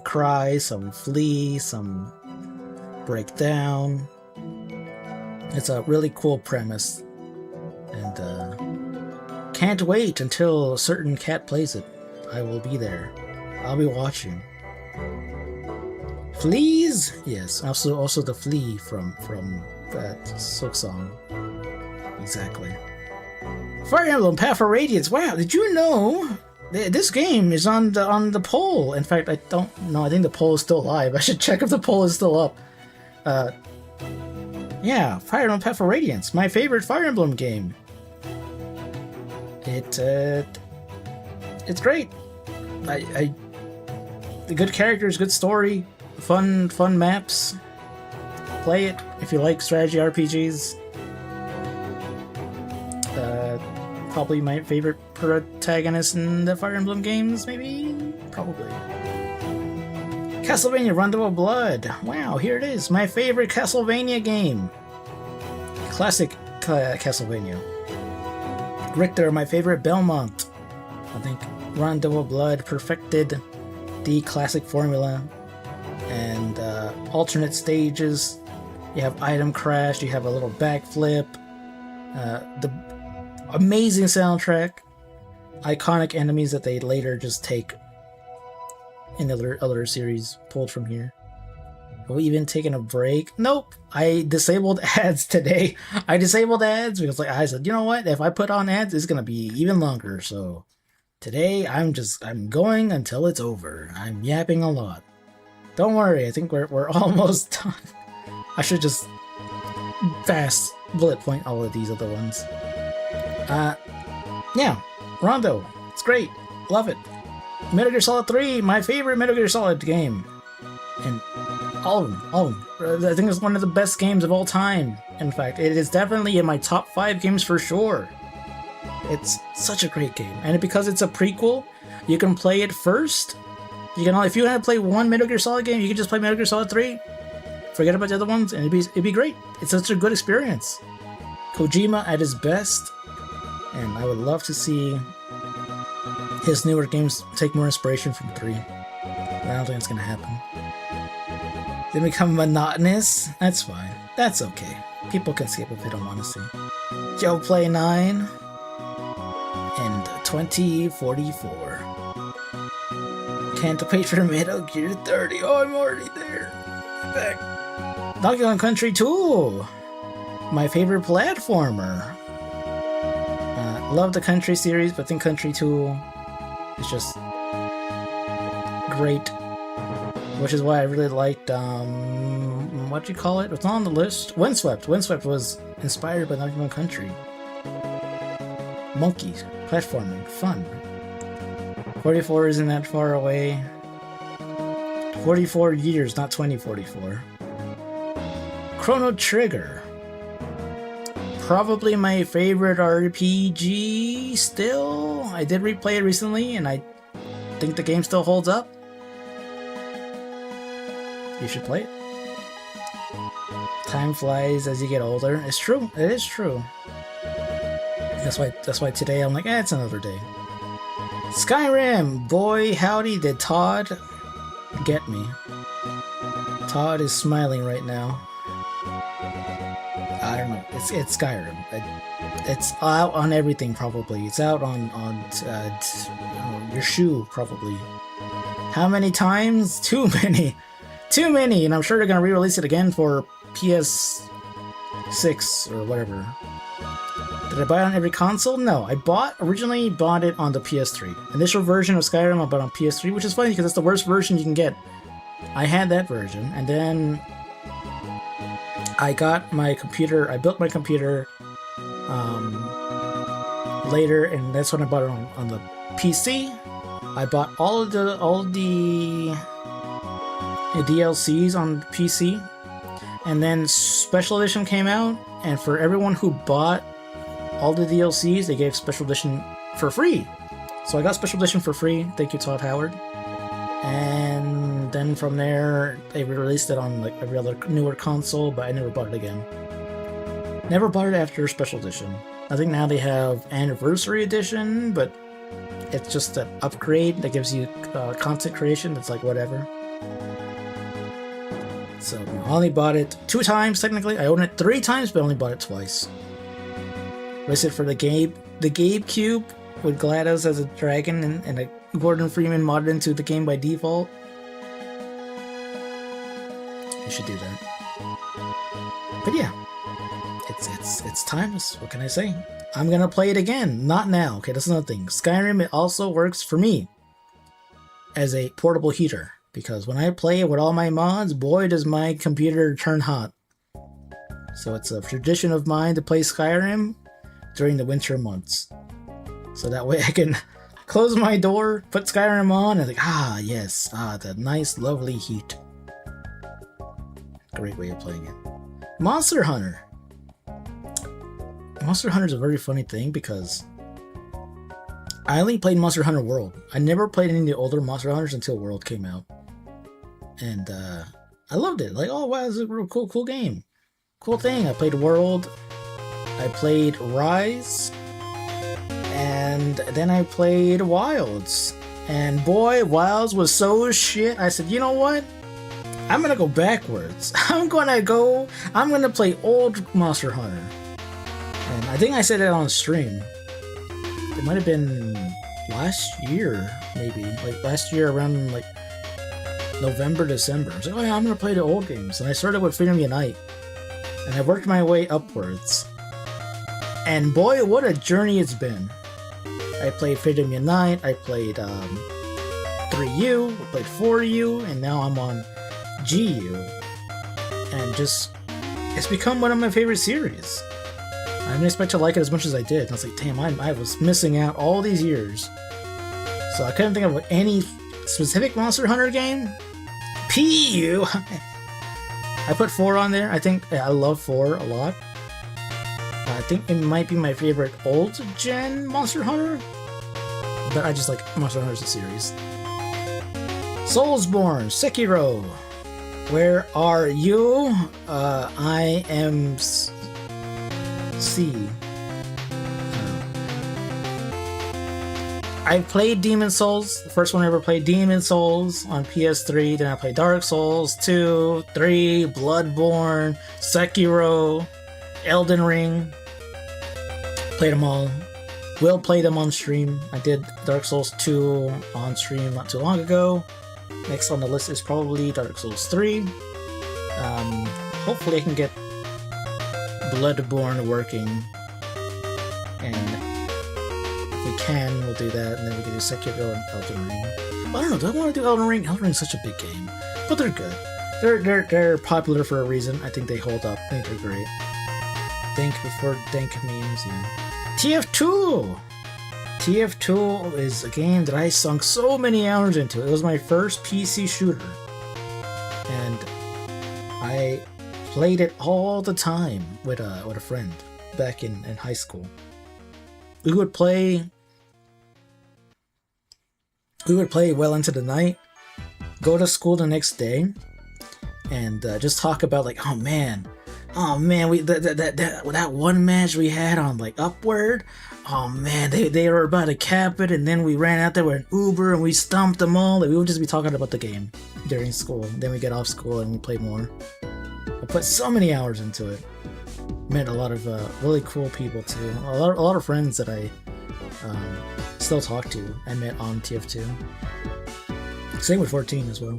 cry, some flee, some break down. It's a really cool premise, and can't wait until a certain cat plays it. I will be there. I'll be watching. Fleas? Yes, also the flea from that Silk Song. Exactly. Fire Emblem Path of Radiance. Wow, did you know this game is on the poll? In fact, I don't know. I think the poll is still live. I should check if the poll is still up. Yeah, Fire Emblem Path of Radiance, my favorite Fire Emblem game. It's great. The good characters, good story, fun maps. Play it if you like strategy RPGs. Probably my favorite protagonist in the Fire Emblem games, maybe? Probably. Castlevania Rondo of Blood. Wow, here it is. My favorite Castlevania game. Classic Castlevania. Richter, my favorite Belmont. I think Rondo of Blood perfected the classic formula. And alternate stages. You have item crash, you have a little backflip. Amazing soundtrack. Iconic enemies that they later just take in other series pulled from here. Are we even taking a break? Nope. I disabled ads today. I disabled ads because like I said, you know what? If I put on ads, it's gonna be even longer. So today I'm going until it's over. I'm yapping a lot. Don't worry. I think we're almost done. I should just fast bullet point all of these other ones. Yeah, Rondo. It's great. Love it. Metal Gear Solid 3, my favorite Metal Gear Solid game. And all of them. I think it's one of the best games of all time. In fact, it is definitely in my top 5 games for sure. It's such a great game. And because it's a prequel, you can play it first. You can, if you want to play one Metal Gear Solid game, you can just play Metal Gear Solid 3. Forget about the other ones, and it'd be great. It's such a good experience. Kojima at his best. And I would love to see his newer games take more inspiration from 3. But I don't think it's gonna happen. They become monotonous? That's fine. That's okay. People can skip if they don't want to see. Joe Play 9 and 2044. Can't wait for Metal Gear 30. Oh, I'm already there. I'm back. Donkey Kong Country 2. My favorite platformer. Love the Country series, but I think Country 2 is just great. Which is why I really liked, what do you call it? It's not on the list. Windswept. Windswept was inspired by Donkey Kong Country. Monkeys. Platforming. Fun. 44 isn't that far away. 44 years, not 2044. Chrono Trigger. Probably my favorite RPG still. I did replay it recently, and I think the game still holds up. You should play it. Time flies as you get older. It's true. It is true. That's why today I'm like, it's another day. Skyrim. Boy, howdy did Todd get me. Todd is smiling right now. I don't know. It's Skyrim. It's out on everything probably. It's out on your shoe probably. How many times? Too many. Too many, and I'm sure they're gonna re-release it again for PS6 or whatever. Did I buy it on every console? No, I originally bought it on the PS3. Initial version of Skyrim I bought on PS3, which is funny because it's the worst version you can get. I had that version, and then I got my computer. I built my computer later, and that's when I bought it on the PC. I bought all the DLCs on PC, and then Special Edition came out, and for everyone who bought all the DLCs, they gave Special Edition for free. So I got Special Edition for free. Thank you, Todd Howard. And then from there, they released it on like every other newer console, but I never bought it again. Never bought it after Special Edition. I think now they have Anniversary Edition, but it's just an upgrade that gives you content creation that's like whatever. So I only bought it 2 times technically. I own it 3 times, but I only bought it twice. Was it for the GameCube with GLaDOS as a dragon and a Gordon Freeman modded into the game by default? You should do that. But yeah, it's timeless. What can I say? I'm gonna play it again. Not now. Okay, that's another thing. Skyrim, it also works for me as a portable heater. Because when I play it with all my mods, boy does my computer turn hot. So it's a tradition of mine to play Skyrim during the winter months. So that way I can close my door, put Skyrim on, and yes, that nice lovely heat. Great way of playing it. Monster Hunter. Monster Hunter is a very funny thing because I only played Monster Hunter World. I never played any of the older Monster Hunters until World came out. And I loved it. Like, oh wow, this is a real cool game. Cool thing. I played World. I played Rise. And then I played Wilds. And boy, Wilds was so shit. I said, you know what? I'm gonna go backwards. I'm gonna play old Monster Hunter. And I think I said it on stream. it might have been last year, maybe. Like last year around like November, December. I was like, oh yeah, I'm gonna play the old games. And I started with Freedom Unite. And I worked my way upwards. And boy, what a journey it's been. I played Freedom Unite, I played 3U, I played 4U, and now I'm on GU. And just, it's become one of my favorite series. I didn't expect to like it as much as I did. I was like, damn, I was missing out all these years. So I couldn't think of any specific Monster Hunter game. PU! I put 4 on there. I think I love 4 a lot. I think it might be my favorite old-gen Monster Hunter. But I just like Monster Hunter as a series. Soulsborne, Sekiro. Where are you? I am... C. I played Demon Souls. The first one I ever played, Demon Souls on PS3. Then I played Dark Souls 2, 3, Bloodborne, Sekiro, Elden Ring. Played them all. Will play them on stream. I did Dark Souls 2 on stream not too long ago. Next on the list is probably Dark Souls 3. Hopefully I can get Bloodborne working, and if we can, we'll do that, and then we can do Sekiro and Elden Ring. I don't know, do I want to do Elden Ring? Elden Ring's such a big game, but they're good. They're popular for a reason. I think they hold up. I think they're great. Think before dank memes, yeah. TF2! TF2 is a game that I sunk so many hours into. It was my first PC shooter, and I played it all the time with a friend back in high school. We would play well into the night, go to school the next day, and just talk about like, oh man, we that one match we had on like Upward. Oh man, they were about to cap it, and then we ran out there with an Uber and we stomped them all. Like, we would just be talking about the game during school. Then we get off school and we play more. I put so many hours into it. Met a lot of really cool people too. A lot of friends that I still talk to. I met on TF2. Same with 14 as well.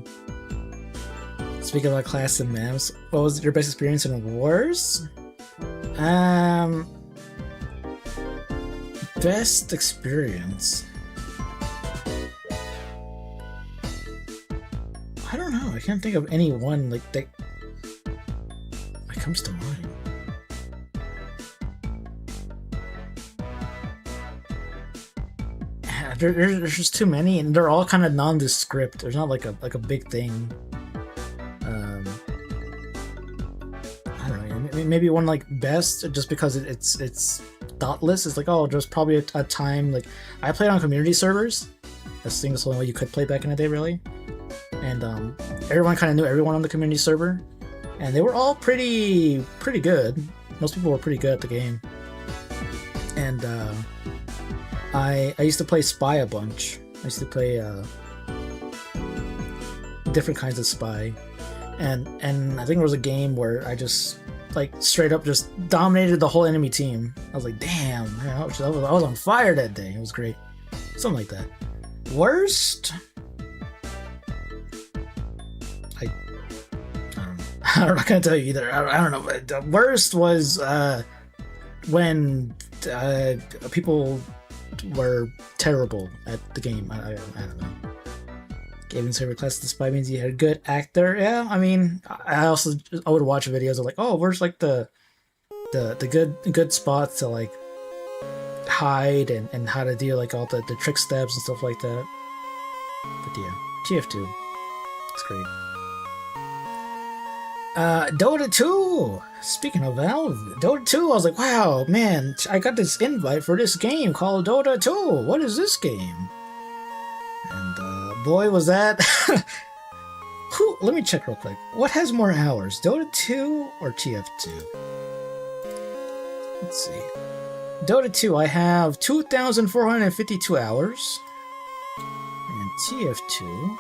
Speaking about class and maps, what was your best experience in Wars? Best experience. I don't know. I can't think of any one like that comes to mind. There's just too many, and they're all kind of nondescript. There's not like a big thing. I don't know. Maybe one like best, just because it's thoughtless. It's like, oh, there's probably a time like I played on community servers. That's the only way you could play back in the day, really. And everyone kind of knew everyone on the community server. And they were all pretty good. Most people were pretty good at the game. And I used to play Spy a bunch. I used to play different kinds of Spy. And I think there was a game where I just like straight up just dominated the whole enemy team. I was like, damn, man, I was on fire that day. It was great. Something like that. Worst? I'm not gonna tell you either. I don't know. But the worst was when people were terrible at the game. I don't know. Gaming server class the Spy means you had a good actor. Yeah, I mean, I would watch videos of like, oh, where's like the good spots to like hide and how to do like all the trick steps and stuff like that. But yeah, TF2, it's great. Dota 2! Speaking of Valve, Dota 2, I was like, wow, man, I got this invite for this game called Dota 2. What is this game? And boy, was that... Let me check real quick. What has more hours, Dota 2 or TF2? Let's see. Dota 2, I have 2,452 hours. And TF2...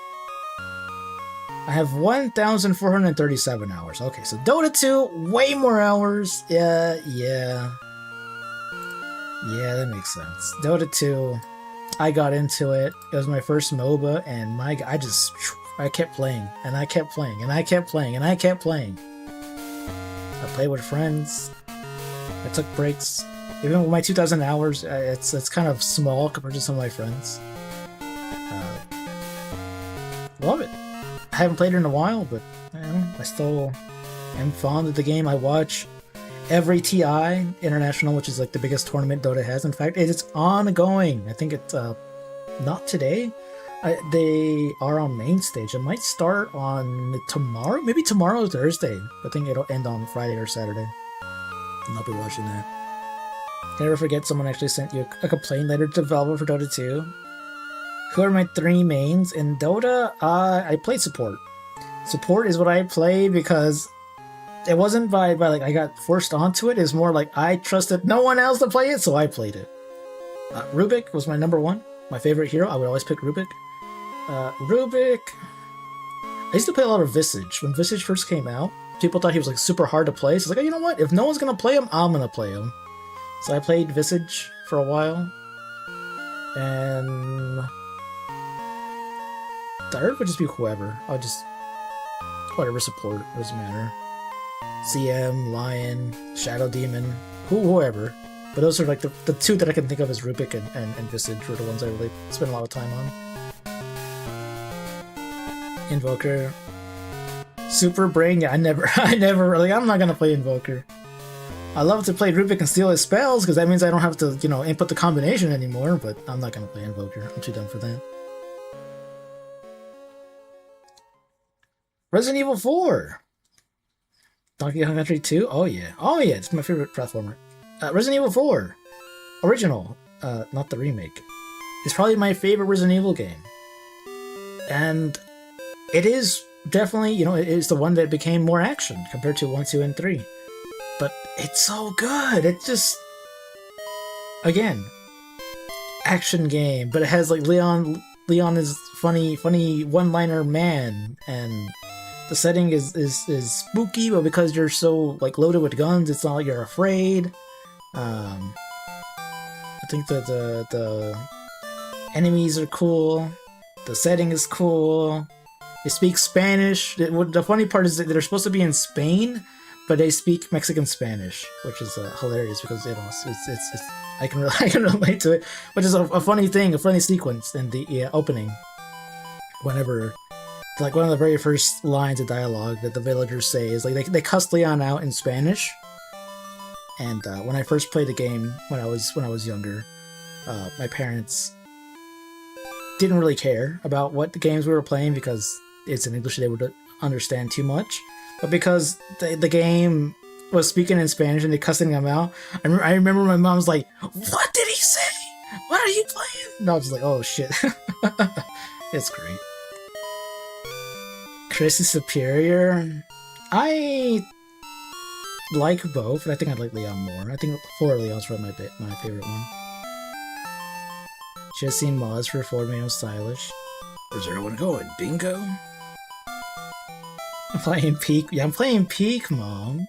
I have 1,437 hours. Okay, so Dota 2, way more hours. Yeah. Yeah, that makes sense. Dota 2, I got into it. It was my first MOBA, and I kept playing, and I kept playing, and I kept playing, and I kept playing. I played with friends. I took breaks. Even with my 2,000 hours, it's kind of small compared to some of my friends. Love it. I haven't played it in a while, but I still am fond of the game. I watch every TI International, which is like the biggest tournament Dota has. In fact, it's ongoing. I think it's not today. They are on main stage. It might start on tomorrow. Maybe tomorrow or Thursday. I think it'll end on Friday or Saturday. And I'll be watching that. Never forget someone actually sent you a complaint letter to developer for Dota 2. Who are my 3 mains? In Dota, I played support. Support is what I play because it wasn't by like I got forced onto it. It's more like I trusted no one else to play it, so I played it. Rubik was my number 1. My favorite hero. I would always pick Rubik. Rubik. I used to play a lot of Visage. When Visage first came out, people thought he was like super hard to play. So it's like, oh, you know what? If no one's gonna play him, I'm gonna play him. So I played Visage for a while. And third would just be whoever. I'll just whatever support. It doesn't matter. CM, Lion, Shadow Demon, whoever. But those are like the 2 that I can think of as Rubik and Visage were the ones I really spent a lot of time on. Invoker. Super Brain, yeah, I never really, I'm not gonna play Invoker. I love to play Rubik and steal his spells, because that means I don't have to, input the combination anymore, but I'm not gonna play Invoker. I'm too done for that. Resident Evil 4! Donkey Kong Country 2? Oh yeah, it's my favorite platformer. Resident Evil 4! Original, not the remake. It's probably my favorite Resident Evil game. And it is definitely, it is the one that became more action compared to 1, 2, and 3. But it's so good. It just, again, action game. But it has like Leon is funny one-liner man, and the setting is spooky. But because you're so like loaded with guns, it's not like you're afraid. I think that the enemies are cool. The setting is cool. They speak Spanish. The funny part is that they're supposed to be in Spain, but they speak Mexican Spanish, which is hilarious because it's I can relate to it, which is a funny thing, a funny sequence in the opening. Whenever, like, one of the very first lines of dialogue that the villagers say is like they cuss Leon out in Spanish. And when I first played the game when I was younger, my parents didn't really care about what the games we were playing because it's in English, they would understand too much. But because the game was speaking in Spanish and they cussing them out, I remember my mom was like, "What did he say? What are you playing?" And I was like, "Oh shit." It's great. Chris is superior. I like both, but I think I like Leon more. I think 4 Leon's probably my favorite one. Just seen mods for 4 made him stylish. Where's everyone going? Bingo? I'm playing Peak. Yeah, I'm playing Peak, Mom.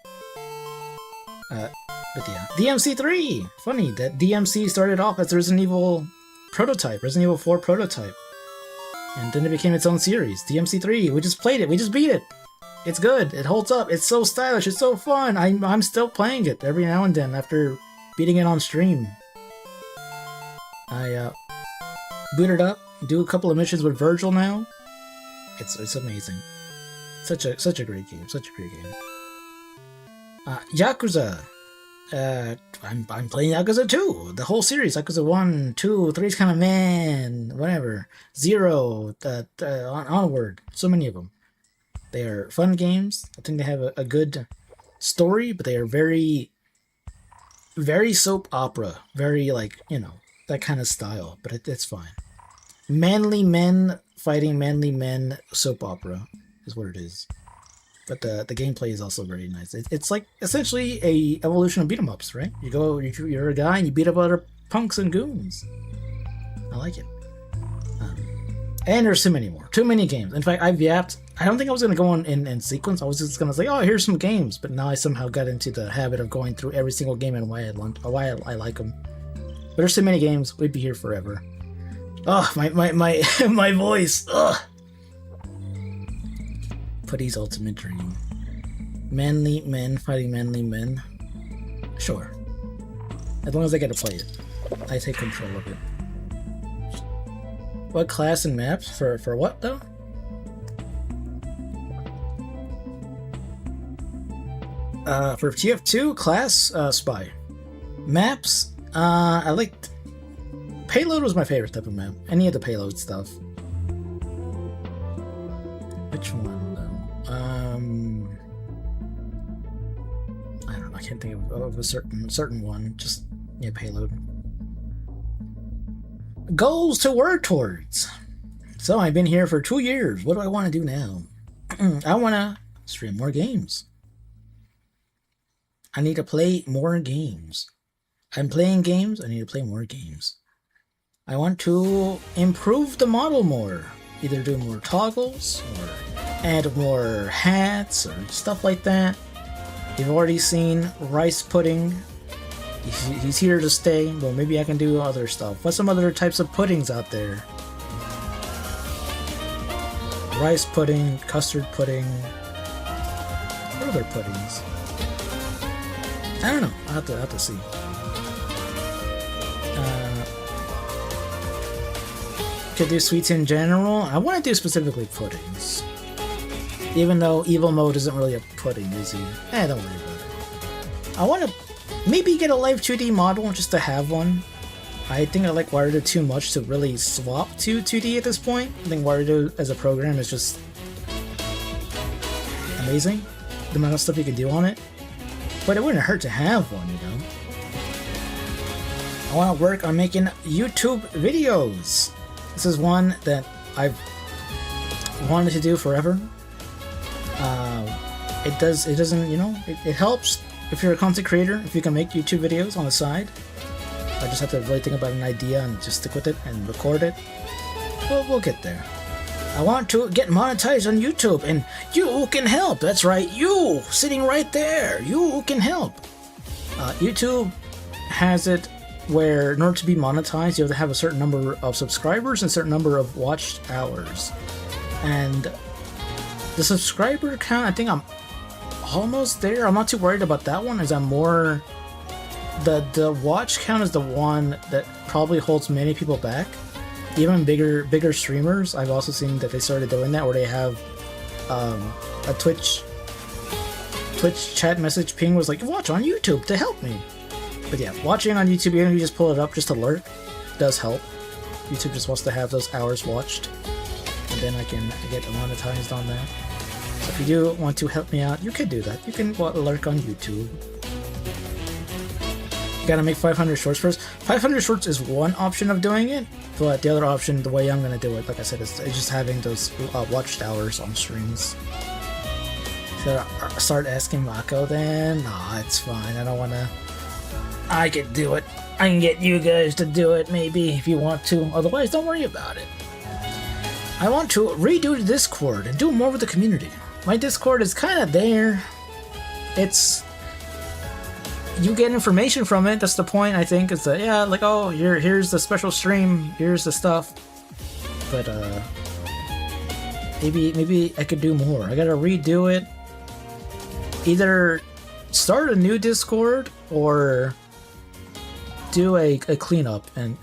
But yeah. DMC3! Funny that DMC started off as the Resident Evil prototype, Resident Evil 4 prototype. And then it became its own series. DMC3, we just played it, we just beat it. It's good, it holds up, it's so stylish, it's so fun. I'm still playing it every now and then after beating it on stream. I boot it up, do a couple of missions with Virgil now. It's amazing. Such a great game, such a great game. Yakuza. I'm playing Yakuza 2, the whole series. Yakuza 1, 2, 3 is kind of man, whatever. 0, onward. So many of them. They are fun games. I think they have a good story, but they are very, very soap opera. Very, like, that kind of style. But it's fine. Manly men fighting manly men soap opera is what it is. But the gameplay is also very nice. It's like essentially a evolution of beat 'em ups, right? You're a guy and you beat up other punks and goons. I like it. And there's too many more. Too many games. In fact, I've yapped. I don't think I was going to go in sequence. I was just going to say, oh, here's some games. But now I somehow got into the habit of going through every single game and why I like them. But there's so many games, we'd be here forever. Oh, my voice. Ugh. Putty's ultimate dream. Manly men fighting manly men. Sure. As long as I get to play it. I take control of it. What class and maps? For what though? For TF2, class, spy. Maps, I liked... Payload was my favorite type of map. Any of the payload stuff. Which one, though? I don't know, I can't think of a certain one. Just, yeah, payload. Goals to work towards! So, I've been here for 2 years. What do I want to do now? I want to stream more games. I need to play more games. I'm playing games, I need to play more games. I want to improve the model more. Either do more toggles, or add more hats, or stuff like that. You've already seen Rice Pudding. He's here to stay, but maybe I can do other stuff. What's some other types of puddings out there? Rice pudding, custard pudding. What other puddings? I don't know. I'll have to see. Could do sweets in general. I want to do specifically puddings. Even though evil mode isn't really a pudding, is he? Don't worry about it. I want to maybe get a live 2D model just to have one. I think I like Wario too much to really swap to 2D at this point. I think Wario as a program is just amazing. The amount of stuff you can do on it. But it wouldn't hurt to have one, you know? I want to work on making YouTube videos. This is one that I've wanted to do forever. It doesn't, you know, it helps if you're a content creator, if you can make YouTube videos on the side. I just have to really think about an idea and just stick with it and record it. We'll get there. I want to get monetized on YouTube, and you can help. That's right, you sitting right there. You can help. YouTube has it where in order to be monetized, you have to have a certain number of subscribers and a certain number of watched hours. And the subscriber count, I think I'm almost there. I'm not too worried about that one, as I'm more... The watch count is the one that probably holds many people back. Even bigger streamers, I've also seen that they started doing that, where they have a Twitch chat message ping was like, watch on YouTube to help me. But yeah, watching on YouTube, even if you just pull it up just to lurk, does help. YouTube just wants to have those hours watched, and then I can get monetized on that. So if you do want to help me out, you can do that. You can lurk on YouTube. You gotta make 500 shorts first. 500 shorts is one option of doing it, but the other option, the way I'm gonna do it, like I said, is just having those watched hours on streams. Should I start asking Mako then? Nah, it's fine. I don't wanna... I can do it. I can get you guys to do it, maybe, if you want to. Otherwise, don't worry about it. I want to redo the Discord and do more with the community. My Discord is kind of there. It's... You get information from it, that's the point, I think, is that, yeah, like, oh, here's the special stream, here's the stuff. But, maybe I could do more. I gotta redo it. Either start a new Discord, or do a cleanup and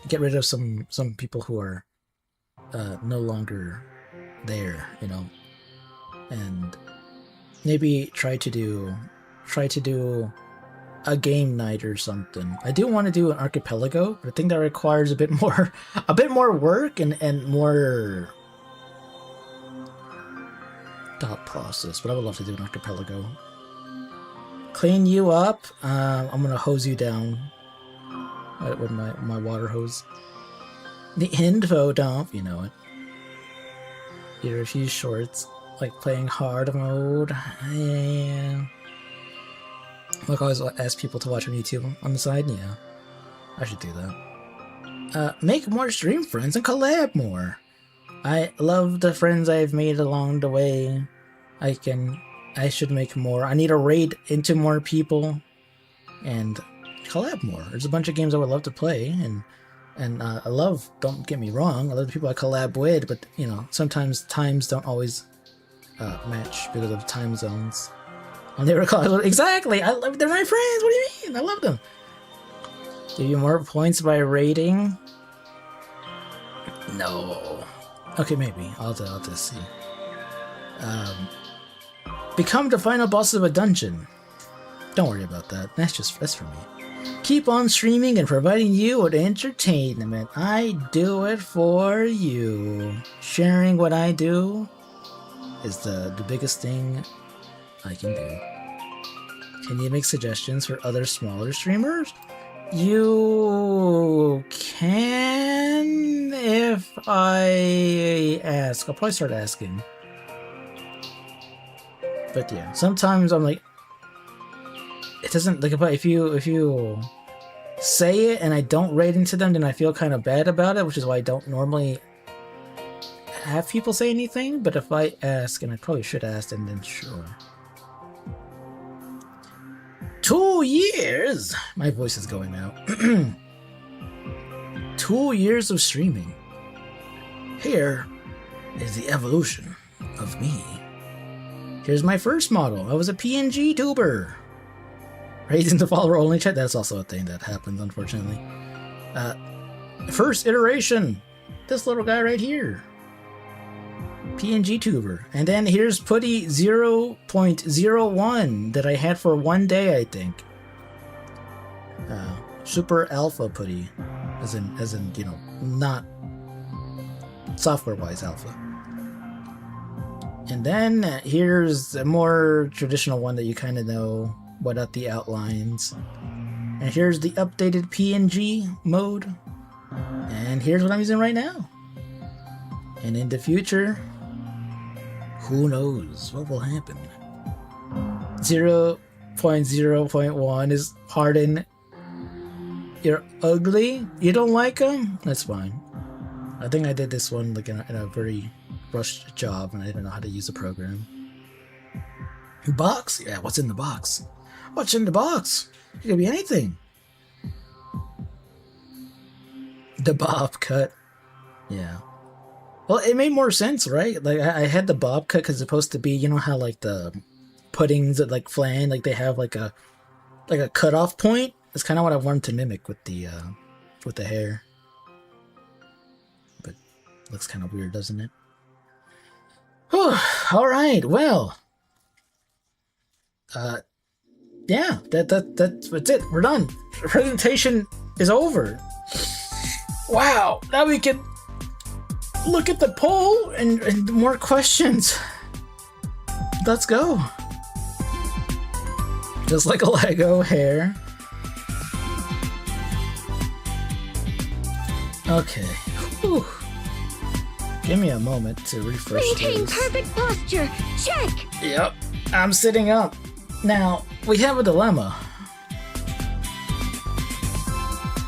get rid of some people who are no longer there, you know, and maybe try to do a game night or something. I do want to do an archipelago, but I think that requires a bit more work and more thought process. But I would love to do an archipelago. Clean you up. I'm gonna hose you down with my water hose. The info dump, you know it. Here are a few shorts, like playing hard mode. Yeah. Like I always ask people to watch on YouTube on the side. Yeah, I should do that. Make more stream friends and collab more. I love the friends I've made along the way. I should make more. I need to raid into more people and collab more. There's a bunch of games I would love to play, and I love. Don't get me wrong, I love the people I collab with, but you know, sometimes times don't always match because of time zones. And they were collab. Exactly. They're my friends. What do you mean? I love them. Give you more points by rating? No. Okay, maybe. I'll just see. Become the final boss of a dungeon. Don't worry about that. That's for me. Keep on streaming and providing you with entertainment. I do it for you. Sharing what I do is the biggest thing I can do. Can you make suggestions for other smaller streamers? You can if I ask. I'll probably start asking. But yeah, sometimes I'm like, it doesn't like if you say it and I don't rate into them, then I feel kind of bad about it, which is why I don't normally have people say anything. But if I ask, and I probably should ask, and then sure. 2 years! My voice is going out. 2 years of streaming. Here is the evolution of me. Here's my first model. I was a PNG tuber. Raising the follower only chat. That's also a thing that happens, unfortunately. First iteration. This little guy right here. PNG tuber. And then here's Putty 0.01 that I had for 1 day, I think. Super alpha Putty. As in, you know, not software-wise alpha. And then here's a more traditional one that you kind of know without the outlines. And here's the updated PNG mode. And here's what I'm using right now. And in the future, who knows what will happen? 0.0.1 is pardon. You're ugly? You don't like them? That's fine. I think I did this one like in a very rushed job and I didn't know how to use the program. Box? Yeah, what's in the box? What's in the box? It could be anything. The bob cut. Yeah. Well, it made more sense, right? Like I had the bob cut because it's supposed to be, you know how like the puddings at like flan, like they have like a cutoff point. That's kind of what I wanted to mimic with the hair. But it looks kind of weird, doesn't it? All right. Well. Yeah. That's it. We're done. The presentation is over. Wow. Now we can look at the poll and more questions. Let's go. Just like a Lego hair. Okay. Whew. Give me a moment to refresh Maintain this. perfect posture. Check. Yep. I'm sitting up. Now, we have a dilemma.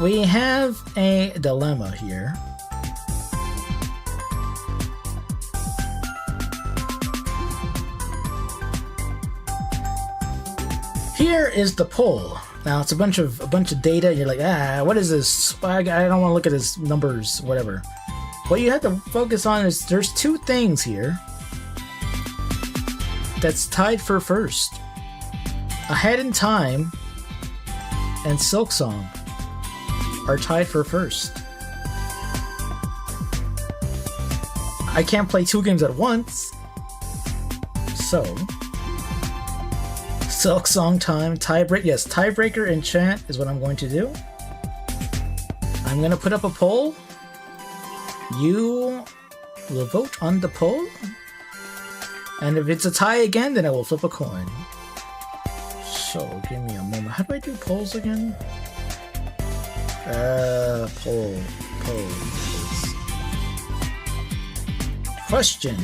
We have a dilemma here. Here is the poll. Now it's a bunch of data. You're like, what is this? I don't want to look at his numbers, whatever. What you have to focus on is there's two things here that's tied for first. Ahead in Time and Silk Song are tied for first. I can't play two games at once, so Silk Song time, tiebreaker. Yes, tiebreaker in chat is what I'm going to do. I'm going to put up a poll. You will vote on the poll. And if it's a tie again, then I will flip a coin. So, give me a moment. How do I do polls again? Polls. Question.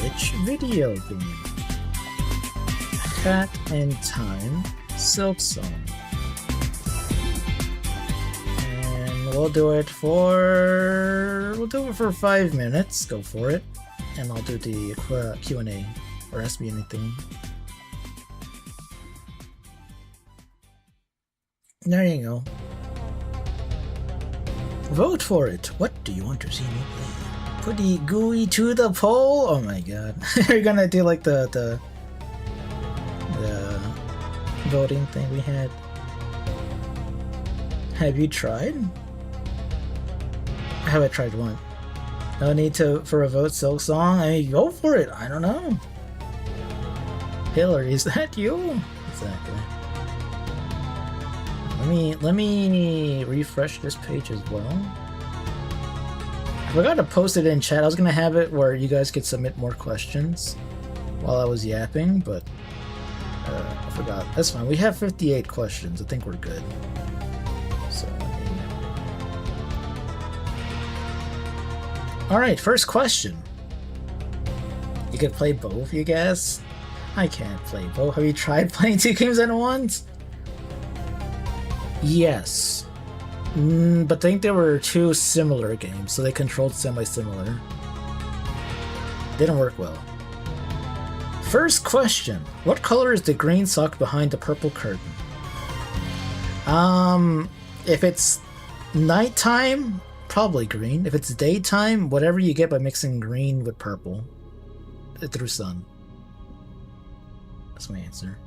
Which video game? Cat and Time, Silk Song. And we'll do it for 5 minutes. Go for it. And I'll do the Q&A or ask me anything. There you go. Vote for it. What do you want to see me play? Put the GUI to the poll. Oh my god. You're gonna do like the voting thing we had. Have you tried? Have I tried one? No need for a vote Silk Song? I mean, go for it. I don't know. Hillary, is that you? Exactly. Let me refresh this page as well. I forgot to post it in chat. I was gonna have it where you guys could submit more questions while I was yapping, but I forgot. That's fine. We have 58 questions. I think we're good. So, alright, first question. You could play both, you guess? I can't play both. Have you tried playing 2 games at once? Yes. But I think there were 2 similar games, so they controlled semi-similar. Didn't work well. First question. What color is the green sock behind the purple curtain? If it's nighttime, probably green. If it's daytime, whatever you get by mixing green with purple through sun. That's my answer.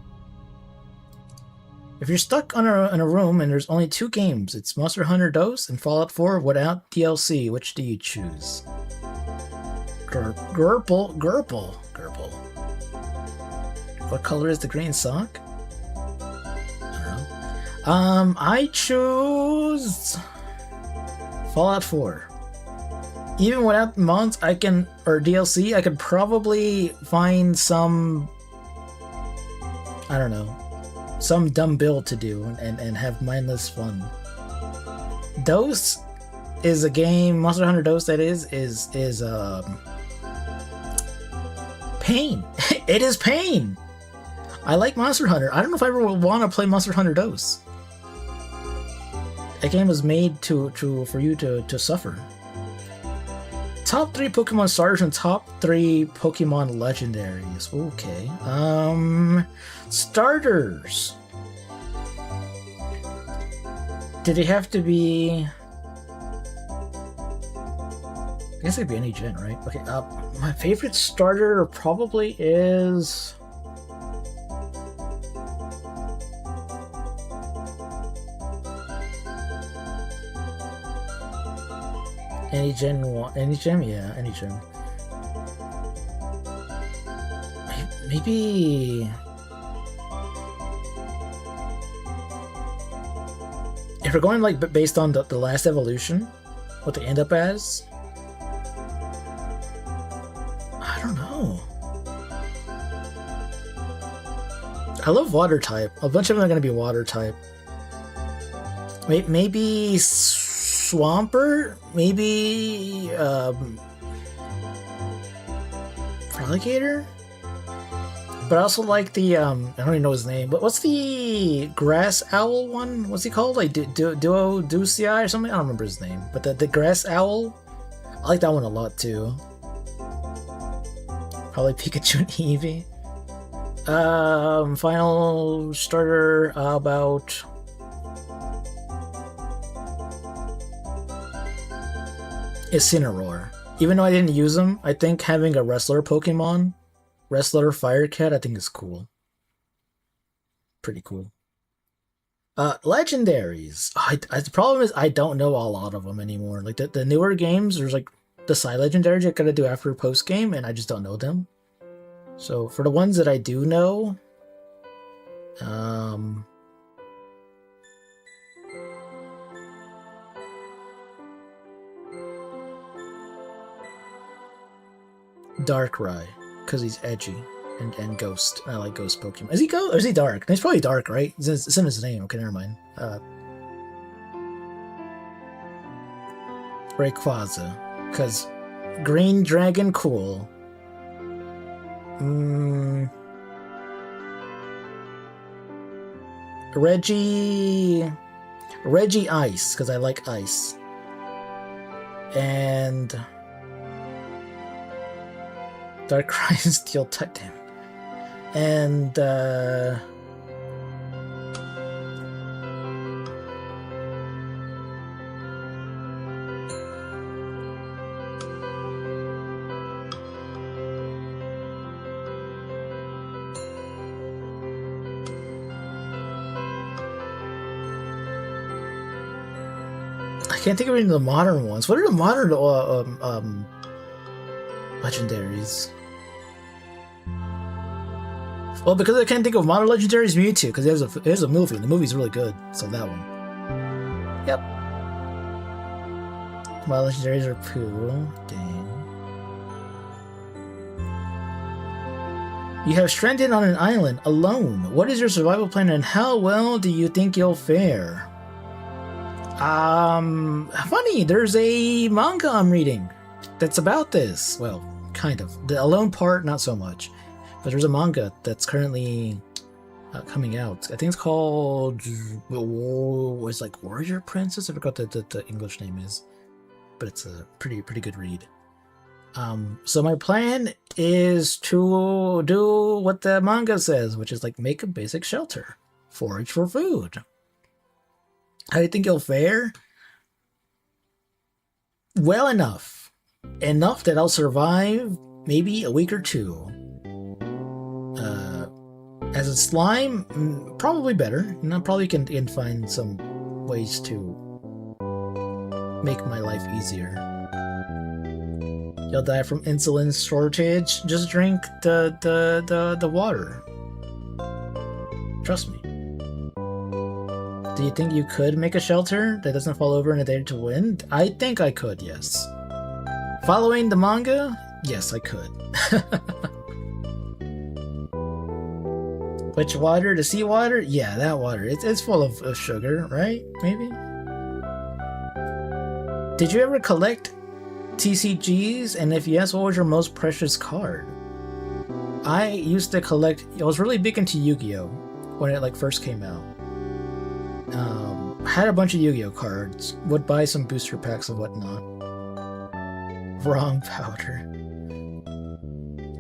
If you're stuck in a room and there's only 2 games, it's Monster Hunter DOS and Fallout 4 without DLC, which do you choose? Gurple. What color is the green sock? I don't know. I choose Fallout 4. Even without mods, or DLC, I could probably find some, I don't know, some dumb build to do and have mindless fun. DOS is a game, Monster Hunter DOS that is pain. It is pain. I like Monster Hunter. I don't know if I ever will want to play Monster Hunter DOS. That game was made for you to suffer. Top 3 Pokemon starters and top 3 Pokemon legendaries. Okay. Starters. Did it have to be? I guess it'd be any gen, right? Okay. My favorite starter probably is. Any gen, yeah, any gen. Maybe if we're going like based on the last evolution, what they end up as, I don't know. I love water type. A bunch of them are going to be water type. Maybe Swampert, maybe Alligator, but I also like the I don't even know his name, but what's the grass owl one? What's he called? Like Ducii or something? I don't remember his name, but the grass owl, I like that one a lot too. Probably Pikachu and Eevee. Final starter, about Incineroar. Even though I didn't use him, I think having a wrestler Pokemon, Wrestler Firecat, I think is cool. Pretty cool. Legendaries. The problem is I don't know a lot of them anymore. Like the newer games, there's like the side legendaries you gotta do after post game, and I just don't know them. So for the ones that I do know, Darkrai, because he's edgy and ghost. I like ghost Pokemon. Is he ghost or is he dark? He's probably dark, right? It's in his name. Okay, never mind. Rayquaza, because Green Dragon, cool. Reggie Ice, because I like ice. And Darkrai and Steel type, damn. And can't think of any of the modern ones. What are the modern legendaries? Well, because I can't think of modern legendaries, Mewtwo, because there's a movie, and the movie's really good. So that one. Yep. Modern legendaries are Pooh. Dang. You have stranded on an island alone. What is your survival plan, and how well do you think you'll fare? Funny. There's a manga I'm reading that's about this. Well, kind of. The alone part, not so much. But there's a manga that's currently coming out. I think it's called... It's like Warrior Princess? I forgot the English name is. But it's a pretty good read. So my plan is to do what the manga says, which is like make a basic shelter. Forage for food. How do you think you'll fare? Well enough. Enough that I'll survive maybe a week or two. As a slime, probably better. And I probably can find some ways to make my life easier. You'll die from insulin shortage. Just drink the water. Trust me. Do you think you could make a shelter that doesn't fall over in a day to wind? I think I could, yes. Following the manga? Yes, I could. Which water? The seawater? Yeah, that water. It's full of sugar, right? Maybe? Did you ever collect TCGs? And if yes, what was your most precious card? I used to collect... I was really big into Yu-Gi-Oh! When it like first came out. I had a bunch of Yu-Gi-Oh! Cards. Would buy some booster packs and whatnot. Wrong powder.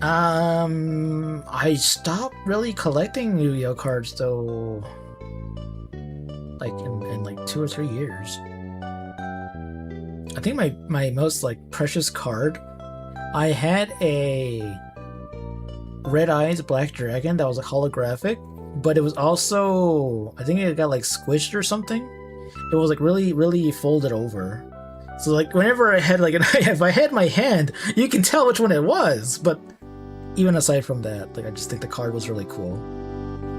I stopped really collecting Yu-Gi-Oh! Cards though, like in like 2 or 3 years. I think my most like precious card, I had a Red Eyes Black Dragon that was like holographic, but it was also, I think it got like squished or something. It was like really folded over. So like whenever I had like if I had my hand, you can tell which one it was. But even aside from that, like I just think the card was really cool.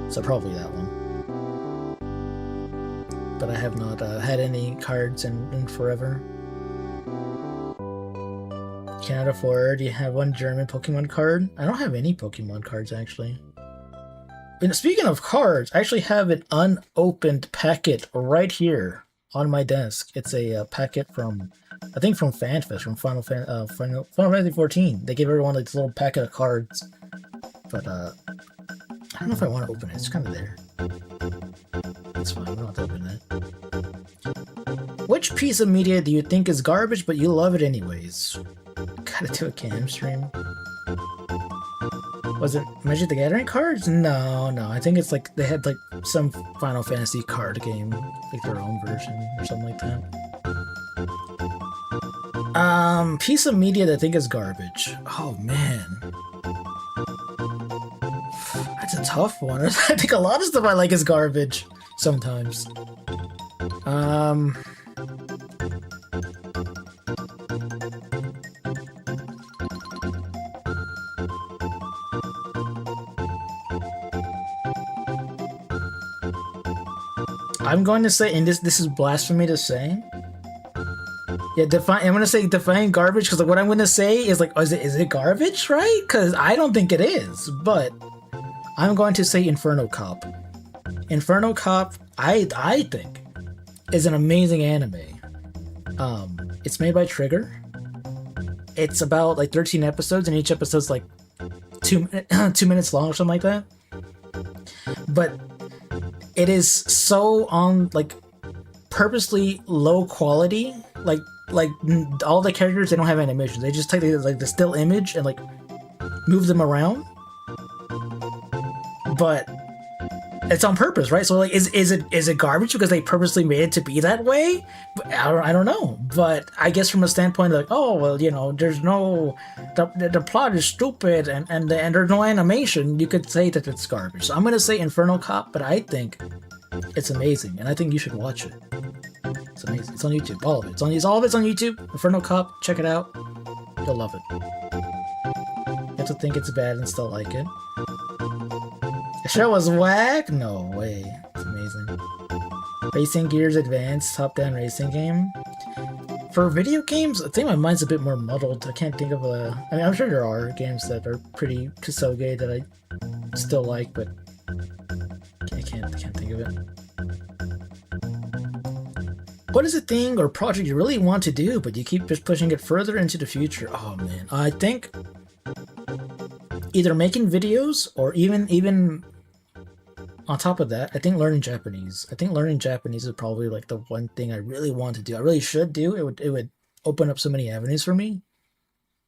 So probably that one. But I have not had any cards in forever. Can't afford. You have one German Pokemon card. I don't have any Pokemon cards actually. And speaking of cards, I actually have an unopened packet right here on my desk. It's a packet from, I think from FanFest, from Final Fantasy 14. They gave everyone like this little packet of cards. But I don't know if I want to open it. It's kind of there. It's fine. We don't have to open it. Which piece of media do you think is garbage, but you love it anyways? Gotta do a cam stream. Was it Magic the Gathering cards? No. I think it's like they had like some Final Fantasy card game, like their own version or something like that. Piece of media that I think is garbage. Oh man, that's a tough one. I think a lot of stuff I like is garbage sometimes. I'm going to say, and this is blasphemy to say. Yeah, I'm gonna say define garbage because like what I'm gonna say is like, is it garbage, right? Because I don't think it is, but I'm going to say Inferno Cop. Inferno Cop, I think, is an amazing anime. It's made by Trigger. It's about like 13 episodes, and each episode's like 2 minutes long or something like that. But it is so on like purposely low quality, like all the characters, they don't have animations. They just take like the still image and like move them around. But it's on purpose, right? So like, is it garbage because they purposely made it to be that way? I don't know. But I guess from a standpoint of like, oh well, you know, there's no the plot is stupid and there's no animation. You could say that it's garbage. So I'm gonna say Inferno Cop, but I think it's amazing and I think you should watch it. So amazing. It's on YouTube. All of it. All of it's on YouTube. Inferno Cop. Check it out. You'll love it. You have to think it's bad and still like it. The show was whack? No way. It's amazing. Racing Gears Advanced top-down racing game. For video games, I think my mind's a bit more muddled. I can't think of a... I mean, I'm sure there are games that are pretty Kusoge that I still like, but I can't think of it. What is a thing or project you really want to do, but you keep just pushing it further into the future? Oh man, I think either making videos or even on top of that, I think learning Japanese. I think learning Japanese is probably like the one thing I really want to do. I really should do. It would open up so many avenues for me.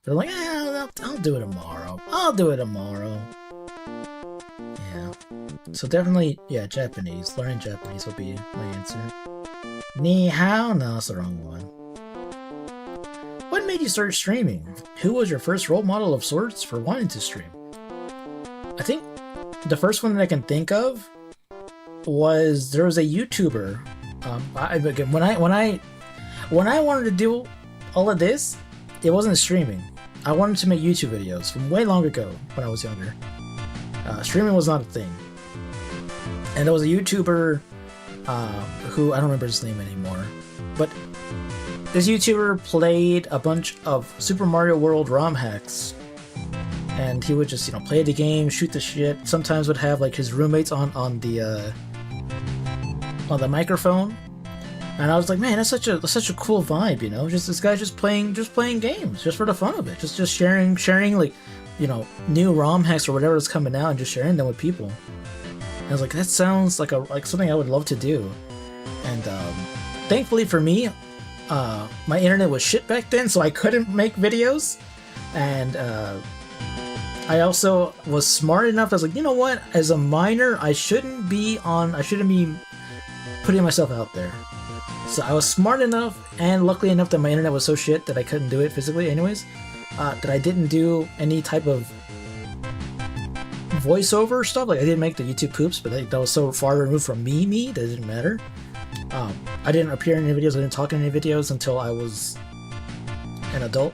But I'm like, I'll do it tomorrow. I'll do it tomorrow. Yeah. So definitely, yeah, Japanese. Learning Japanese would be my answer. Ni hao? No, that's the wrong one. What made you start streaming? Who was your first role model of sorts for wanting to stream? I think the first one that I can think of was there was a YouTuber. When I wanted to do all of this, it wasn't streaming. I wanted to make YouTube videos from way long ago when I was younger. Streaming was not a thing, and there was a YouTuber who I don't remember his name anymore, but this YouTuber played a bunch of Super Mario World ROM hacks. And he would just, play the game, shoot the shit. Sometimes would have like his roommates on the microphone, and I was like, man, that's such a cool vibe, Just this guy just playing games, just for the fun of it, just sharing like, new ROM hacks or whatever is coming out, and just sharing them with people. And I was like, that sounds like something I would love to do. And thankfully for me, my internet was shit back then, so I couldn't make videos, and I also was smart enough. I was like, you know what? As a minor, I shouldn't be putting myself out there. So I was smart enough, and luckily enough that my internet was so shit that I couldn't do it physically, anyways. That I didn't do any type of voiceover stuff. Like I didn't make the YouTube poops, but that was so far removed from me that it didn't matter. I didn't appear in any videos. I didn't talk in any videos until I was an adult.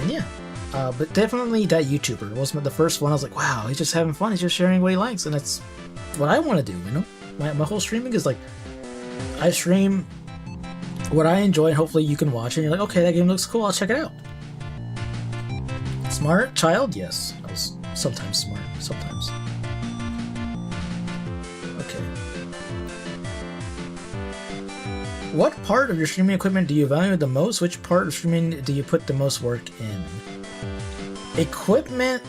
And yeah. But definitely that YouTuber was the first one. I was like, wow, he's just having fun. He's just sharing what he likes, and that's what I want to do. My whole streaming is like, I stream what I enjoy, and hopefully you can watch it. And you're like, okay, that game looks cool. I'll check it out. Smart child, yes. I was sometimes smart, sometimes. Okay. What part of your streaming equipment do you value the most? Which part of streaming do you put the most work in? Equipment,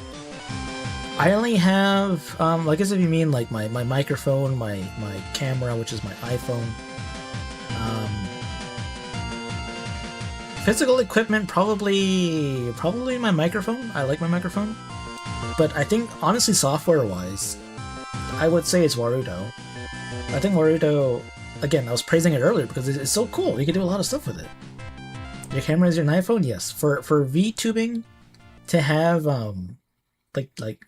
I only have, I guess if you mean like my microphone, my camera, which is my iPhone. Physical equipment, probably my microphone. I like my microphone. But I think, honestly, software-wise, I would say it's Warudo. I think Warudo, again, I was praising it earlier because it's so cool. You can do a lot of stuff with it. Your camera is your iPhone? Yes. For VTubing, to have like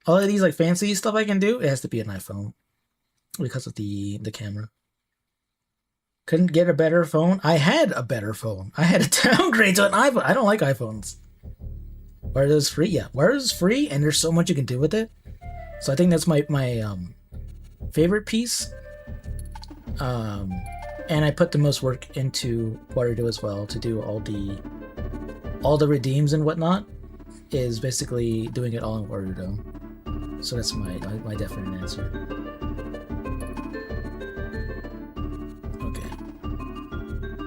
all of these like fancy stuff I can do, it has to be an iPhone because of the camera. Couldn't get a better phone. I had a better phone. I had to downgrade to an iPhone. I don't like iPhones. Warudo's free, yeah. Warudo's free, and there's so much you can do with it. So I think that's my favorite piece. And I put the most work into Warudo as well to do all the redeems and whatnot. Is basically doing it all in Warudo. So that's my definite answer. Okay.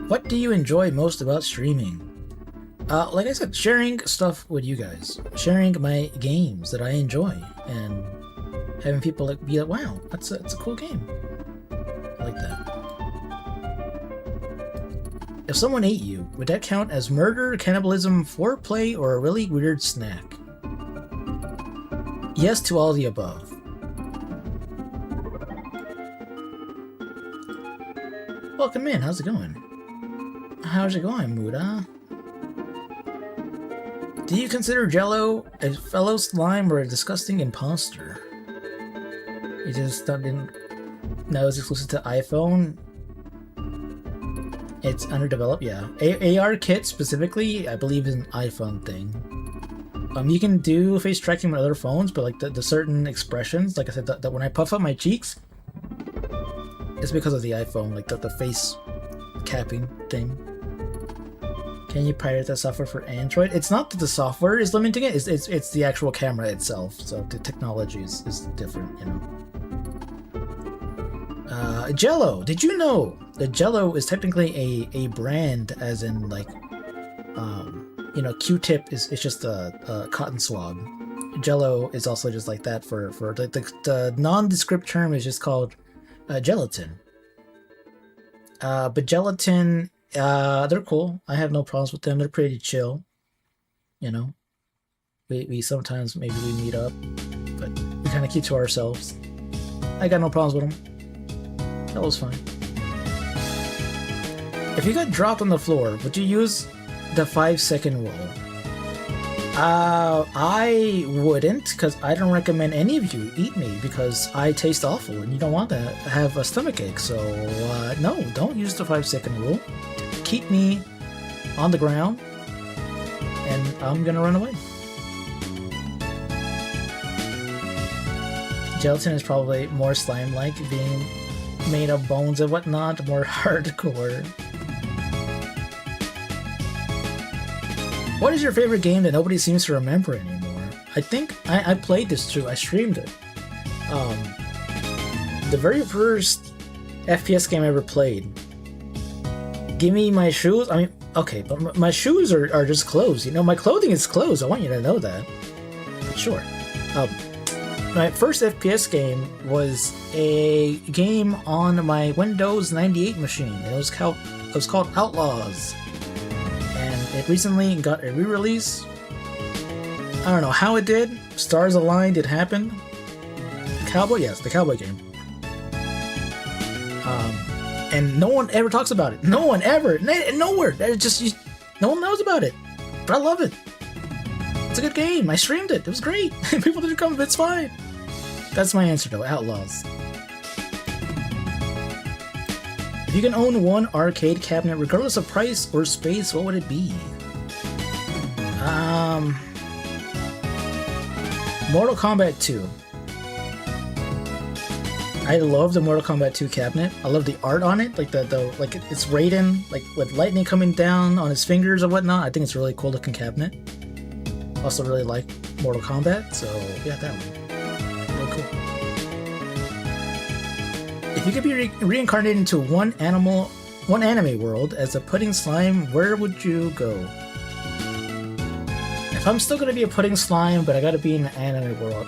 What do you enjoy most about streaming? Like I said, sharing stuff with you guys, sharing my games that I enjoy, and having people be like, "Wow, that's a cool game." I like that. If someone ate you, would that count as murder, cannibalism, foreplay, or a really weird snack? Yes to all the above. Welcome in. How's it going? How's it going, Muda? Do you consider Jello a fellow slime or a disgusting imposter? You just didn't No, it's exclusive to iPhone. It's underdeveloped, yeah. AR kit specifically, I believe, is an iPhone thing. You can do face tracking with other phones, but like the certain expressions, like I said, that when I puff up my cheeks, it's because of the iPhone, like the face capping thing. Can you pirate the software for Android? It's not that the software is limiting it, it's the actual camera itself. So the technology is different, you know. Jello. Did you know that Jello is technically a brand, as in like, you know, Q-tip is just a cotton swab. Jello is also just like that for the nondescript term is just called gelatin. But gelatin, they're cool. I have no problems with them. They're pretty chill. You know, we sometimes maybe we meet up, but we kind of keep to ourselves. I got no problems with them. That was fine. If you got dropped on the floor, would you use the 5-second rule? I wouldn't, because I don't recommend any of you eat me because I taste awful and you don't want to have a stomachache. So no, don't use the 5-second rule. Keep me on the ground and I'm gonna run away. Gelatin is probably more slime-like, being made of bones and whatnot, more hardcore. What is your favorite game that nobody seems to remember anymore? I think I played this too. I streamed it. The very first FPS game I ever played. Give me my shoes. I mean, okay, but my shoes are just clothes. You know, my clothing is clothes. I want you to know that. But sure. My first FPS game was a game on my Windows 98 machine. It was called Outlaws. And it recently got a re-release. I don't know how it did. Stars aligned, it happened. Cowboy? Yes, the cowboy game. And no one ever talks about it. No one ever. Nowhere. No one knows about it. But I love it. It's a good game. I streamed it. It was great. People didn't come. It's fine. That's my answer though. Outlaws. If you can own one arcade cabinet, regardless of price or space, what would it be? Mortal Kombat 2. I love the Mortal Kombat 2 cabinet. I love the art on it, like like it's Raiden, like with lightning coming down on his fingers or whatnot. I think it's a really cool looking cabinet. Also really like Mortal Kombat, so yeah, that one. Really cool. If you could be reincarnated into one anime world as a pudding slime, where would you go? If I'm still gonna be a pudding slime, but I gotta be in an anime world,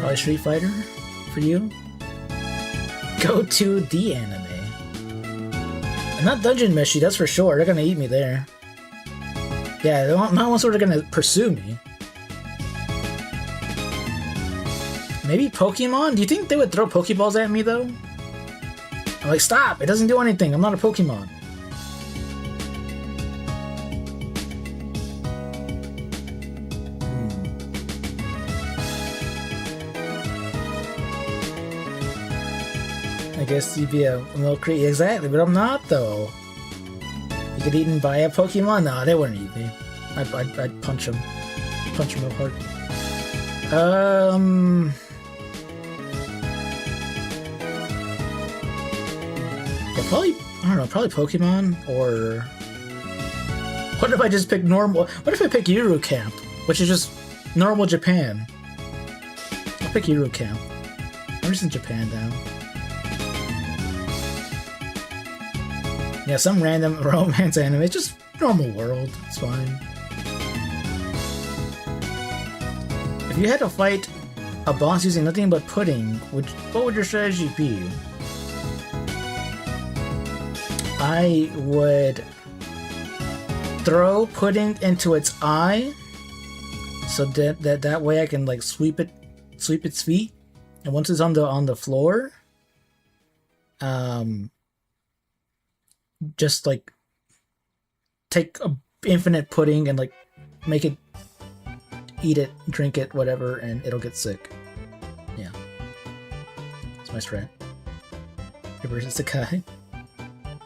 probably Street Fighter for you. Go to the anime. And not Dungeon Meshi, that's for sure. They're gonna eat me there. Yeah, not once they're gonna pursue me. Maybe Pokemon? Do you think they would throw Pokeballs at me though? I'm like, stop! It doesn't do anything. I'm not a Pokemon. I guess you'd be a milk crate. Exactly, but I'm not though. You get eaten by a Pokemon? Nah, they wouldn't eat me. I'd punch them. Punch them real hard. Yeah, probably, I don't know, probably Pokemon, or... What if I just pick normal... What if I pick Yuru Camp, which is just normal Japan? I'll pick Yuru Camp. I'm just in Japan now. Yeah, some random romance anime. It's just normal world. It's fine. If you had to fight a boss using nothing but pudding, what would your strategy be? I would throw pudding into its eye, so that way I can like sweep its feet, and once it's on the floor, just like take a infinite pudding and like make it eat it, drink it, whatever, and it'll get sick. Yeah. That's my strat. Reverse Sakai.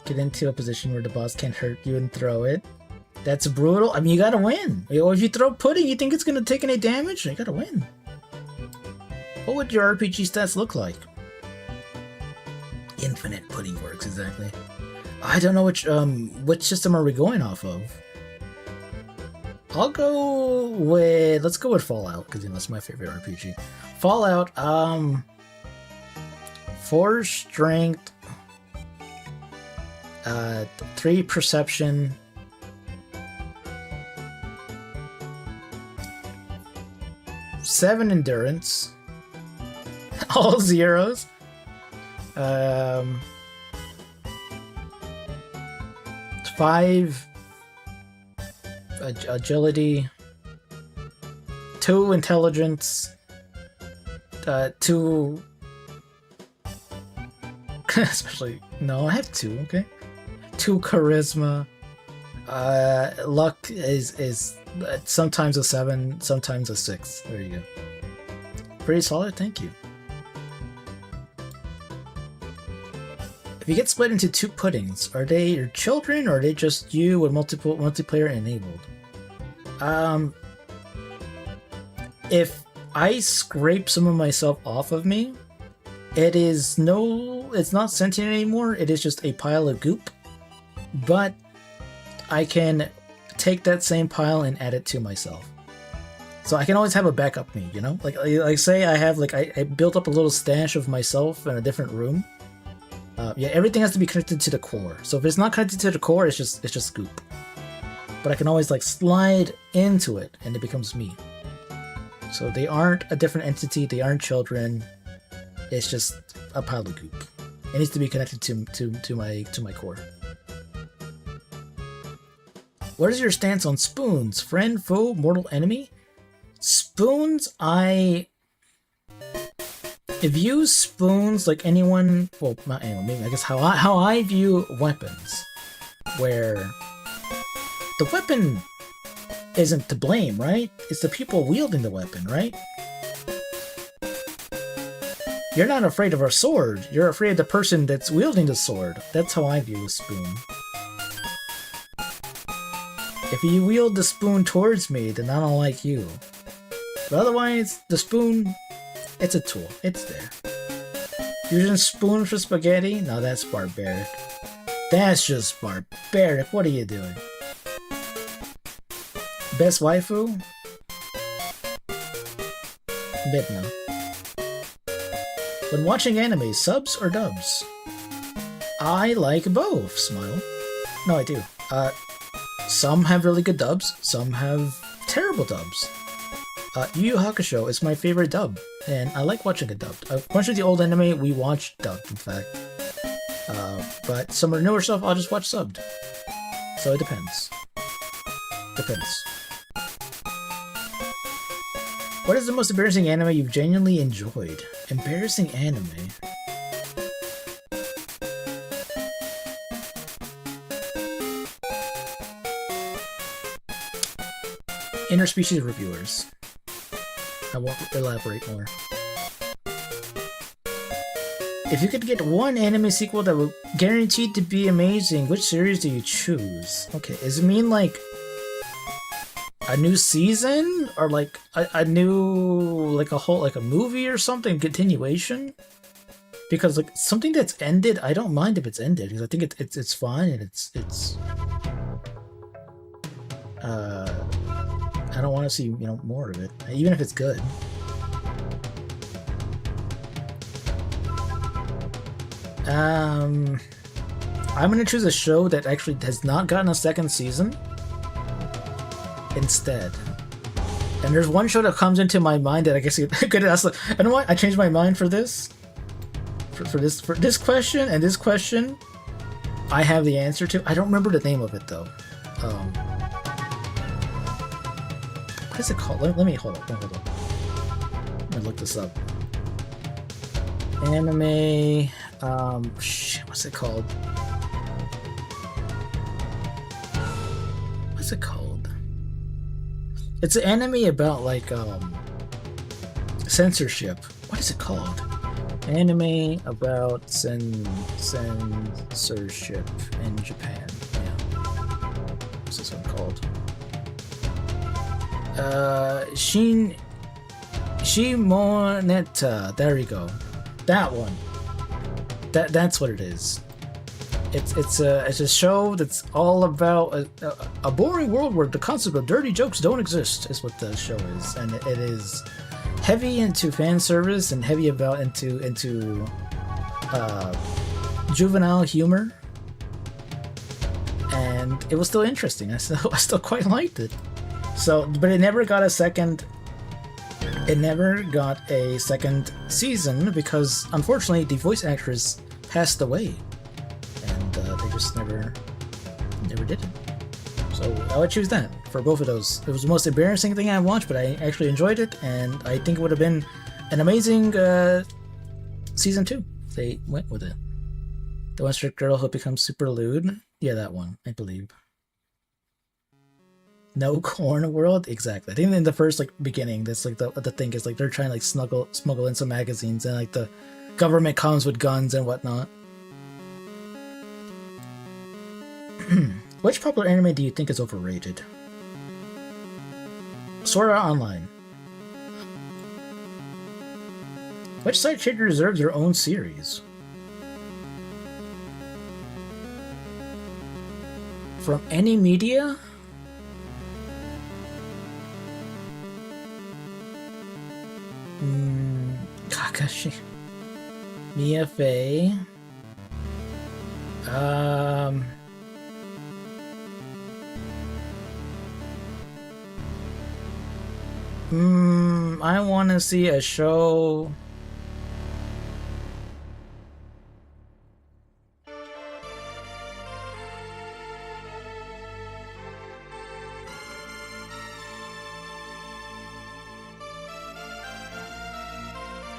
Get into a position where the boss can't hurt you and throw it. That's brutal. I mean, you gotta win. If you throw pudding, you think it's gonna take any damage? You gotta win. What would your RPG stats look like? Infinite pudding works, exactly. I don't know which system are we going off of? I'll go with, let's go with Fallout, because you know, that's my favorite RPG. Fallout, 4 strength, 3 perception, 7 endurance, all zeros, 5 agility, 2 intelligence, 2 especially, no, I have 2, okay, 2 charisma, luck is sometimes a 7, sometimes a 6, there you go. Pretty solid, thank you. If you get split into 2 puddings, are they your children or are they just you with multiplayer enabled? If I scrape some of myself off of me, it's not sentient anymore, it is just a pile of goop. But I can take that same pile and add it to myself. So I can always have a backup me, you know? Like say I have I built up a little stash of myself in a different room. Yeah, everything has to be connected to the core. So if it's not connected to the core, it's just goop. But I can always slide into it and it becomes me. So they aren't a different entity, they aren't children. It's just a pile of goop. It needs to be connected to my core. What is your stance on spoons? Friend, foe, mortal enemy? Spoons, I view spoons like anyone, well, not anyone, maybe I guess how I view weapons, where the weapon isn't to blame, right? It's the people wielding the weapon, right? You're not afraid of a sword, you're afraid of the person that's wielding the sword. That's how I view a spoon. If you wield the spoon towards me, then I don't like you. But otherwise, the spoon, it's a tool. It's there. Using spoon for spaghetti? No, that's barbaric. That's just barbaric. What are you doing? Best waifu? Midna. When watching anime, subs or dubs? I like both, smile. No, I do. Some have really good dubs, some have terrible dubs. Yu Yu Hakusho is my favorite dub, and I like watching it dubbed. A bunch of the old anime we watched dubbed, in fact. But some of the newer stuff I'll just watch subbed. So it depends. Depends. What is the most embarrassing anime you've genuinely enjoyed? Embarrassing anime? Interspecies reviewers. I won't elaborate more. If you could get one anime sequel that would guaranteed to be amazing, which series do you choose? Okay, does it mean like a new season or like a new a movie or something, continuation? Because like something that's ended, I don't mind if it's ended because I think it's fine and it's I don't want to see, more of it, even if it's good. I'm gonna choose a show that actually has not gotten a second season instead. And there's one show that comes into my mind that I guess you could ask. You know what? I changed my mind for this. For this question and this question, I have the answer to. I don't remember the name of it though. What is it called? Let me hold on. Let me look this up. Anime. What's it called? What's it called? It's an anime about like censorship. What is it called? Anime about censorship in Japan. Yeah. What's this one called? Shimoneta. There you go. That one. That's what it is. It's a show that's all about a boring world where the concept of dirty jokes don't exist. Is what the show is, and it is heavy into fan service and heavy about into juvenile humor, and it was still interesting. I still quite liked it. So, but it never got a second. It never got a second season because, unfortunately, the voice actress passed away, and they just never did it. So I would choose that for both of those. It was the most embarrassing thing I watched, but I actually enjoyed it, and I think it would have been an amazing season 2 if they went with it. The one strict girl who becomes super lewd. Yeah, that one, I believe. No corn world? Exactly. I think in the first like beginning, that's like the thing is like they're trying to like smuggle in some magazines, and like the government comes with guns and whatnot. Which popular anime do you think is overrated? Sword Art Online. Which site should reserve their own series? From any media? Kakashi. Mia Fey. I want to see a show.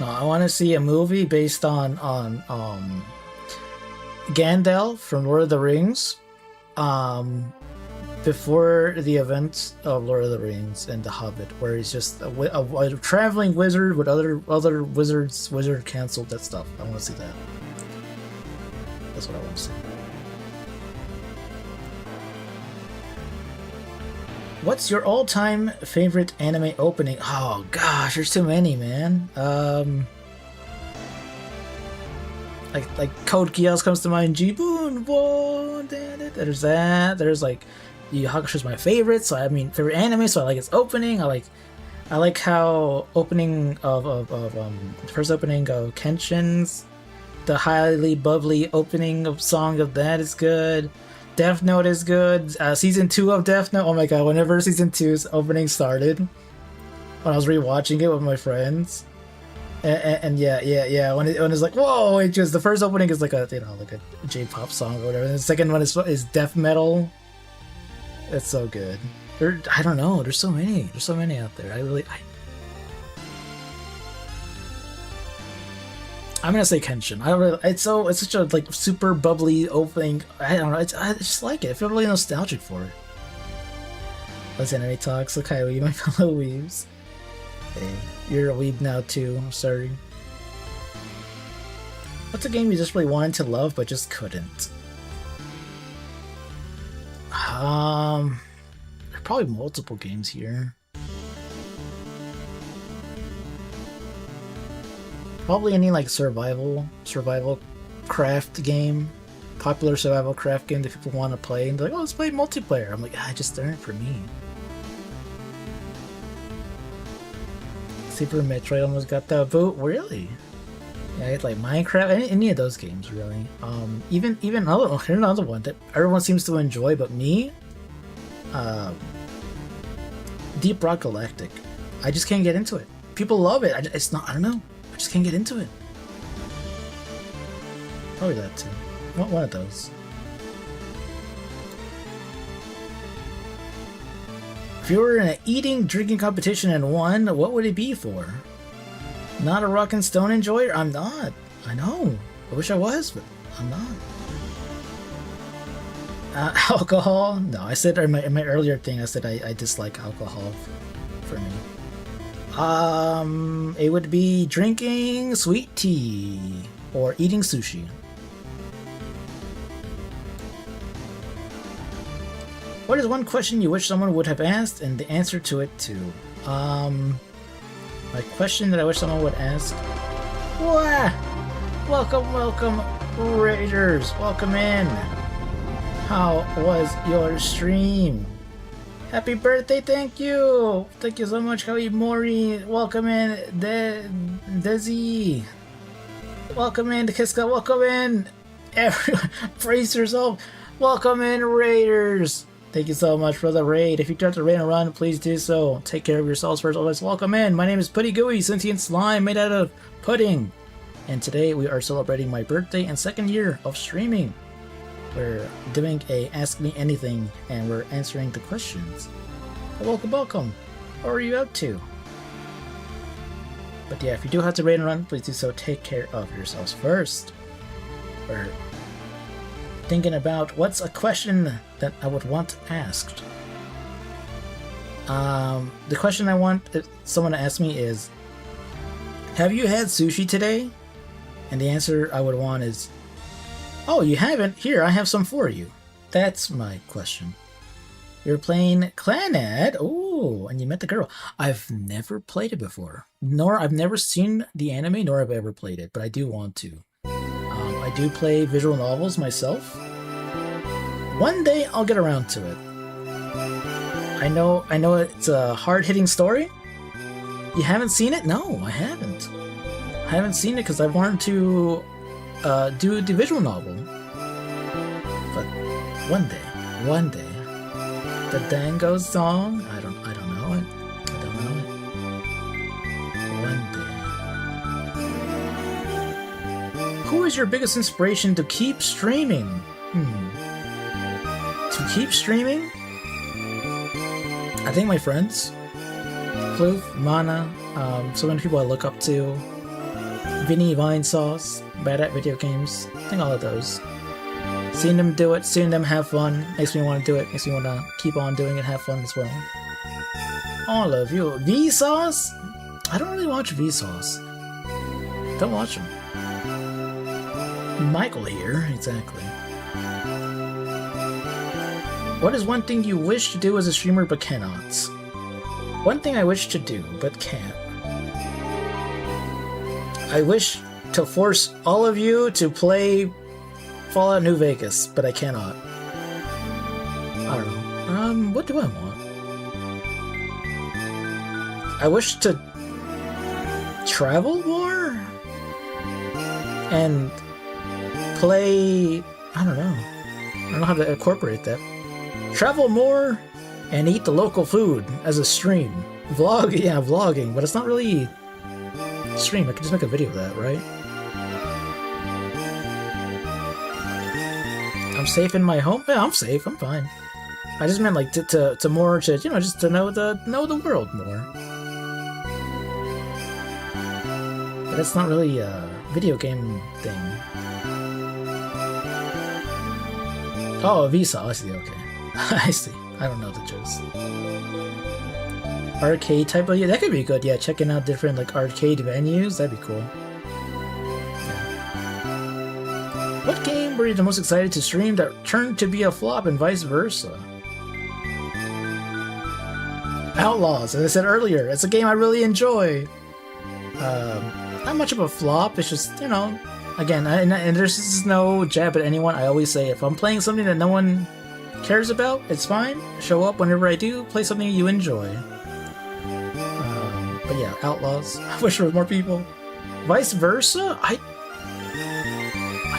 No, I want to see a movie based on Gandalf from Lord of the Rings. Before the events of Lord of the Rings and The Hobbit, where he's just a traveling wizard with other wizards. Wizard canceled that stuff. I want to see that. That's what I want to see. What's your all-time favorite anime opening? Oh gosh, there's too many, man. Like Code Geass comes to mind. Jibun, whoa, there's that. There's like Yu Yu Hakusho's my favorite, so I mean favorite anime, so I like its opening. I like how opening of the first opening of Kenshin's, the highly bubbly opening of song of that is good. Death Note is good. Season 2 of Death Note, oh my god, whenever season 2's opening started, when I was rewatching it with my friends, and yeah, when it's like, whoa, it just, the first opening is like a J-pop song or whatever, and the second one is death metal. It's so good. I don't know. There's so many. There's so many out there. I'm gonna say Kenshin. It's such a like super bubbly opening. I don't know. I just like it. I feel really nostalgic for it. Let's anime talks. Look, Kylie, my fellow weebs. Hey, you're a weeb now too. I'm sorry. What's a game you just really wanted to love but just couldn't? There are probably multiple games here. Probably any like survival craft game, popular survival craft game that people want to play, and they're like, oh, let's play multiplayer. I'm like, just aren't for me. Super Metroid almost got that boot. Really? Yeah, it's like Minecraft, any of those games really. Even another one that everyone seems to enjoy, but me, Deep Rock Galactic. I just can't get into it. People love it. It's not. I don't know. I just can't get into it. Probably that too. One of those. If you were in an eating, drinking competition and won, what would it be for? Not a rock and stone enjoyer? I'm not. I know. I wish I was, but I'm not. Alcohol? No, I said in my earlier thing, I said I dislike alcohol for me. It would be drinking sweet tea or eating sushi. What is one question you wish someone would have asked and the answer to it too? My question that I wish someone would ask. Wah! Welcome, welcome, Raiders. Welcome in. How was your stream? Happy birthday, thank you! Thank you so much, Kawi Mori. Welcome in, Desi. Welcome in, Kiska. Welcome in, everyone. Brace yourself. Welcome in, Raiders. Thank you so much for the raid. If you do have to raid and run, please do so. Take care of yourselves first. Always welcome in. My name is Putty Gooey, sentient slime made out of pudding. And today we are celebrating my birthday and second year of streaming. We're doing a Ask Me Anything and we're answering the questions. Welcome, welcome. What are you up to? But yeah, if you do have to raid and run, please do so. Take care of yourselves first. We're thinking about what's a question that I would want asked. The question I want someone to ask me is, have you had sushi today? And the answer I would want is, oh, you haven't? Here, I have some for you. That's my question. You're playing Clannad? Oh, and you met the girl. I've never played it before. I've never seen the anime, nor have I ever played it, but I do want to. I do play visual novels myself. One day I'll get around to it. I know it's a hard-hitting story. You haven't seen it? No, I haven't. I haven't seen it because I wanted to do the visual novel. But one day. The Dango song? I don't know it. I don't know it. One day. Who is your biggest inspiration to keep streaming? To keep streaming? I think my friends. Kloof, Mana, so many people I look up to. Vinny Vinesauce, Bad at Video Games. I think all of those. Seeing them do it, seeing them have fun, makes me want to do it, makes me want to keep on doing it, have fun as well. All of you. Vsauce? I don't really watch Vsauce. Don't watch them. Michael here, exactly. What is one thing you wish to do as a streamer but cannot? One thing I wish to do but can't. I wish to force all of you to play Fallout New Vegas, but I cannot. I don't know. What do I want? I wish to travel more and play. I don't know. I don't know how to incorporate that. Travel more and eat the local food as a stream. Vlogging, but it's not really stream. I could just make a video of that, right? I'm safe in my home. Yeah, I'm safe. I'm fine. I just meant like to more to just to know the world more. But it's not really a video game thing. Oh, Visa. I see. Okay, I see. I don't know the jokes. Arcade type of, yeah, that could be good. Yeah, checking out different like arcade venues, that'd be cool. Yeah. What game were you the most excited to stream that turned to be a flop and vice versa? Outlaws, as I said earlier, it's a game I really enjoy. Not much of a flop. It's just again, and there's just no jab at anyone. I always say if I'm playing something that no one cares about, it's fine. Show up whenever I do. Play something you enjoy. But yeah, Outlaws. I wish there was more people. Vice versa? I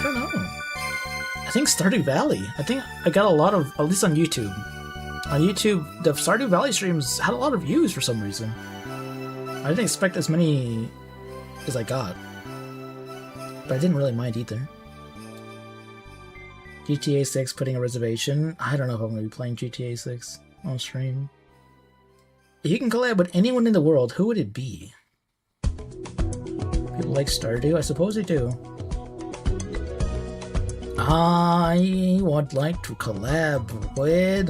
don't know. I think Stardew Valley. I think I got a lot of, at least on YouTube. On YouTube, the Stardew Valley streams had a lot of views for some reason. I didn't expect as many as I got. But I didn't really mind either. GTA 6 putting a reservation. I don't know if I'm going to be playing GTA 6 on stream. If you can collab with anyone in the world, who would it be? People like Stardew? I suppose they do. I would like to collab with...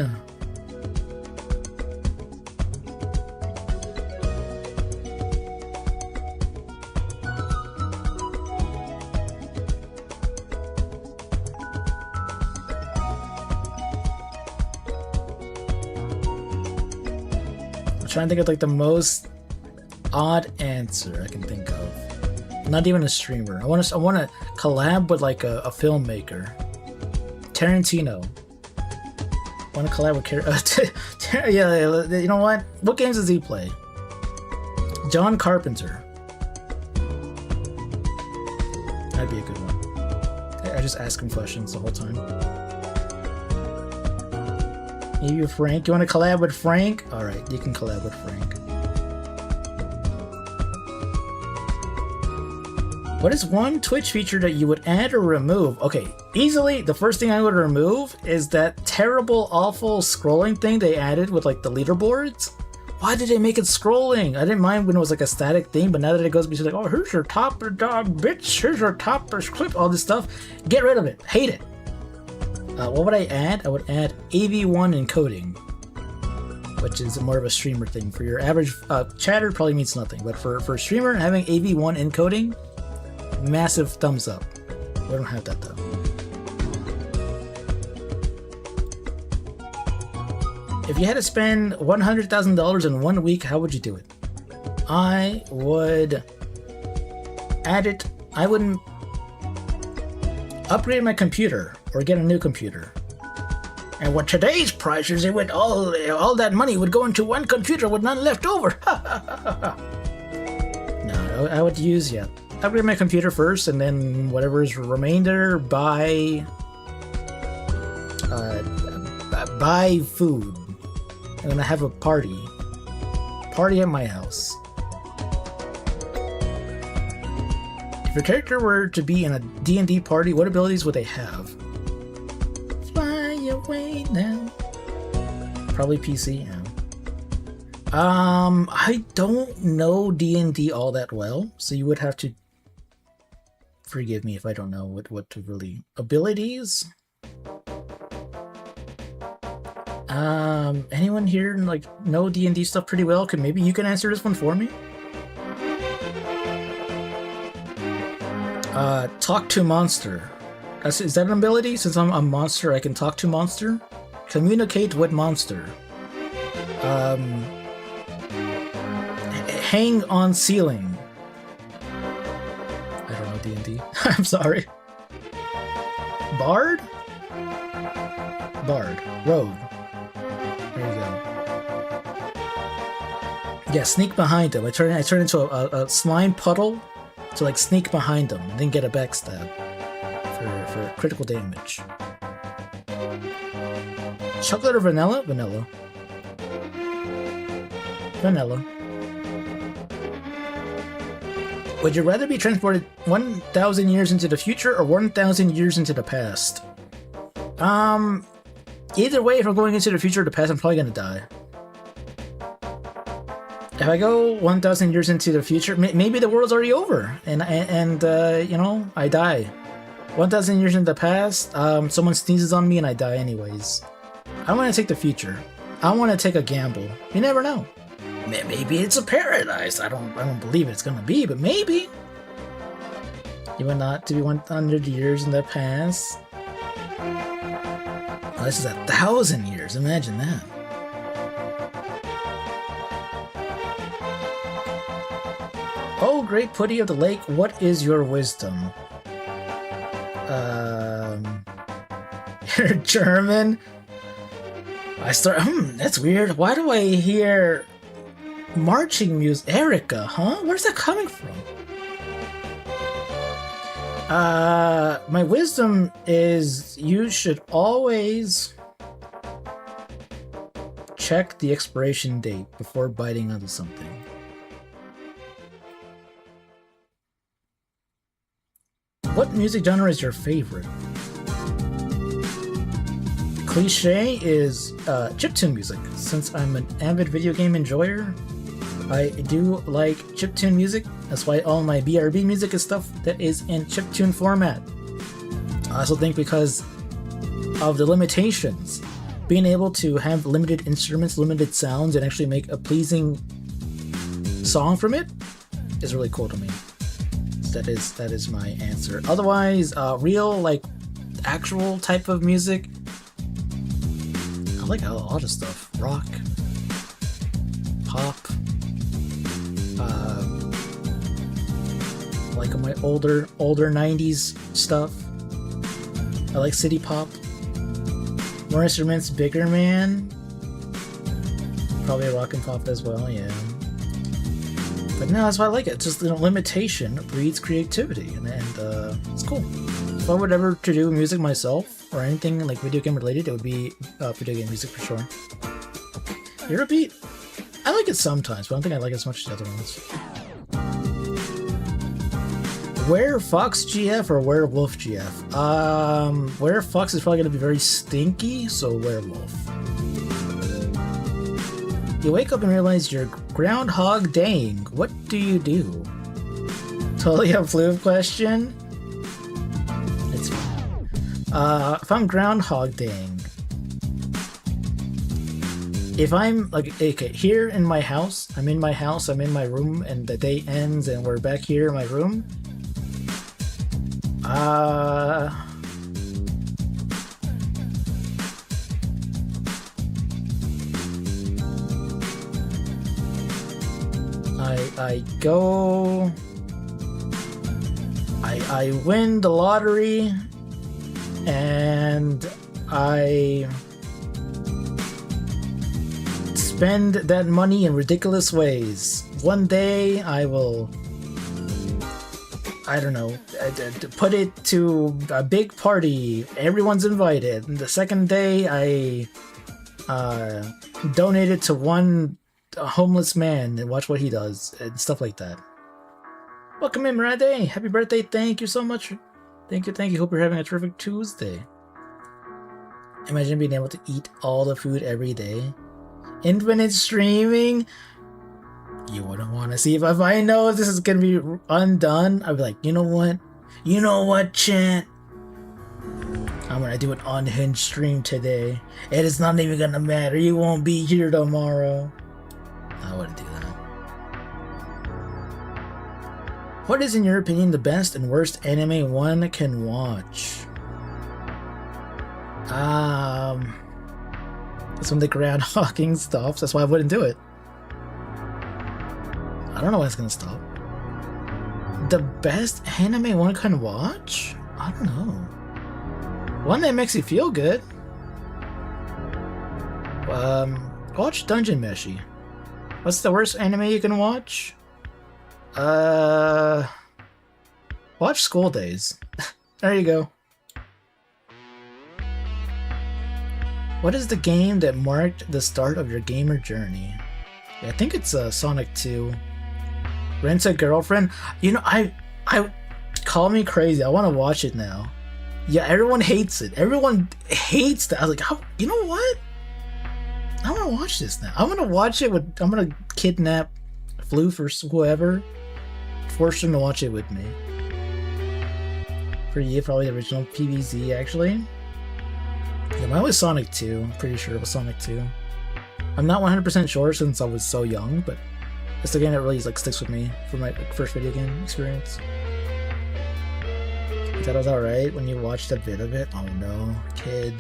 I'm trying to think of like the most odd answer I can think of. Not even a streamer. I want to collab with like a filmmaker. Tarantino. I want to collab with yeah, you know what? What games does he play? John Carpenter. That'd be a good one. I just ask him questions the whole time. You, Frank. You want to collab with Frank? All right, you can collab with Frank. What is one Twitch feature that you would add or remove? Okay, easily, the first thing I would remove is that terrible, awful scrolling thing they added with like the leaderboards. Why did they make it scrolling? I didn't mind when it was like a static thing, but now that it goes between like, oh, here's your top bitch, here's your top clip, all this stuff. Get rid of it. Hate it. What would I add? I would add AV1 encoding, which is more of a streamer thing. For your average chatter, probably means nothing, but for a streamer, having AV1 encoding, massive thumbs up. We don't have that though. If you had to spend $100,000 in 1 week, how would you do it? I would add it. I wouldn't upgrade my computer or get a new computer. And with today's prices, it would all that money would go into one computer with none left over. No, I would use upgrade my computer first, and then whatever's remainder, buy food. I'm gonna have a party at my house. If your character were to be in a D&D party, what abilities would they have? Fly away now. Probably PC. Yeah. I don't know D&D all that well, so you would have to forgive me if I don't know what to really... Abilities? Anyone here like know D&D stuff pretty well? Maybe you can answer this one for me? Talk to monster. Is that an ability? Since I'm a monster, I can talk to monster? Communicate with monster. Hang on ceiling. I don't know D&D. I'm sorry. Bard? Bard. Rogue. There you go. Yeah, sneak behind him. I turn into a slime puddle to like sneak behind him and then get a backstab for critical damage. Chocolate or vanilla? Vanilla. Vanilla. Would you rather be transported 1,000 years into the future or 1,000 years into the past? Either way, if I'm going into the future or the past, I'm probably gonna die. If I go 1,000 years into the future, maybe the world's already over, and you know, I die. 1,000 years in the past, someone sneezes on me and I die anyways. I want to take the future. I want to take a gamble. You never know. Maybe it's a paradise. I don't believe it's gonna be, but maybe. You want not to be 100 years in the past. Oh, this is 1,000 years. Imagine that. Oh, great Putty of the Lake, what is your wisdom? You're German? That's weird. Why do I hear marching music? Erica, huh? Where's that coming from? My wisdom is you should always check the expiration date before biting onto something. What music genre is your favorite? Cliche is chiptune music. Since I'm an avid video game enjoyer, I do like chiptune music. That's why all my BRB music is stuff that is in chiptune format. I also think because of the limitations, being able to have limited instruments, limited sounds, and actually make a pleasing song from it is really cool to me. That is my answer. Otherwise, real, like, actual type of music, I like a lot of stuff. Rock, pop, like my older 90s stuff. I like city pop. More instruments, bigger man. Probably rock and pop as well, yeah. But no, that's why I like it. It's just, you know, limitation breeds creativity, and it's cool. If I would ever to do music myself or anything like video game related, it would be video game music for sure. Eurobeat, I like it sometimes, but I don't think I like it as much as the other ones. Were Fox GF or Werewolf GF? Were Fox is probably going to be very stinky, so Werewolf. You wake up and realize you're Groundhog Daying. What do you do? Totally a fluid question. It's fine. If I'm Groundhog Daying, if I'm like, okay, here in my house, I'm in my room, and the day ends, and we're back here in my room. I win the lottery, and I spend that money in ridiculous ways. One day I will, I don't know, put it to a big party. Everyone's invited. And the second day I donate it to one homeless man and watch what he does and stuff like that. Welcome in, Bday. Happy birthday. Thank you so much. Thank you. Hope you're having a terrific Tuesday. Imagine being able to eat all the food every day. Infinite streaming. You wouldn't want to see if I know this is gonna be undone. I'd be like, you know what, chat? I'm gonna do an unhinged stream today. It is not even gonna matter. You won't be here tomorrow. I wouldn't do that. What is, in your opinion, the best and worst anime one can watch? It's when the groundhogging stops. That's why I wouldn't do it. I don't know when it's gonna stop. The best anime one can watch? I don't know. One that makes you feel good. Watch Dungeon Meshi. What's the worst anime you can watch? Watch School Days. There you go. What is the game that marked the start of your gamer journey? Yeah, I think it's Sonic 2. Rent a Girlfriend. You know, I call me crazy. I want to watch it now. Yeah, everyone hates it. Everyone hates that. I was like, how? You know what? I want to watch this now. I'm gonna watch it with. I'm gonna kidnap Floof or whoever. Force him to watch it with me. For you, probably the original PVZ, actually. Yeah, mine was Sonic 2. I'm pretty sure it was Sonic 2. I'm not 100% sure since I was so young, but it's the game that really like sticks with me for my first video game experience. You thought it was alright when you watched a bit of it? Oh no, kid.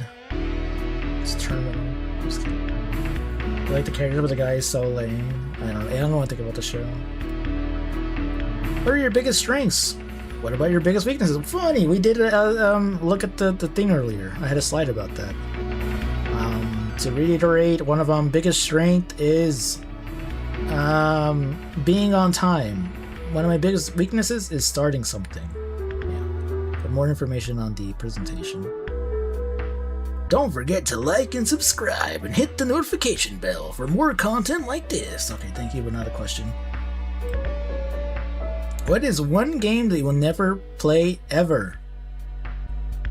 It's terminal. I'm just kidding. I like the character, but the guy is so lame. I don't know what to think about the show. What are your biggest strengths? What about your biggest weaknesses? Funny, we did look at the thing earlier. I had a slide about that. To reiterate, one of my biggest strength is being on time. One of my biggest weaknesses is starting something. Yeah. For more information on the presentation. Don't forget to like and subscribe and hit the notification bell for more content like this. Okay, thank you, but not a question. What is one game that you will never play ever?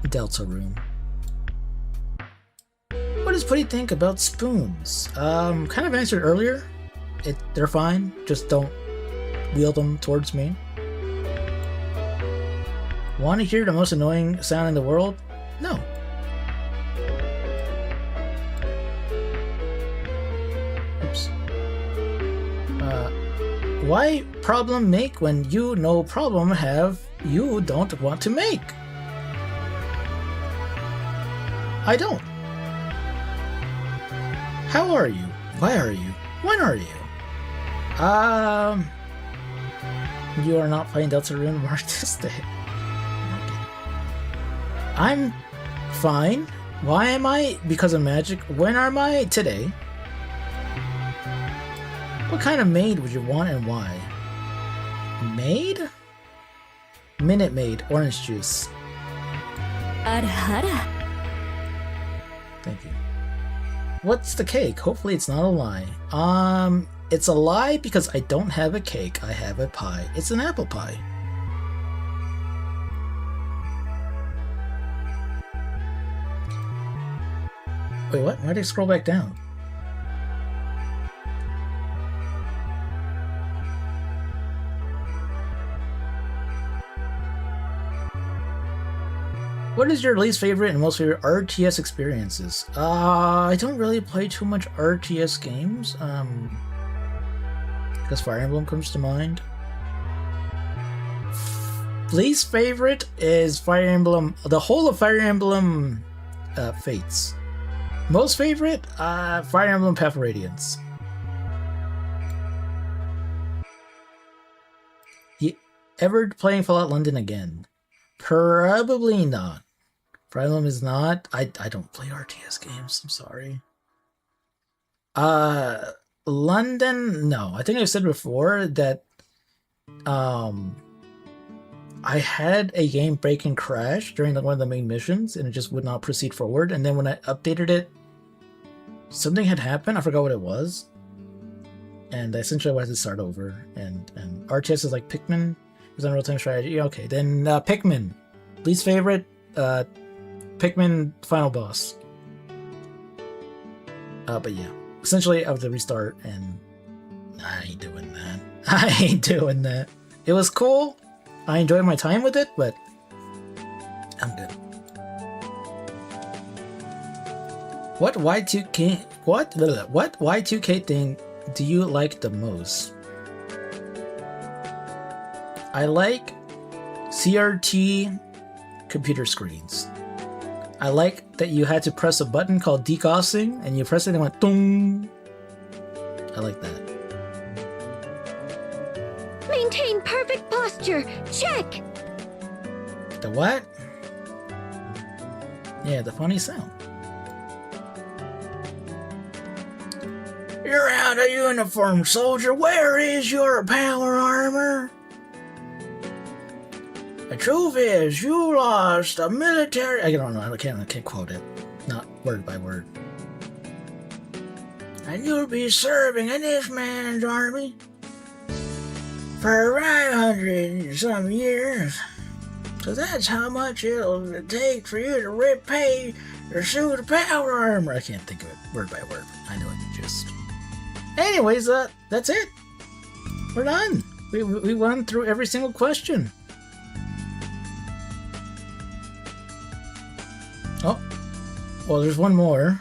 Deltarune. What does Putty think about spoons? Kind of answered earlier. They're fine, just don't wield them towards me. Want to hear the most annoying sound in the world? No. Oops. Why problem make when you no problem have you don't want to make? I don't. How are you? Why are you? When are you? You are not playing Deltarune Mark this day. Okay. I'm fine. Why am I? Because of magic. When am I? Today. What kind of maid would you want and why? Maid? Minute Maid, orange juice. Ara. Thank you. What's the cake? Hopefully it's not a lie. It's a lie because I don't have a cake. I have a pie. It's an apple pie. Wait, what? Why did I scroll back down? What is your least favorite and most favorite RTS experiences? I don't really play too much RTS games. Because Fire Emblem comes to mind. Least favorite is Fire Emblem, the whole of Fire Emblem Fates. Most favorite, Fire Emblem Path of Radiance. You ever playing Fallout London again? Probably not. Fire Emblem is not. I don't play RTS games. I'm sorry. London, no. I think I've said before that I had a game break and crash during one of the main missions and it just would not proceed forward, and then when I updated it, something had happened. I forgot what it was, and essentially I had to start over. And RTS is like Pikmin. It was on real-time strategy. Okay, then Pikmin. Least favorite, Pikmin final boss. But yeah. Essentially, I have to restart, and I ain't doing that. I ain't doing that. It was cool. I enjoyed my time with it, but I'm good. What Y2K thing do you like the most? I like CRT computer screens. I like that you had to press a button called decaussing, and you press it and it went dong. I like that. Maintain perfect posture. Check. The what? Yeah, the funny sound. You're out of uniform, soldier. Where is your power armor? The truth is, you lost a military... I don't know, I can't quote it. Not word by word. And you'll be serving in this man's army for 500 some years. So that's how much it'll take for you to repay your suit of power armor. I can't think of it word by word. I know it just... Anyways, that's it. We're done. We went through every single question. Oh, well, there's one more.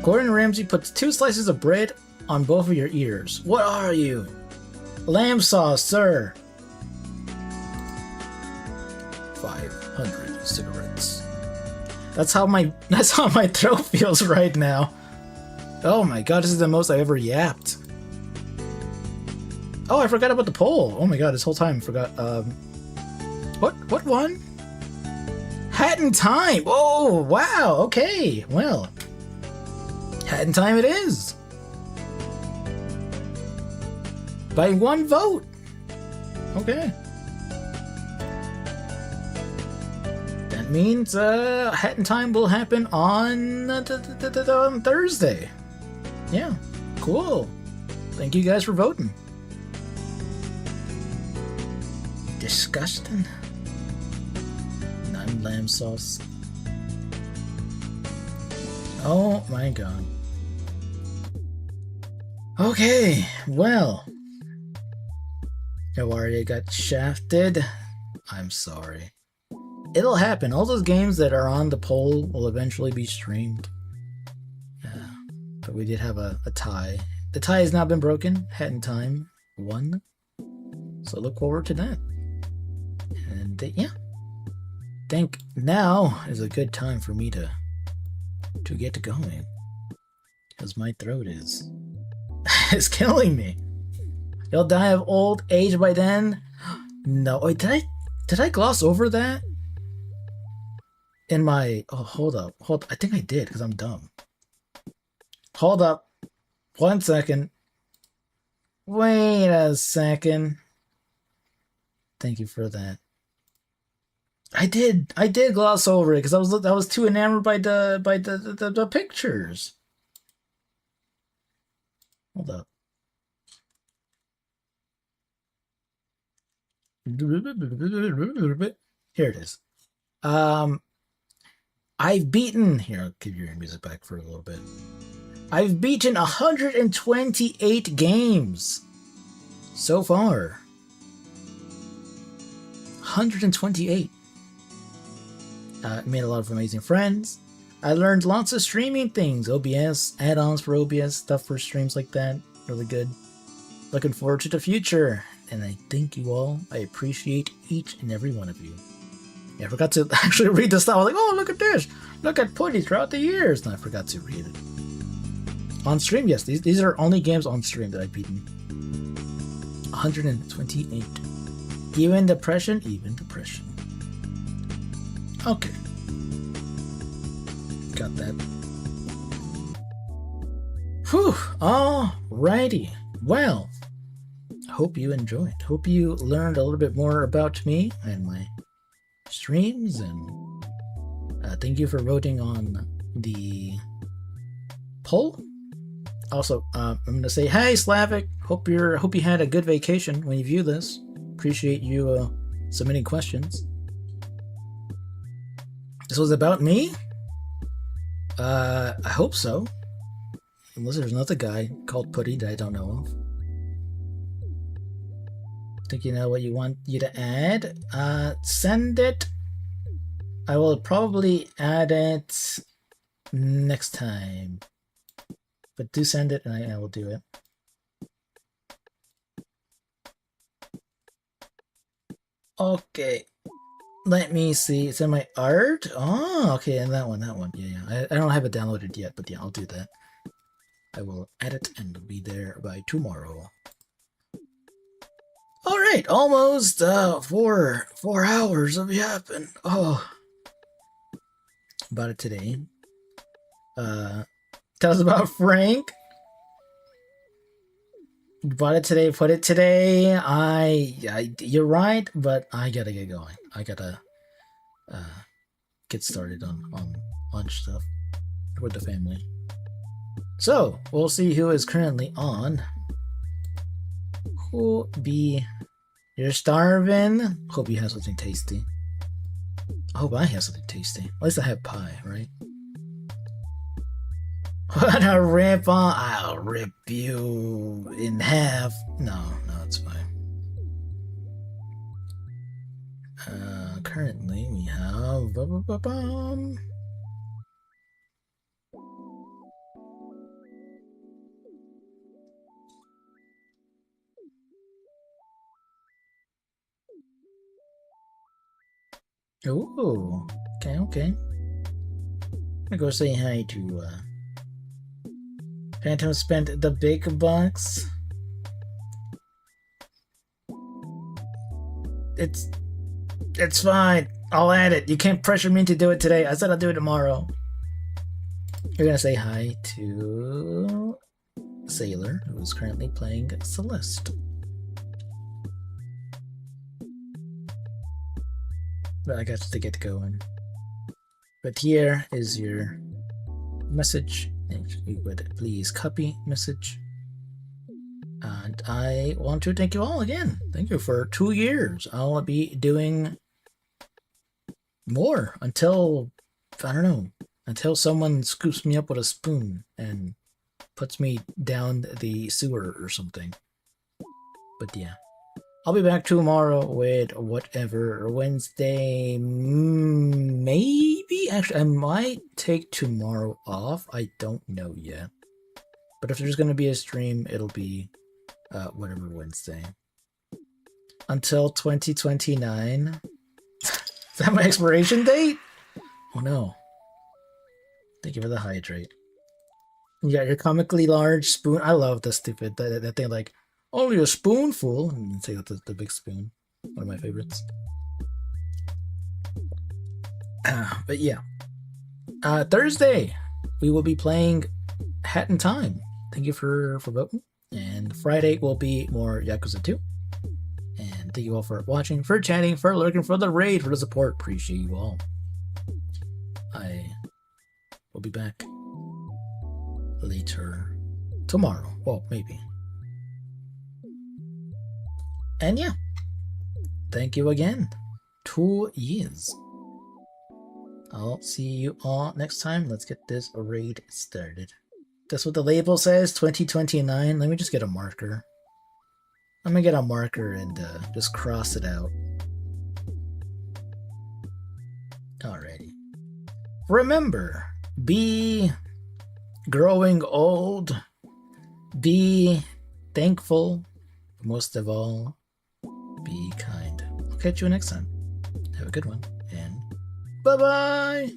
Gordon Ramsay puts 2 slices of bread on both of your ears. What are you? Lamb sauce, sir. 500 cigarettes. That's how my throat feels right now. Oh my god, this is the most I've ever yapped. Oh, I forgot about the poll. Oh my god, this whole time I forgot. What won? Hat in Time. Oh, wow. Okay. Well, Hat in Time it is. By 1 vote. Okay. That means Hat in Time will happen on Thursday. Yeah. Cool. Thank you guys for voting. Disgusting. Non-lamb sauce. Oh my god. Okay, well, Iwaria got shafted. I'm sorry. It'll happen. All those games that are on the poll will eventually be streamed. Yeah. But we did have a tie. The tie has not been broken. Hat in Time won. So look forward to that. And yeah. Think now is a good time for me to get going. Because my throat is killing me. You'll die of old age by then? No. Wait, did I gloss over that? In my... Oh, hold up. I think I did, because I'm dumb. Hold up. 1 second. Wait a second. Thank you for that. I did gloss over it, because I was too enamored by the pictures. Hold up. Here it is. I've beaten... Here, I'll give your music back for a little bit. I've beaten 128 games so far. 128. Made a lot of amazing friends. I learned lots of streaming things. OBS, add-ons for OBS, stuff for streams like that. Really good. Looking forward to the future. And I thank you all. I appreciate each and every one of you. Yeah, I forgot to actually read this stuff. I was like, oh, look at this. Look at Putty throughout the years. And I forgot to read it. On stream, yes. These are only games on stream that I've beaten. 128. Even depression. Okay. Got that. Whew. Alrighty. Well, hope you enjoyed. Hope you learned a little bit more about me and my streams, and thank you for voting on the poll. Also, I'm gonna say, hey Slavic, hope you had a good vacation when you view this. Appreciate you submitting questions. This was about me? I hope so. Unless there's another guy called Putty that I don't know of. Think you know what you want you to add? Send it. I will probably add it next time. But do send it and I will do it. Okay. Let me see. It's in my art. Oh, okay, and that one. Yeah. I don't have it downloaded yet, but yeah, I'll do that. I will edit and it'll be there by tomorrow. All right, almost 4 hours of yapping. Oh, about it today. Tell us about Frank. Bought it today, put it today. You're right, but I gotta get going. I gotta get started on lunch stuff with the family. So we'll see who is currently on. Who be? You're starving. Hope you have something tasty. I hope I have something tasty. At least I have pie, right? What a rip on! I'll rip you in half. No, it's fine. Currently we have oh, okay. I'm gonna go say hi to Phantom spent the big bucks. It's fine. I'll add it. You can't pressure me to do it today. I said I'll do it tomorrow. You're gonna say hi to Sailor, who's currently playing Celeste. But I got to get going. But here is your message. If you would please copy message. And I want to thank you all again. Thank you for 2 years. I'll be doing more until, I don't know, until someone scoops me up with a spoon and puts me down the sewer or something. But yeah. I'll be back tomorrow with whatever. Wednesday, maybe? Actually, I might take tomorrow off. I don't know yet. But if there's going to be a stream, it'll be whatever Wednesday. Until 2029. Is that my expiration date? Oh no. Thank you for the hydrate. You got your comically large spoon. I love the stupid, that thing like, only a spoonful. And take out the big spoon. One of my favorites. But yeah. Thursday, we will be playing Hat in Time. Thank you for voting. And Friday will be more Yakuza 2. And thank you all for watching, for chatting, for lurking, for the raid, for the support. Appreciate you all. I will be back later tomorrow. Well, maybe. And yeah. Thank you again. 2 years. I'll see you all next time. Let's get this raid started. That's what the label says, 2029. Let me just get a marker. I'm gonna get a marker and just cross it out. Alrighty. Remember, be growing old. Be thankful. Most of all, be kind. I'll catch you next time. Have a good one, and bye-bye!